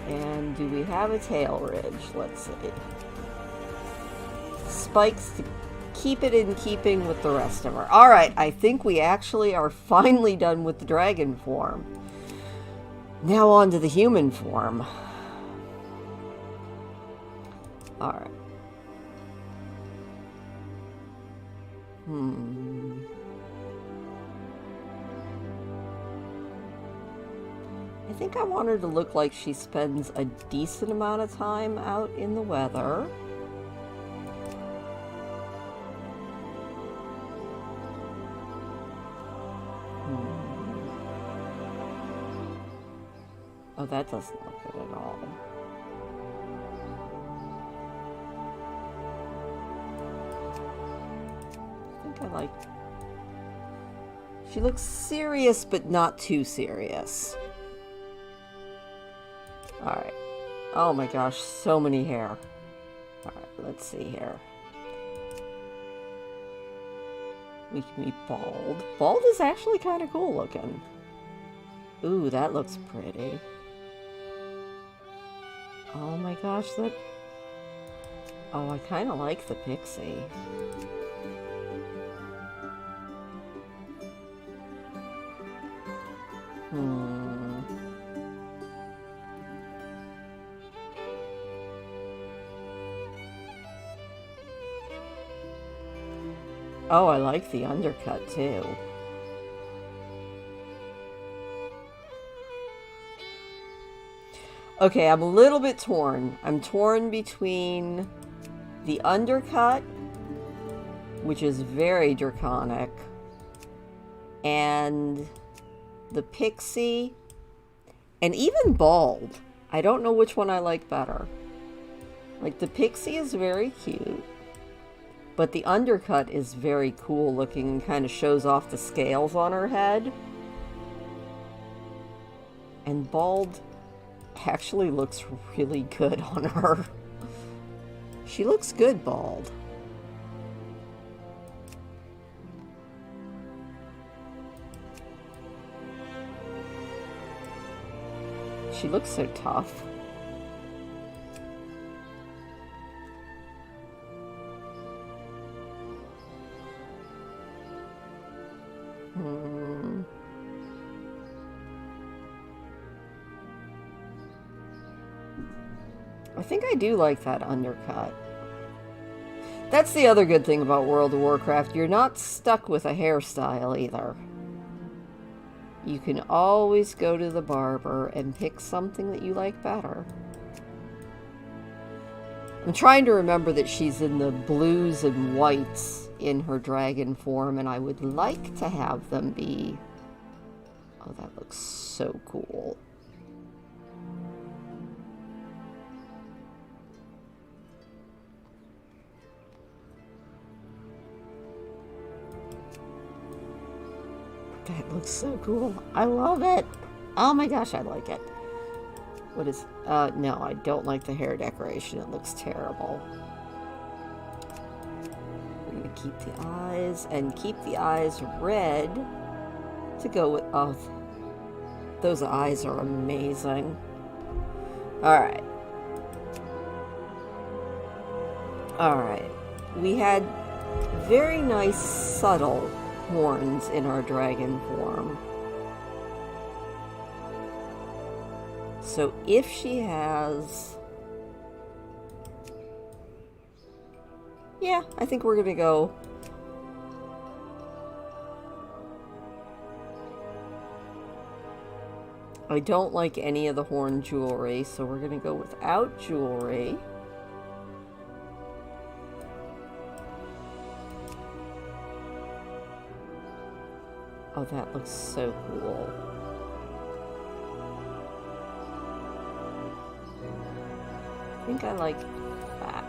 And do we have a tail ridge? Let's see. Spikes to keep it in keeping with the rest of her. Alright, I think we actually are finally done with the dragon form. Now on to the human form. Alright. I think I want her to look like she spends a decent amount of time out in the weather. Oh, that doesn't look good at all. I think I like... She looks serious, but not too serious. Alright. Oh my gosh, so many hair. Alright, let's see here. We can be bald. Bald is actually kind of cool looking. Ooh, that looks pretty. Oh my gosh, that... Oh, I kind of like the pixie. Oh, I like the undercut too. Okay, I'm a little bit torn. I'm torn between the undercut, which is very draconic, and the pixie, and even bald. I don't know which one I like better. Like, the pixie is very cute, but the undercut is very cool looking and kind of shows off the scales on her head. And bald actually looks really good on her. She looks good bald. She looks so tough. I think I do like that undercut. That's the other good thing about World of Warcraft. You're not stuck with a hairstyle either. You can always go to the barber and pick something that you like better. I'm trying to remember that she's in the blues and whites in her dragon form, and I would like to have them be... Oh, that looks so cool. That looks so cool. I love it. Oh my gosh, I like it. What is... no, I don't like the hair decoration. It looks terrible. We're going to keep the eyes, and keep the eyes red to go with... Oh, those eyes are amazing. Alright. Alright. We had very nice, subtle horns in our dragon form. So if she has... Yeah, I think we're gonna go... I don't like any of the horn jewelry, so we're going to go without jewelry. Oh, that looks so cool. I think I like that.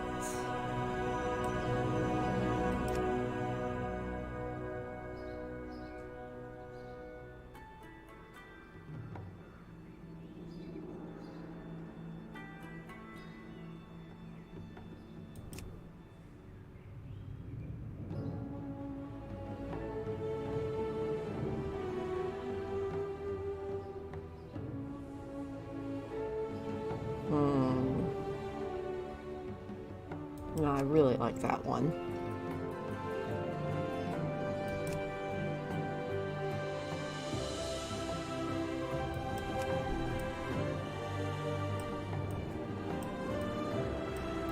No, I really like that one.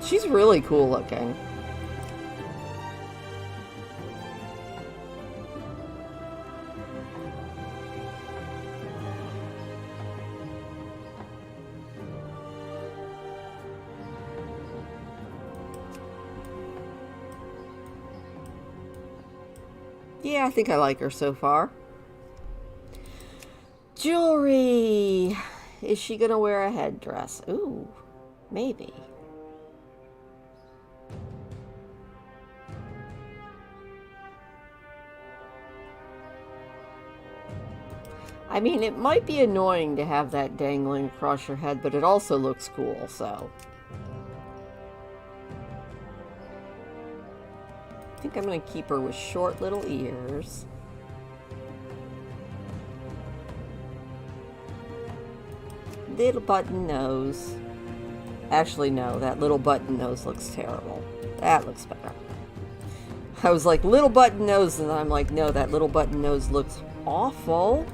She's really cool looking. Yeah, I think I like her so far. Jewelry. Is she gonna wear a headdress? Ooh, maybe. I mean, it might be annoying to have that dangling across your head, but it also looks cool, so. I think I'm going to keep her with short little ears. Little button nose. Actually, no, that little button nose looks terrible. That looks better. I was like, little button nose, and I'm like, no, that little button nose looks awful.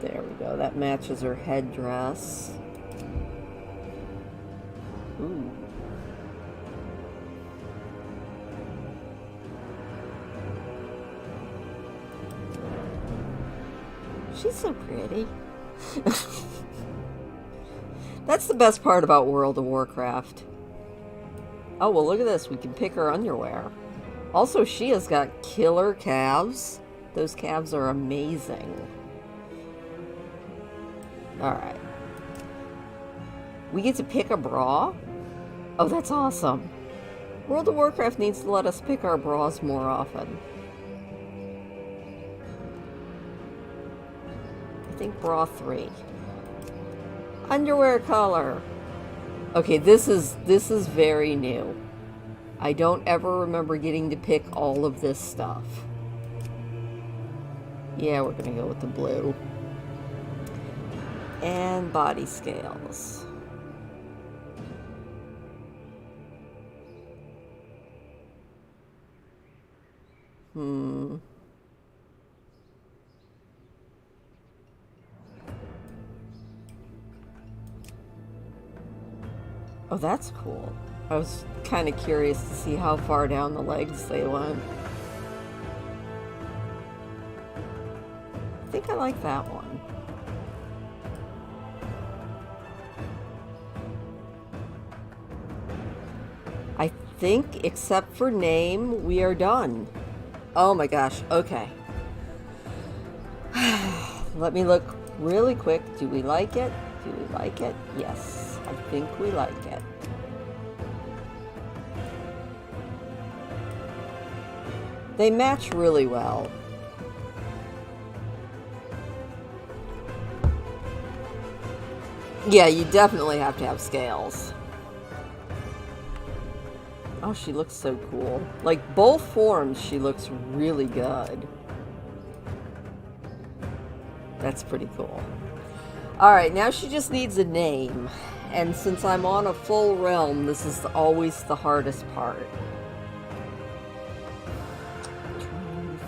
There we go. That matches her headdress. Ooh. She's so pretty. That's the best part about World of Warcraft. Oh, well, look at this. We can pick her underwear. Also, she has got killer calves. Those calves are amazing. Alright. We get to pick a bra? Oh, that's awesome. World of Warcraft needs to let us pick our bras more often. I think bra 3. Underwear color. Okay, this is very new. I don't ever remember getting to pick all of this stuff. Yeah, we're gonna go with the blue. And body scales. Oh, that's cool. I was kind of curious to see how far down the legs they went. I think I like that one. I think, except for name, we are done. Oh my gosh, okay. Let me look really quick. Do we like it? Do we like it? Yes, I think we like it. They match really well. Yeah, you definitely have to have scales. Oh, she looks so cool. Like, both forms, she looks really good. That's pretty cool. Alright, now she just needs a name. And since I'm on a full realm, this is always the hardest part. I'm trying to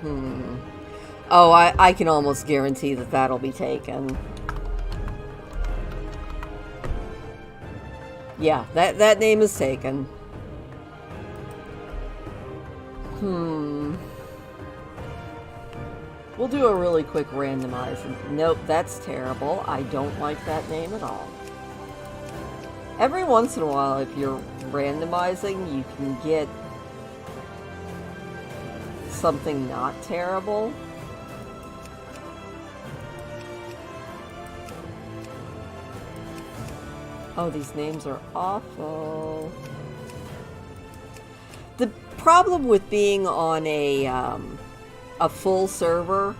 think. Oh, I can almost guarantee that that'll be taken. Yeah, that name is taken. We'll do a really quick randomizing. Nope, that's terrible. I don't like that name at all. Every once in a while, if you're randomizing, you can get something not terrible. Oh, these names are awful. The problem with being on a full server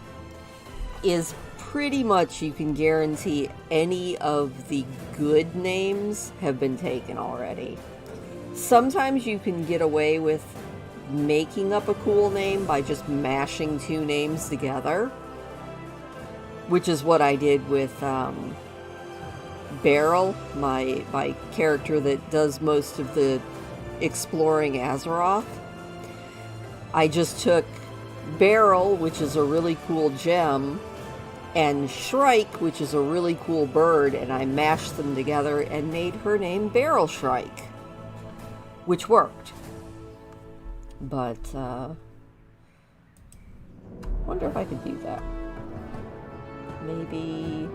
is pretty much you can guarantee any of the good names have been taken already. Sometimes you can get away with making up a cool name by just mashing two names together, which is what I did with Beryl, my character that does most of the exploring Azeroth. I just took Beryl, which is a really cool gem, and Shrike, which is a really cool bird, and I mashed them together and made her name Beryl Shrike, which worked. But, wonder if I could do that. Maybe...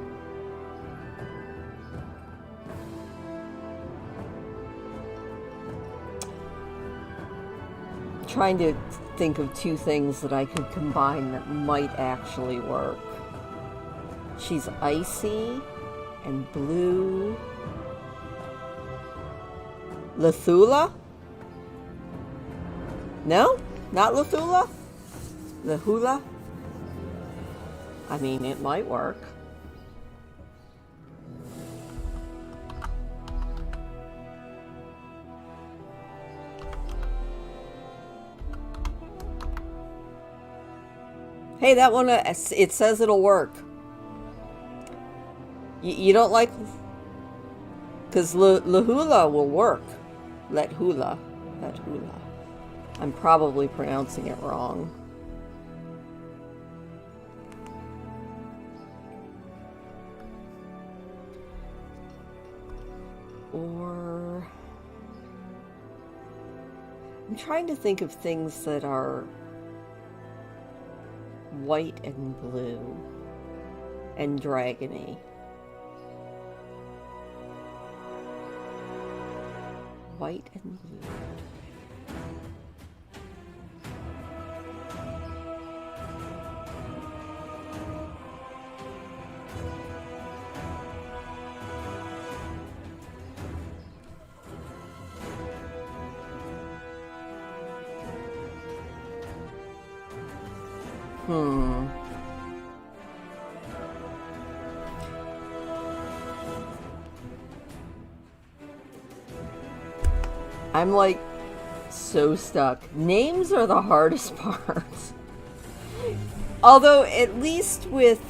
trying to think of two things that I could combine that might actually work. She's icy and blue. Lithula? No? Not Lithula? Lihula? I mean, it might work. Hey, that one, it says it'll work. You don't like... Because Lihula will work. Let hula. I'm probably pronouncing it wrong. Or... I'm trying to think of things that are white and blue and dragony. White and blue. I'm like so stuck. Names are the hardest part. Although at least with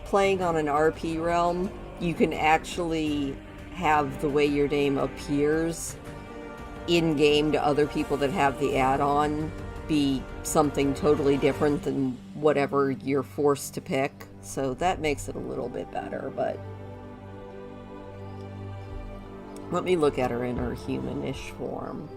playing on an RP realm, you can actually have the way your name appears in-game to other people that have the add-on be something totally different than whatever you're forced to pick. So that makes it a little bit better, but... let me look at her in her humanish form.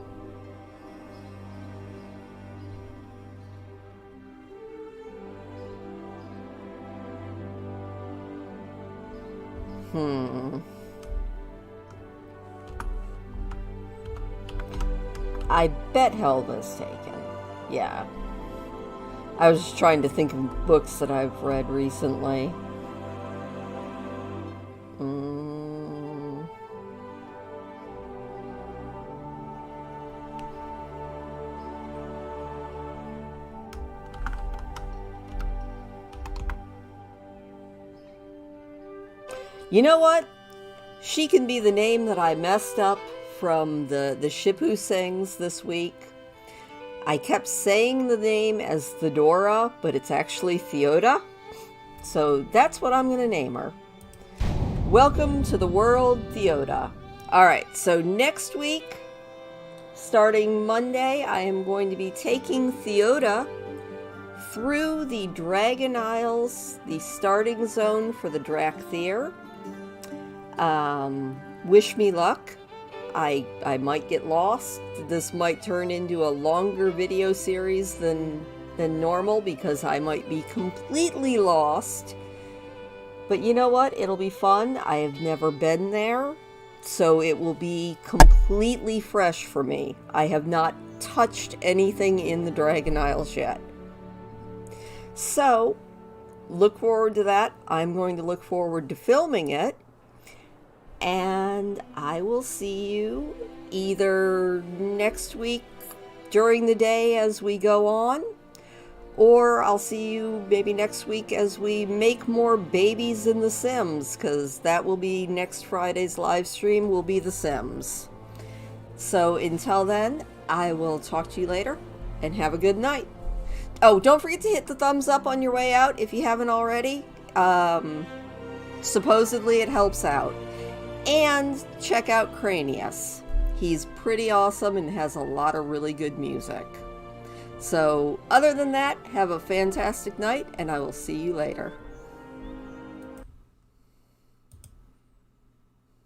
I bet Helma's taken. Yeah. I was just trying to think of books that I've read recently. You know what? She can be the name that I messed up from the ship who sings this week. I kept saying the name as Thedora, but it's actually Theoda. So that's what I'm going to name her. Welcome to the world, Theoda. Alright, so next week, starting Monday, I am going to be taking Theoda through the Dragon Isles, the starting zone for the Drakthir. Wish me luck. I might get lost. This might turn into a longer video series than normal because I might be completely lost. But you know what? It'll be fun. I have never been there, so it will be completely fresh for me. I have not touched anything in the Dragon Isles yet. So, look forward to that. I'm going to look forward to filming it. And I will see you either next week during the day as we go on, or I'll see you maybe next week as we make more babies in The Sims, because that will be next Friday's live stream, will be The Sims. So until then, I will talk to you later, and have a good night. Oh, don't forget to hit the thumbs up on your way out if you haven't already. Supposedly it helps out. And check out Cranius. He's pretty awesome and has a lot of really good music. So, other than that, have a fantastic night, and I will see you later.